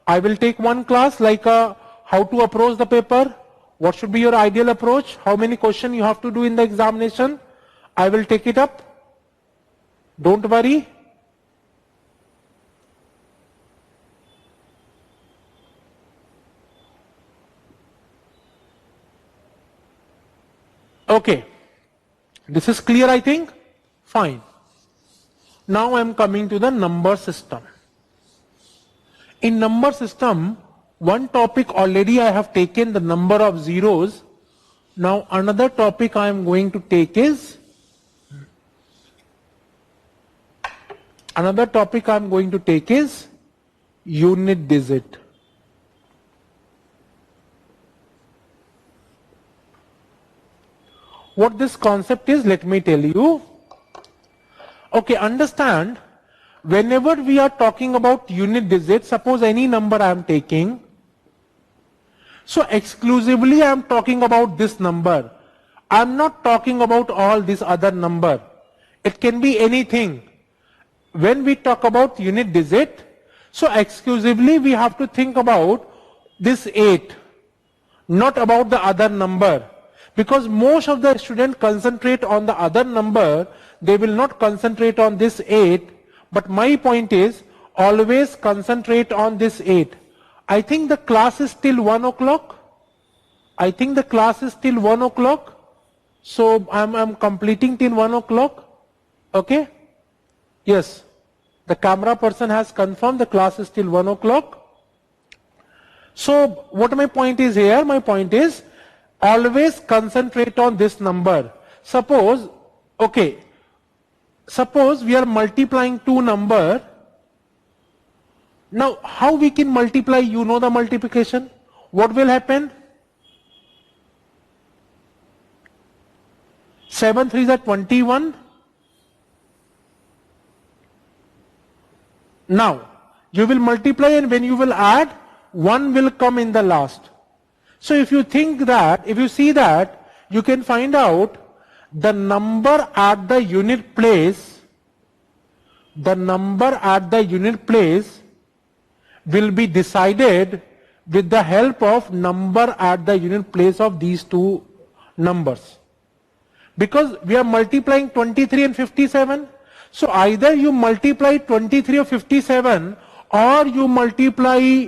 [SPEAKER 1] I will take one class like how to approach the paper, what should be your ideal approach, how many questions you have to do in the examination. I will take it up. Don't worry. Okay, this is clear, I think. Fine. Now I am coming to the number system. In number system, one topic already I have taken, the number of zeros. Now another topic I am going to take is unit digit. What this concept is, let me tell you. Okay, understand, whenever we are talking about unit digit, suppose any number I am taking, so exclusively I am talking about this number. I am not talking about all this other number. It can be anything. When we talk about unit digit, so exclusively we have to think about this 8, not about the other number. Because most of the students concentrate on the other number, they will not concentrate on this 8. But my point is, always concentrate on this 8. I think the class is till 1 o'clock. So I'm completing till 1 o'clock. Okay? Yes. The camera person has confirmed the class is till 1 o'clock. So what my point is here? My point is, always concentrate on this number. Suppose we are multiplying two numbers. Now how we can multiply? You know the multiplication. What will happen? 7 3s are 21. Now you will multiply, and when you will add, 1 will come in the last. So if you see that, you can find out the number at the unit place, will be decided with the help of number at the unit place of these two numbers. Because we are multiplying 23 and 57, so either you multiply 23 or 57, or you multiply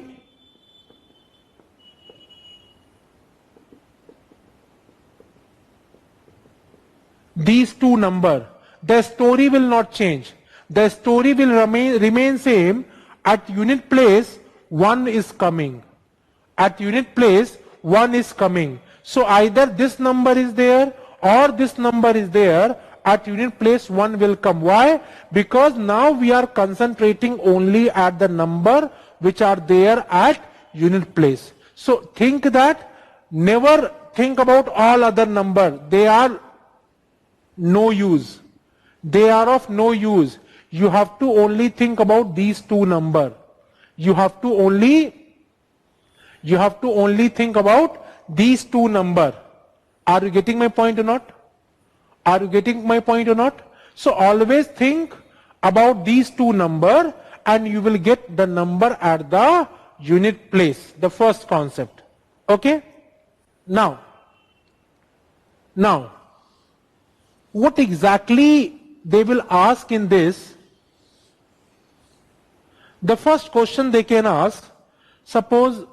[SPEAKER 1] these two number, the story will not change. The story will remain same. At unit place, 1 is coming. At unit place, 1 is coming. So either this number is there or this number is there. At unit place, 1 will come. Why? Because now we are concentrating only at the number which are there at unit place. So think that, never think about all other number. They are no use. They are of no use. You have to only think about these two number. You have to only think about these two number. Are you getting my point or not? Are you getting my point or not? So always think about these two number and you will get the number at the unit place. The first concept. Okay? Now, what exactly they will ask in this? The first question they can ask, suppose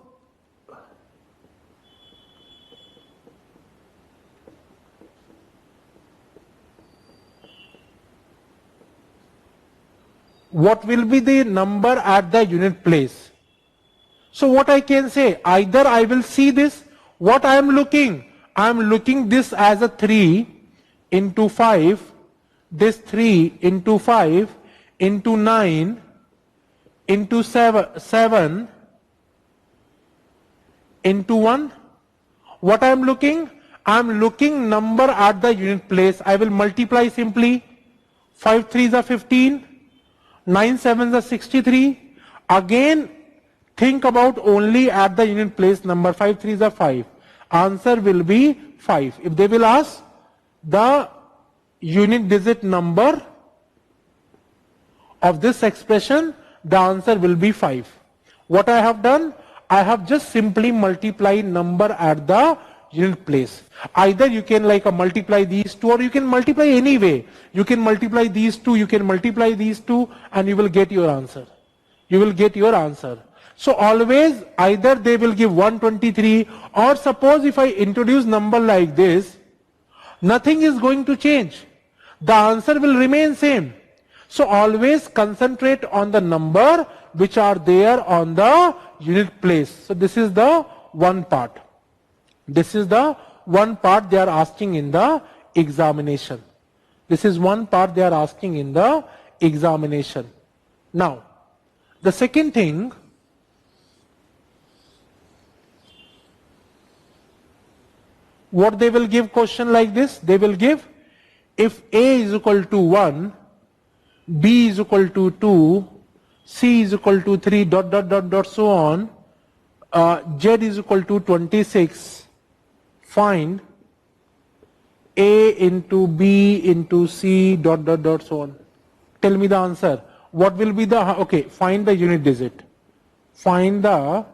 [SPEAKER 1] what will be the number at the unit place? So what I can say, either I will see this, what I am looking this as a 3 into 5, this 3 into 5 into 9 into 7 into 1. What I am looking? I am looking number at the unit place. I will multiply simply. 5 3s are 15, 9 7s are 63. Again, think about only at the unit place number. 5 3s are 5. Answer will be 5. If they will ask the unit digit number of this expression, the answer will be 5. What I have done? I have just simply multiplied number at the unit place. Either you can multiply these two, or you can multiply any way. You can multiply these two, you can multiply these two, and you will get your answer. You will get your answer. So always either they will give 123, or suppose if I introduce number like this, nothing is going to change. The answer will remain same. So always concentrate on the number which are there on the unit place. So this is the one part. This is the one part they are asking in the examination. This is one part they are asking in the examination. Now, the second thing, what they will give question like this, they will give if A is equal to 1, B is equal to 2, C is equal to 3, so on, Z is equal to 26, find A into B into C, so on. Tell me the answer. What will be the, okay, find the unit digit. Find the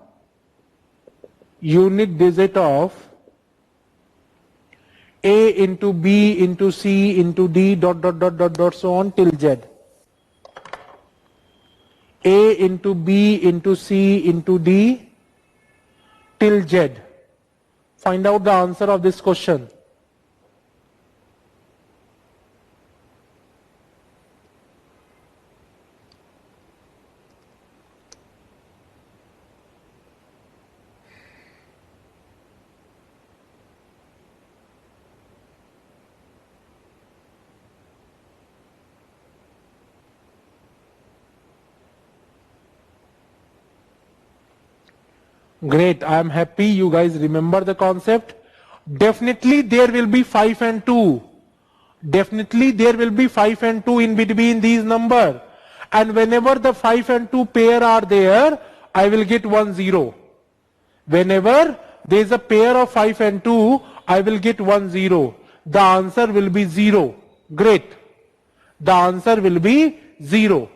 [SPEAKER 1] unit digit of A into B into C into D, so on till Z. A into B into C into D till Z. Find out the answer of this question. Great, I am happy you guys remember the concept. Definitely there will be 5 and 2. Definitely there will be 5 and 2 in between these number. And whenever the 5 and 2 pair are there, I will get 1 0. Whenever there is a pair of 5 and 2, I will get 1 0. The answer will be 0. Great. The answer will be 0.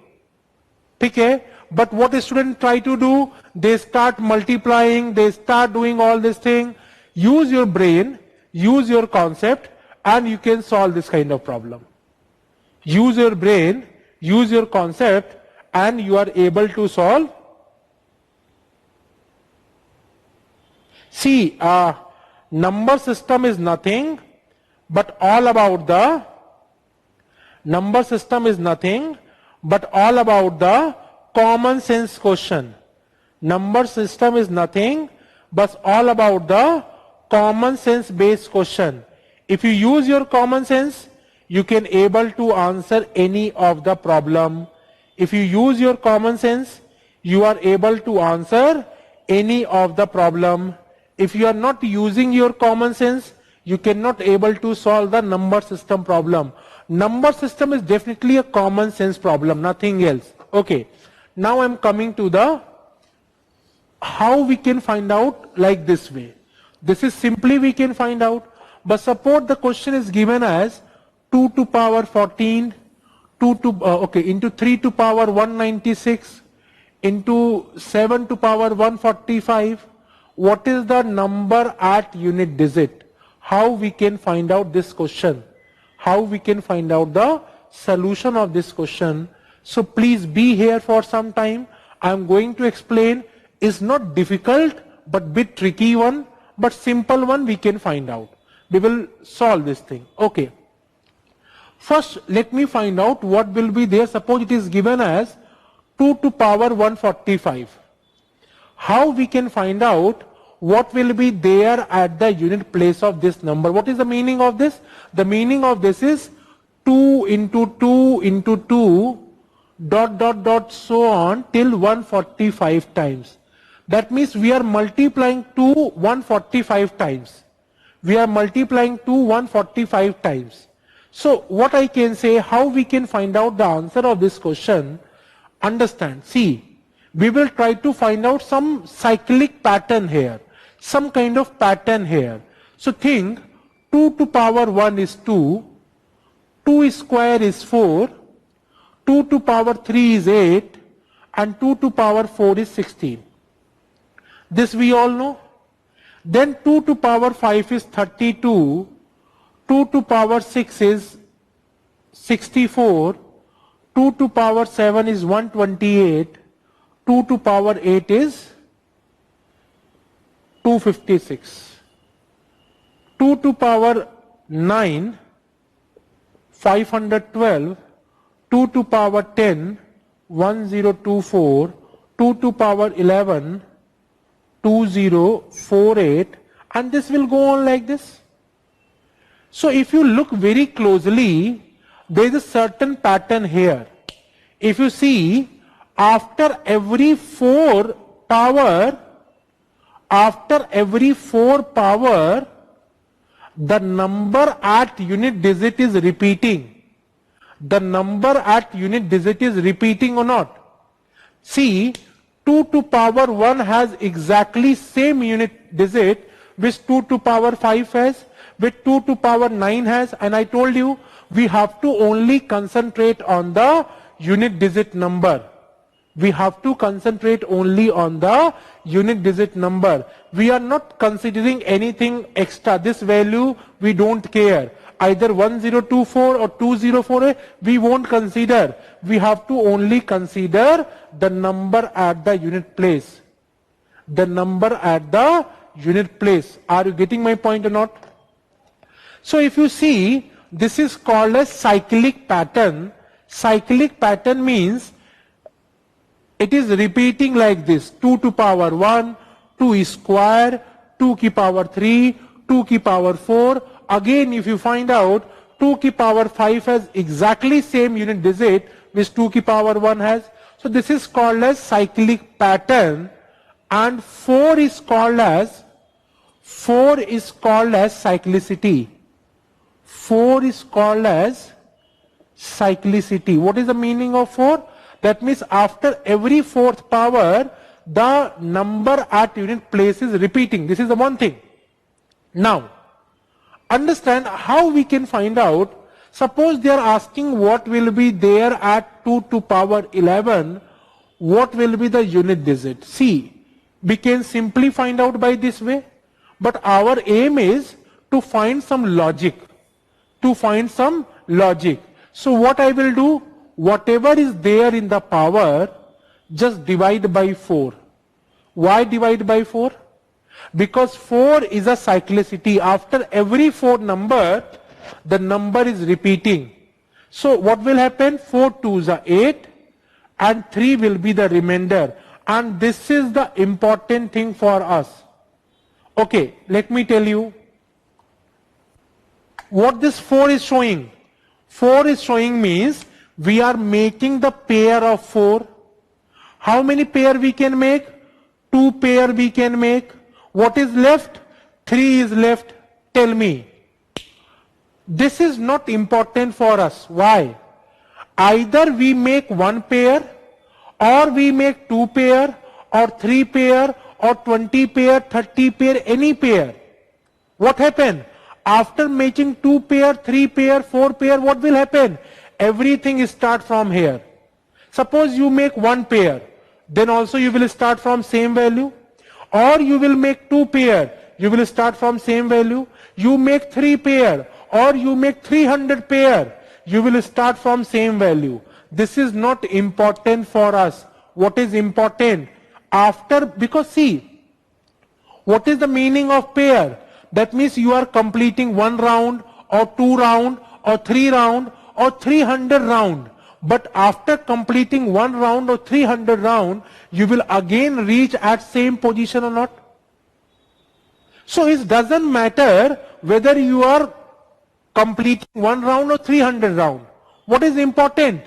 [SPEAKER 1] Okay? But what the student try to do? They start multiplying, they start doing all this thing. Use your brain, use your concept, and you can solve this kind of problem. Use your brain, use your concept, and you are able to solve. See, number system is nothing but all about the number system is nothing but all about the common sense question. Number system is nothing but all about the common sense based question. If you use your common sense, you can able to answer any of the problem. If you use your common sense, you are able to answer any of the problem. If you are not using your common sense, you cannot able to solve the number system problem. Number system is definitely a common sense problem, nothing else. Okay. Now I'm coming to the how we can find out like this way. This is simply we can find out. But suppose the question is given as 2 to power 14, 2 to into 3 to power 196 into 7 to power 145. What is the number at unit digit? How we can find out this question? How we can find out the solution of this question? So please be here for some time. I am going to explain. It's not difficult but bit tricky one, but simple one we can find out. We will solve this thing. Okay. First let me find out what will be there. Suppose it is given as 2 to power 145. How we can find out what will be there at the unit place of this number? What is the meaning of this? The meaning of this is 2 into 2 into 2 dot dot dot so on till 145 times. That means we are multiplying 2 145 times. We are multiplying 2 145 times. So what I can say, how we can find out the answer of this question? Understand. See, we will try to find out some cyclic pattern here. Some kind of pattern here. So think 2 to power 1 is 2, 2 square is 4, 2 to power 3 is 8, and 2 to power 4 is 16. This we all know. Then 2 to power 5 is 32, 2 to power 6 is 64, 2 to power 7 is 128, 2 to power 8 is 256. 2 to power 9, 512, 2 to power 10, 1024, 2 to power 11, 2048, and this will go on like this. So if you look very closely, there is a certain pattern here. If you see, after every 4 power, the number at unit digit is repeating. The number at unit digit is repeating or not? See, 2 to power 1 has exactly same unit digit which 2 to power 5 has, which 2 to power 9 has, and I told you we have to only concentrate on the unit digit number. We have to concentrate only on the unit digit number. We are not considering anything extra. This value we don't care. Either 1024 or 204, we won't consider. We have to only consider the number at the unit place. The number at the unit place. Are you getting my point or not? So if you see, this is called a cyclic pattern. Cyclic pattern means it is repeating like this. 2 to power 1, 2 square, 2 ki power 3, 2 ki power 4. Again, if you find out 2 ki power 5 has exactly same unit digit which 2 ki power 1 has. So this is called as cyclic pattern, and 4 is called as cyclicity. 4 is called as cyclicity. What is the meaning of 4? That means after every 4th power, the number at unit place is repeating. This is the one thing. Now, understand how we can find out. Suppose they are asking what will be there at 2 to power 11, what will be the unit digit? See, we can simply find out by this way, but our aim is to find some logic. So what I will do, whatever is there in the power, just divide by 4. Why divide by 4? Because 4 is a cyclicity. After every 4 number, the number is repeating. So what will happen? 4 2s are 8 and 3 will be the remainder. And this is the important thing for us. Okay, let me tell you what this 4 is showing. 4 is showing means we are making the pair of 4. How many pair we can make? 2 pair we can make. What is left? 3 is left. Tell me. This is not important for us. Why? Either we make 1 pair, or we make 2 pair, or 3 pair, or 20 pair, 30 pair, any pair. What happened? After making 2 pair, 3 pair, 4 pair, what will happen? Everything start from here. Suppose you make 1 pair, then also you will start from same value. Or you will make 2 pair, you will start from same value. You make 3 pair, or you make 300 pair, you will start from same value. This is not important for us. What is important? After, because see, what is the meaning of pair? That means you are completing 1 round, or 2 round, or 3 round, or 300 round. But after completing 1 round or 300 round, you will again reach at same position or not. So it doesn't matter whether you are completing 1 round or 300 round. What is important?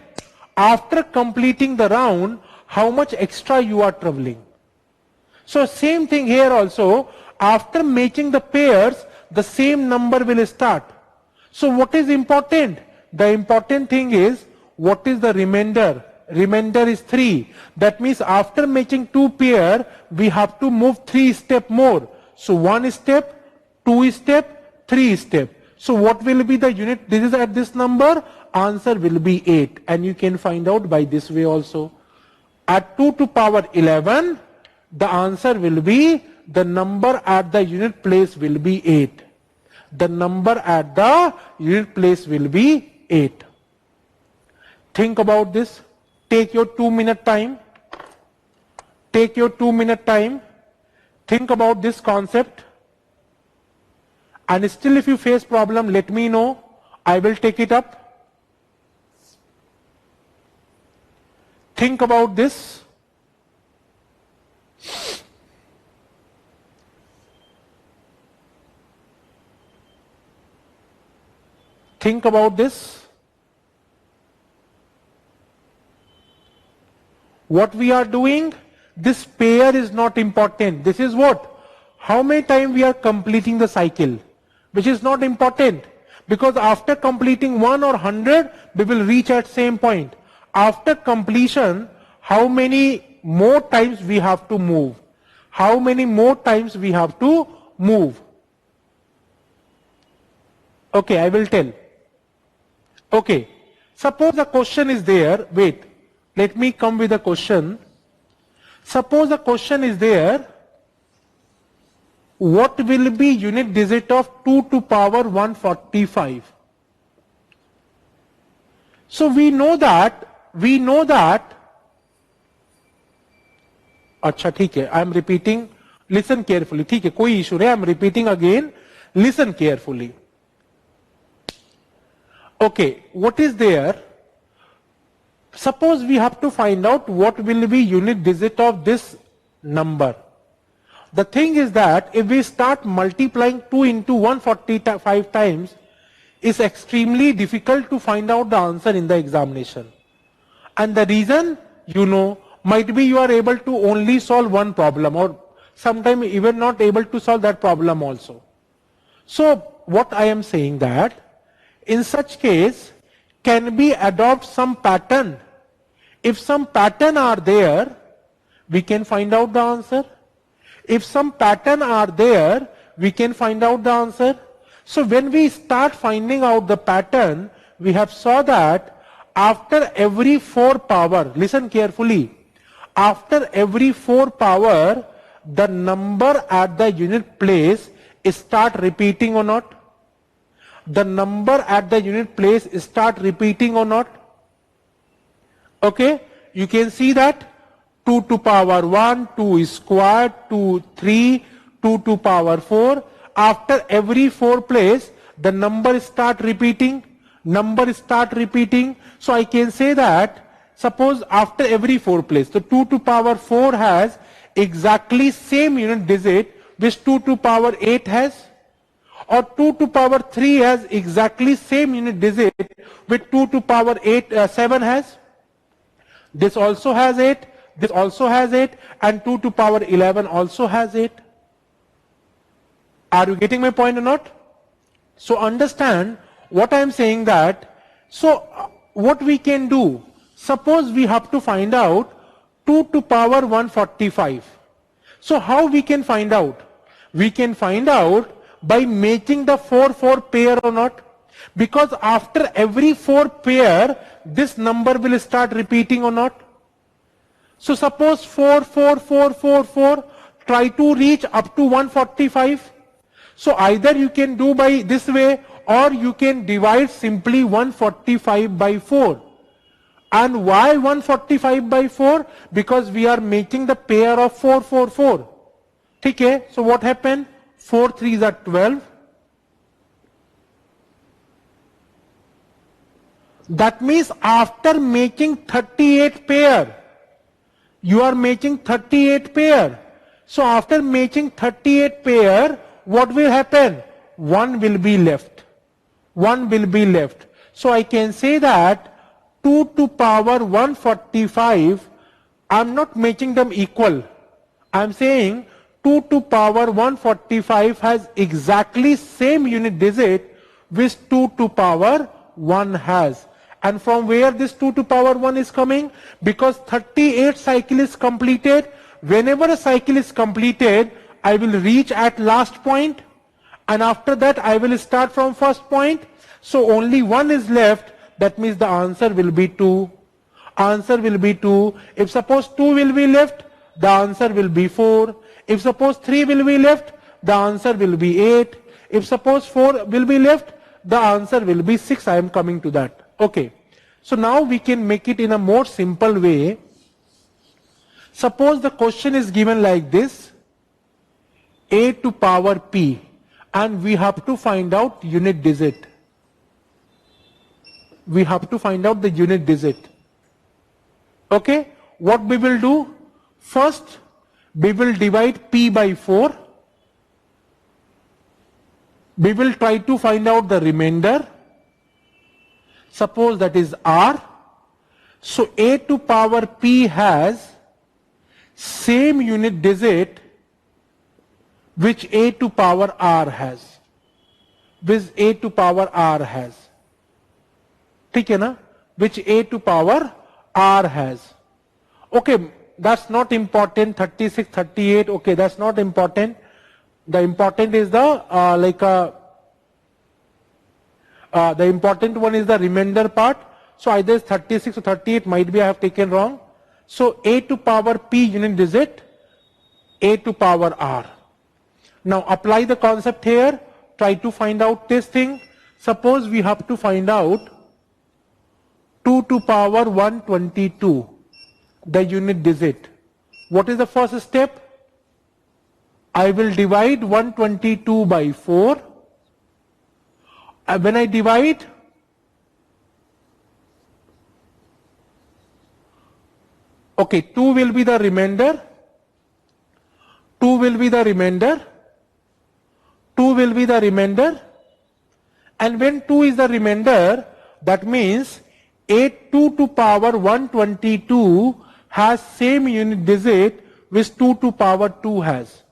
[SPEAKER 1] After completing the round, how much extra you are traveling. So same thing here also. After making the pairs, the same number will start. So what is important? The important thing is, what is the remainder? Remainder is 3. That means after making 2 pair, we have to move 3 step more. So 1 step, 2 step, 3 step. So what will be the unit? This is at this number. Answer will be 8. And you can find out by this way also. At 2 to power 11, the answer will be, the number at the unit place will be 8. The number at the unit place will be 8. Think about this. Take your 2-minute time. Take your 2-minute time. Think about this concept. And still if you face problem, let me know. I will take it up. Think about this. Think about this. What we are doing, this pair is not important. This is what? How many times we are completing the cycle, which is not important. Because after completing 1 or 100, we will reach at same point. After completion, how many more times we have to move? How many more times we have to move? Okay, I will tell. Okay, suppose a question is there. Wait, let me come with a question. Suppose a question is there. What will be unit digit of 2 to power 145? So we know that. अच्छा ठीक है, I am repeating. Listen carefully. ठीक है, कोई issue नहीं. I am repeating again. Listen carefully. Okay, what is there? Suppose we have to find out what will be unit digit of this number. The thing is that if we start multiplying 2 into 145 times, it's extremely difficult to find out the answer in the examination. And the reason, you know, might be you are able to only solve one problem, or sometimes even not able to solve that problem also. So what I am saying that, in such case, can we adopt some pattern? If some pattern are there, we can find out the answer. If some pattern are there, we can find out the answer. So when we start finding out the pattern, we have saw that after every 4 power, listen carefully, after every 4 power, the number at the unit place start repeating or not? The number at the unit place start repeating or not? Okay, you can see that 2 to power 1, 2 squared, 2, 3, 2 to power 4. After every 4 place, the number start repeating, So I can say that, suppose after every 4 place, so 2 to power 4 has exactly same unit digit which 2 to power 8 has, or 2 to power 3 has exactly same unit digit with 2 to power 7 has. This also has 8, this also has 8, and 2 to power 11 also has 8. Are you getting my point or not? So understand what I am saying that, what we can do, suppose we have to find out 2 to power 145. So how we can find out? We can find out by making the 4 pair or not. Because after every 4 pair, this number will start repeating or not. So suppose 4, try to reach up to 145. So either you can do by this way, or you can divide simply 145 by 4. And why 145 by 4? Because we are making the pair of 4. Okay, so what happened? 4 3s are 12. That means after making 38 pair, you are making 38 pair. So after making 38 pair, what will happen? 1 will be left. So I can say that 2 to power 145, I am not making them equal. I am saying 2 to power 145 has exactly same unit digit which 2 to power 1 has. And from where this 2 to power 1 is coming? Because 38 cycle is completed. Whenever a cycle is completed, I will reach at last point, and after that I will start from first point. So only 1 is left. That means the answer will be 2. If suppose 2 will be left, the answer will be 4. If suppose 3 will be left, the answer will be 8. If suppose 4 will be left, the answer will be 6. I am coming to that. Okay. So now we can make it in a more simple way. Suppose the question is given like this: a to power p, and we have to find out unit digit. We have to find out the unit digit. Okay, what we will do? First, we will divide p by 4. We will try to find out the remainder. Suppose that is r. So a to power p has same unit digit which a to power r has. Which a to power r has. ठीक है ना? Which a to power r has. Okay, that's not important. 36, 38. Okay, that's not important. The important is the the important one is the remainder part. So either 36 or 38, might be I have taken wrong. So a to power p unit digit, a to power r. Now apply the concept here. Try to find out this thing. Suppose we have to find out 2 to power 122, the unit digit. What is the first step? I will divide 122 by 4. When I divide, okay, 2 will be the remainder. 2 will be the remainder. 2 will be the remainder. And when 2 is the remainder, that means 2 to power 122 has same unit digit which 2 to power 2 has.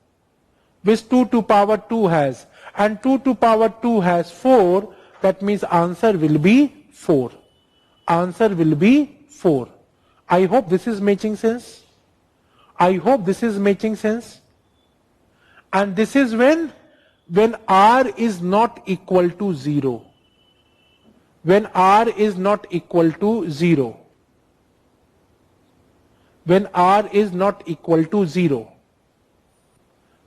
[SPEAKER 1] Which 2 to power 2 has. And 2 to power 2 has 4. That means answer will be 4. Answer will be 4. I hope this is making sense. I hope this is making sense. And this is when r is not equal to 0. When r is not equal to 0. When r is not equal to 0.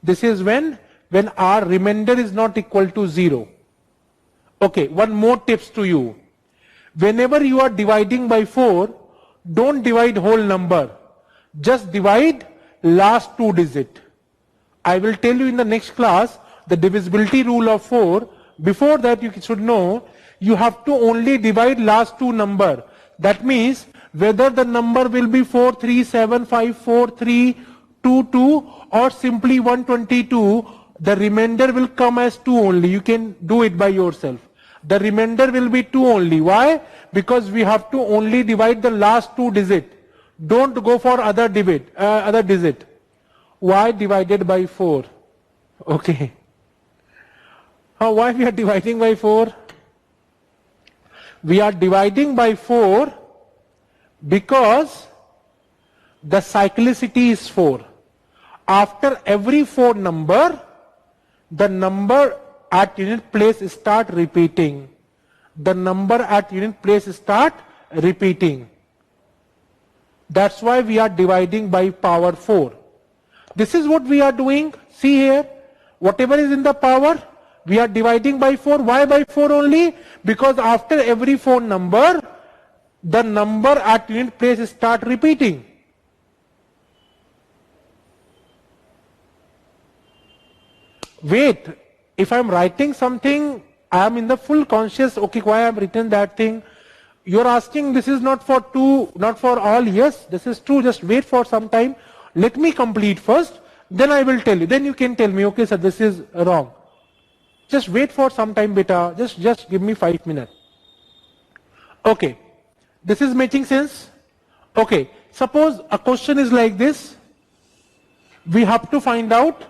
[SPEAKER 1] This is when r remainder is not equal to 0. Okay, one more tips to you. Whenever you are dividing by 4, don't divide whole number. Just divide last 2 digit. I will tell you in the next class the divisibility rule of 4, Before that, you should know, you have to only divide last two number. That means, whether the number will be 4375432 or simply 122, the remainder will come as 2 only. You can do it by yourself. The remainder will be 2 only. Why? Because we have to only divide the last 2 digit. Don't go for other digit. Y divided by 4. Okay. Why we are dividing by 4? We are dividing by 4 because the cyclicity is 4. After every 4 number, the number at unit place start repeating. The number at unit place start repeating. That's why we are dividing by power 4. This is what we are doing. See here, whatever is in the power, we are dividing by 4. Why by 4 only? Because after every 4 number, the number at unit place start repeating. Wait, if I am writing something, I am in the full conscious, okay, why I have written that thing? You are asking, this is not for two, not for all. Yes, this is true. Just wait for some time. Let me complete first, then I will tell you. Then you can tell me, okay sir, this is wrong. Just wait for some time, beta. Just give me 5 minutes. Okay, this is making sense? Okay, suppose a question is like this. We have to find out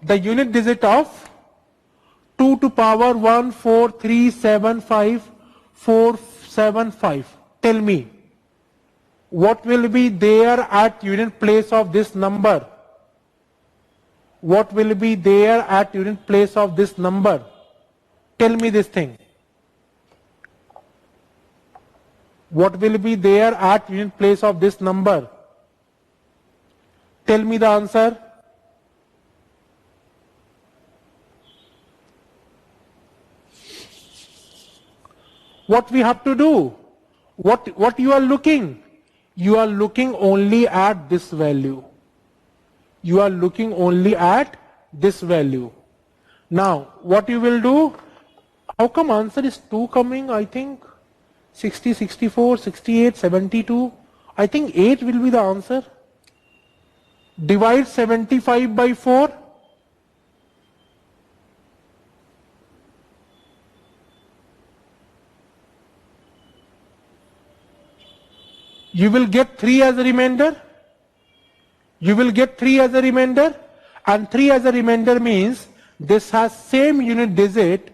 [SPEAKER 1] the unit digit of 2 to power 14375 Tell me, what will be there at unit place of this number? What will be there at unit place of this number? Tell me this thing. What will be there at unit place of this number? Tell me the answer. What we have to do? What you are looking? You are looking only at this value. You are looking only at this value. Now, what you will do? How come answer is 2 coming? I think 60, 64, 68, 72. I think 8 will be the answer. Divide 75 by 4. You will get 3 as a remainder. You will get 3 as a remainder, and 3 as a remainder means this has same unit digit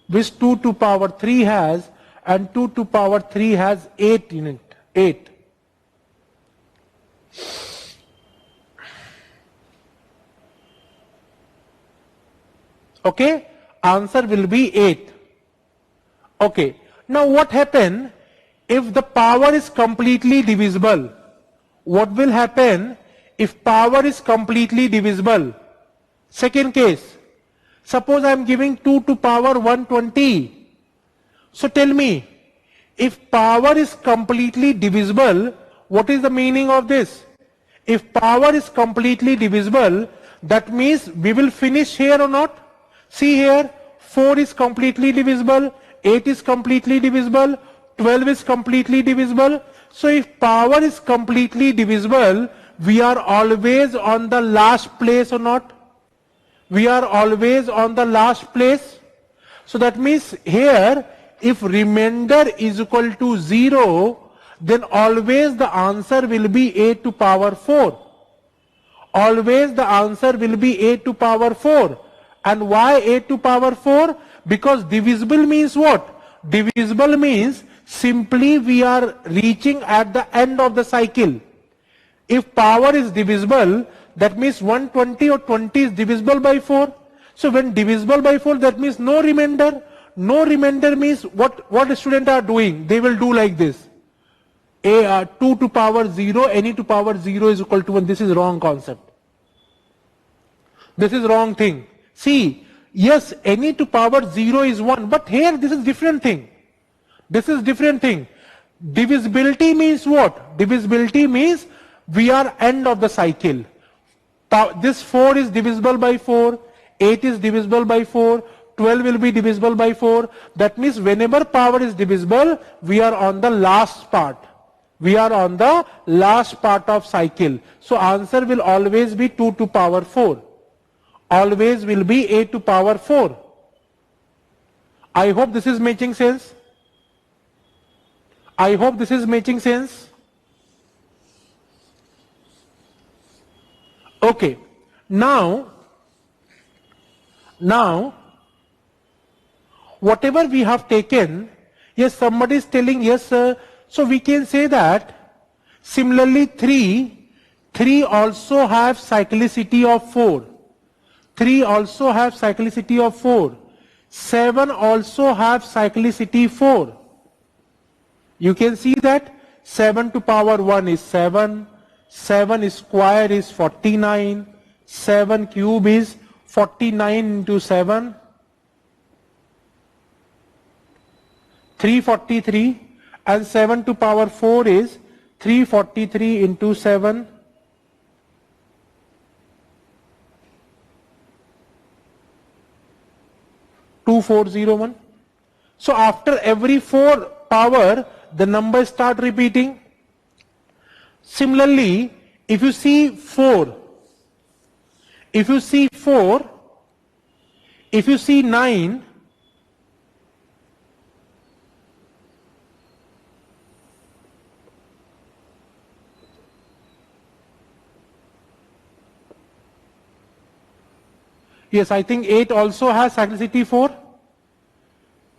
[SPEAKER 1] which 2 to power 3 has, and 2 to power 3 has 8 unit, 8. Okay, answer will be 8. Okay, now what happen if the power is completely divisible? What will happen if power is completely divisible? Second case, suppose I am giving 2 to power 120. So tell me, if power is completely divisible, what is the meaning of this? If power is completely divisible, that means we will finish here or not? See here, 4 is completely divisible, 8 is completely divisible, 12 is completely divisible. So if power is completely divisible, we are always on the last place or not? We are always on the last place. So that means here, if remainder is equal to 0, then always the answer will be 8 to power 4. Always the answer will be 8 to power 4. And why 8 to power 4? Because divisible means what? Divisible means simply we are reaching at the end of the cycle. If power is divisible, that means 120 or 20 is divisible by 4. So when divisible by 4, that means no remainder. No remainder means what students are doing? They will do like this. 2 to power 0, any to power 0 is equal to 1. This is wrong concept. This is wrong thing. See, yes, any to power 0 is 1, but here this is different thing. This is different thing. Divisibility means what? Divisibility means we are end of the cycle. This 4 is divisible by 4, 8 is divisible by 4, 12 will be divisible by 4. That means whenever power is divisible, we are on the last part. We are on the last part of cycle. So answer will always be 2 to power 4. Always will be 8 to power 4. I hope this is making sense. I hope this is making sense. Okay. Now, whatever we have taken, yes, somebody is telling, yes, sir. So we can say that similarly 3 also have cyclicity of 4. 3 also have cyclicity of 4. 7 also have cyclicity 4. You can see that 7 to power 1 is 7. 7 square is 49. 7 cube is 49 into 7. 343. And 7 to power 4 is 343 into 7. Two 401. So after every 4 power, the numbers start repeating. Similarly, if you see 4, if you see 4, if you see 9, yes, I think 8 also has cyclicity 4.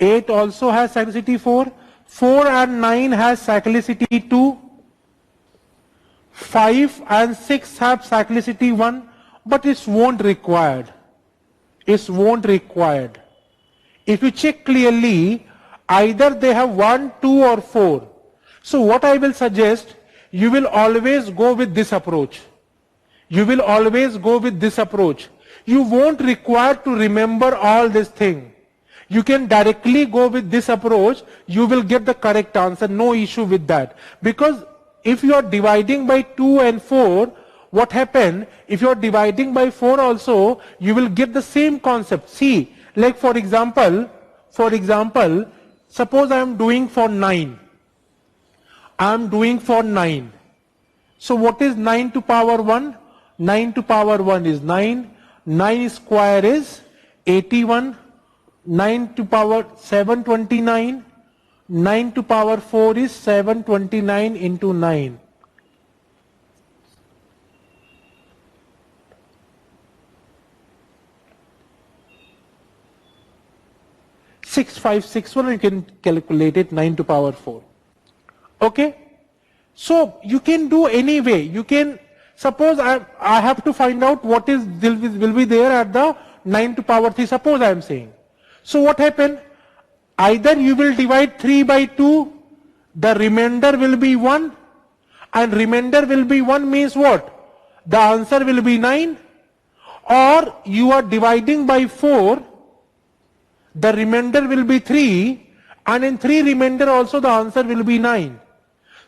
[SPEAKER 1] 8 also has cyclicity 4. 4 and 9 has cyclicity 2. 5 and 6 have cyclicity 1, but it won't required. It won't required. If you check clearly, either they have 1, 2 or 4. So what I will suggest, you will always go with this approach. You will always go with this approach. You won't require to remember all this thing. You can directly go with this approach. You will get the correct answer. No issue with that. Because if you are dividing by 2 and 4, what happened? If you are dividing by 4 also, you will get the same concept. See, like for example, suppose I am doing for 9. I am doing for 9. So what is 9 to power 1? 9 to power 1 is 9. 9 square is 81. 9 to power 729. 9 to power 4 is 729 into 9. $6,561, you can calculate it, 9 to power 4. Okay? So you can do any way. You can, suppose I have to find out what is will be there at the 9 to power 3, suppose I am saying. So what happened? Either you will divide 3 by 2, the remainder will be 1, and remainder will be 1 means what? The answer will be 9. Or you are dividing by 4, the remainder will be 3, and in 3 remainder also the answer will be 9.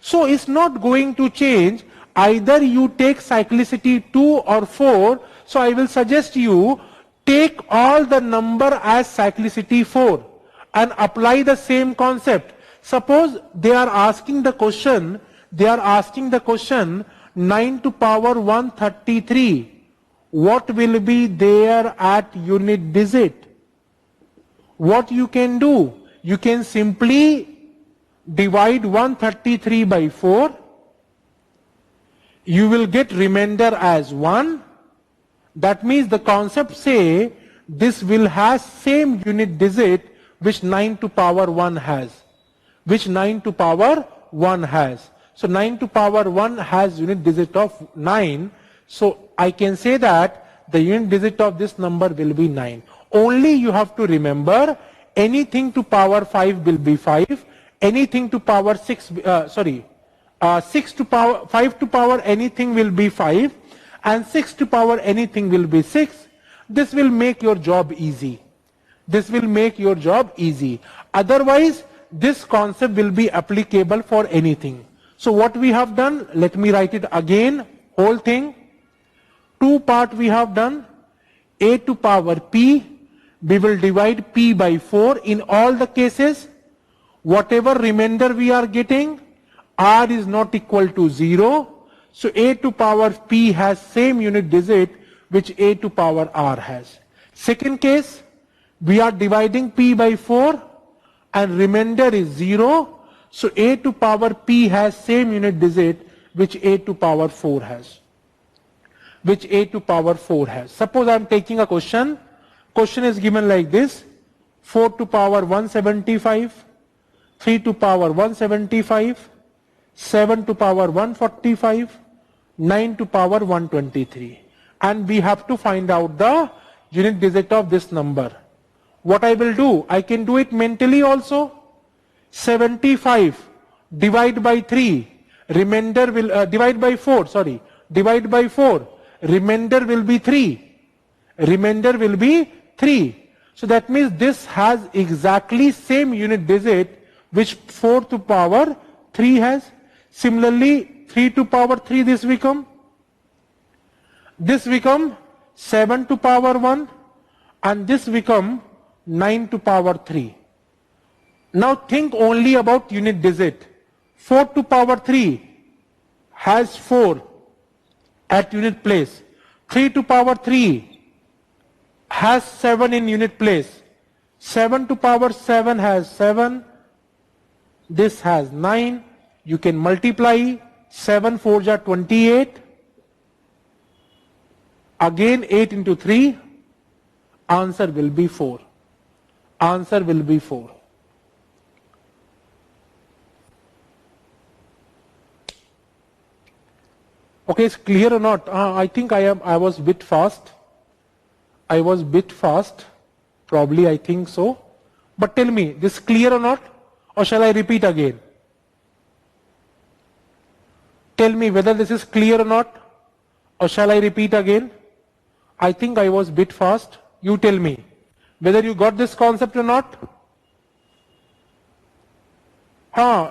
[SPEAKER 1] So it's not going to change. Either you take cyclicity 2 or 4. So I will suggest you take all the number as cyclicity 4 and apply the same concept. Suppose they are asking the question, 9 to power 133. What will be there at unit digit? What you can do? You can simply divide 133 by 4. You will get remainder as 1. That means the concept say this will have same unit digit which 9 to power 1 has. Which 9 to power 1 has. So 9 to power 1 has unit digit of 9. So I can say that the unit digit of this number will be 9. Only you have to remember, anything to power 5 will be 5. Anything to power 6 to power 5 to power anything will be 5, and 6 to power anything will be 6. This will make your job easy. This will make your job easy. Otherwise, this concept will be applicable for anything. So what we have done, let me write it again, whole thing. 2 part we have done. A to power p, we will divide p by 4. In all the cases, whatever remainder we are getting, r is not equal to 0. So a to power p has same unit digit which a to power r has. Second case, we are dividing p by 4 and remainder is 0. So a to power p has same unit digit which a to power 4 has. Which a to power 4 has. Suppose I am taking a question. Question is given like this: 4 to power 175, 3 to power 175, 7 to power 145, 9 to power 123. And we have to find out the unit digit of this number. What I will do, I can do it mentally also. 75 divide by 3, remainder will divide by 4, sorry, divide by 4, remainder will be 3. Remainder will be 3. So that means this has exactly same unit digit which 4 to power 3 has. Similarly, 3 to power 3 this become 7 to power 1 and this become 9 to power 3. Now think only about unit digit. 4 to power 3 has 4 at unit place. 3 to power 3 has 7 in unit place. 7 to power 7 has 7. This has 9. You can multiply. 7 4s are 28. Again 8 into 3. Answer will be 4. Answer will be 4. Okay, it's clear or not? I think I was a bit fast. I was a bit fast. Probably I think so. But tell me, this clear or not? Or shall I repeat again? Tell me whether this is clear or not? Or shall I repeat again? I think I was a bit fast. You tell me whether you got this concept or not.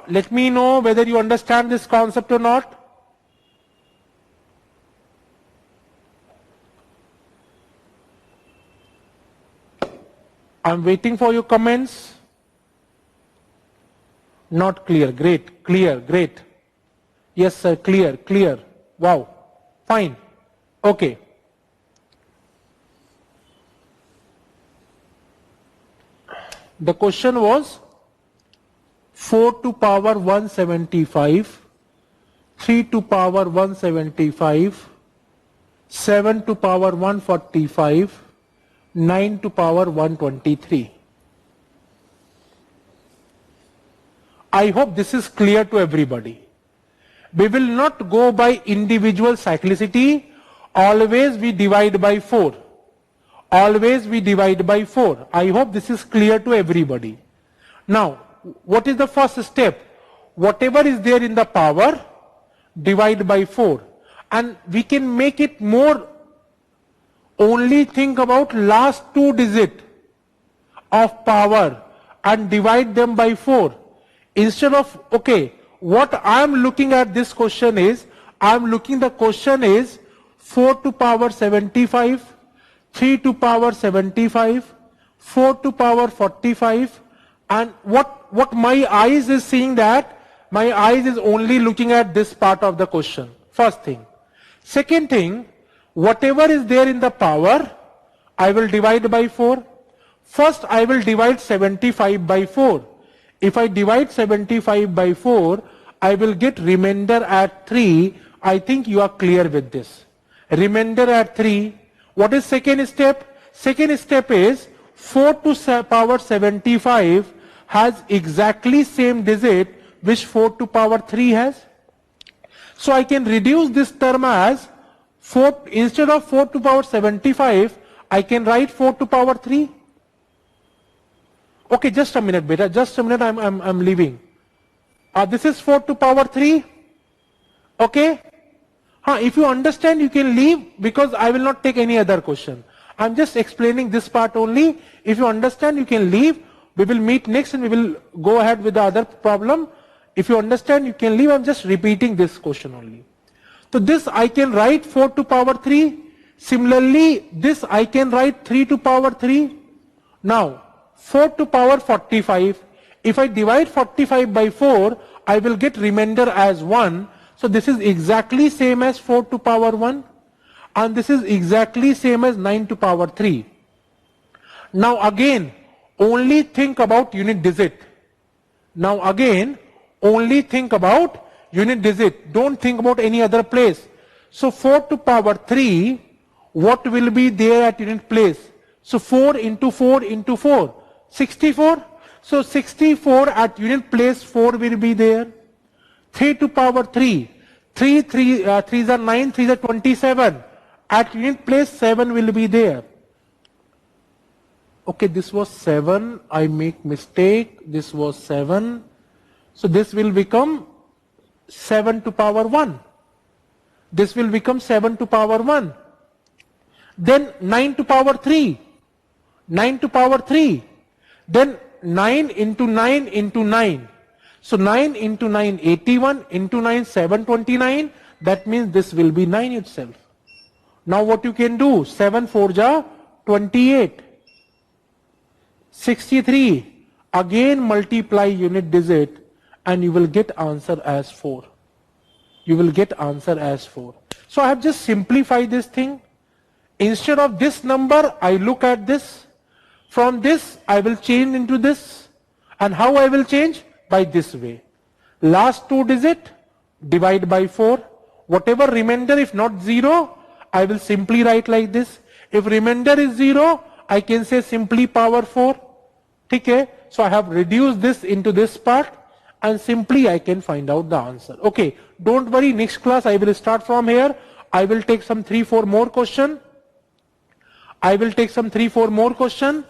[SPEAKER 1] Let me know whether you understand this concept or not. I'm waiting for your comments. Not clear. Great. Clear. Great. Yes, sir. Clear. Clear. Wow. Fine. Okay. The question was 4 to power 175, 3 to power 175, 7 to power 145, 9 to power 123. I hope this is clear to everybody. We will not go by individual cyclicity. Always we divide by 4. Always we divide by 4. I hope this is clear to everybody. Now, what is the first step? Whatever is there in the power, divide by 4. And we can make it more. Only think about last 2 digits of power and divide them by 4. Instead of, okay, what I am looking at this question is, the question is 4 to power 75, 3 to power 75, 4 to power 45, and what my eyes is seeing that, my eyes is only looking at this part of the question. First thing. Second thing, whatever is there in the power, I will divide by 4. First, I will divide 75 by 4. If I divide 75 by 4, I will get remainder at 3. I think you are clear with this. Remainder at 3. What is second step? Second step is 4 to power 75 has exactly same digit which 4 to power 3 has. So I can reduce this term as 4, instead of 4 to power 75, I can write 4 to power 3. Okay, just a minute, beta. Just a minute, I'm leaving. This is 4 to power 3. Okay? If you understand, you can leave because I will not take any other question. I'm just explaining this part only. If you understand, you can leave. We will meet next and we will go ahead with the other problem. If you understand, you can leave. I'm just repeating this question only. So this I can write 4 to power 3. Similarly, this I can write 3 to power 3. Now 4 to power 45. If I divide 45 by 4, I will get remainder as 1. So this is exactly same as 4 to power 1. And this is exactly same as 9 to power 3. Now again, only think about unit digit. Now again, only think about unit digit. Don't think about any other place. So 4 to power 3, what will be there at unit place? So 4 into 4 into 4, 64. So 64 at unit place 4 will be there. 3 to power 3, 3s are 9, 3s are 27. At unit place 7 will be there. Okay, this was 7, I make mistake, this was 7. So this will become 7 to power 1. This will become 7 to power 1. Then 9 to power 3. 9 to power 3. Then 9 into 9 into 9. So 9 into 9, 81, into 9, 729. That means this will be 9 itself. Now what you can do? 7 4 ja 28. 63. Again multiply unit digit and you will get answer as 4. You will get answer as 4. So I have just simplified this thing. Instead of this number, I look at this. From this, I will change into this. And how I will change? By this way. Last 2 digit, divide by 4. Whatever remainder, if not 0, I will simply write like this. If remainder is 0, I can say simply power 4. Okay? So I have reduced this into this part and simply I can find out the answer. Okay, don't worry, next class I will start from here. I will take some 3-4 more question. I will take some 3-4 more question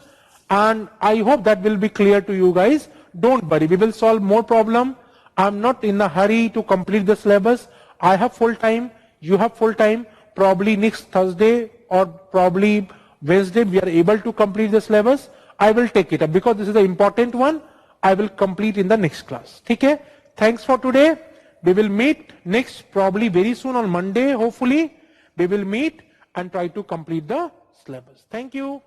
[SPEAKER 1] and I hope that will be clear to you guys. Don't worry, we will solve more problem. I'm not in a hurry to complete the syllabus. I have full time, you have full time. Probably next Thursday or probably Wednesday we are able to complete the syllabus. I will take it up because this is the important one. I will complete in the next class. Okay? Thanks for today. We will meet next probably very soon on Monday. Hopefully we will meet and try to complete the syllabus. Thank you.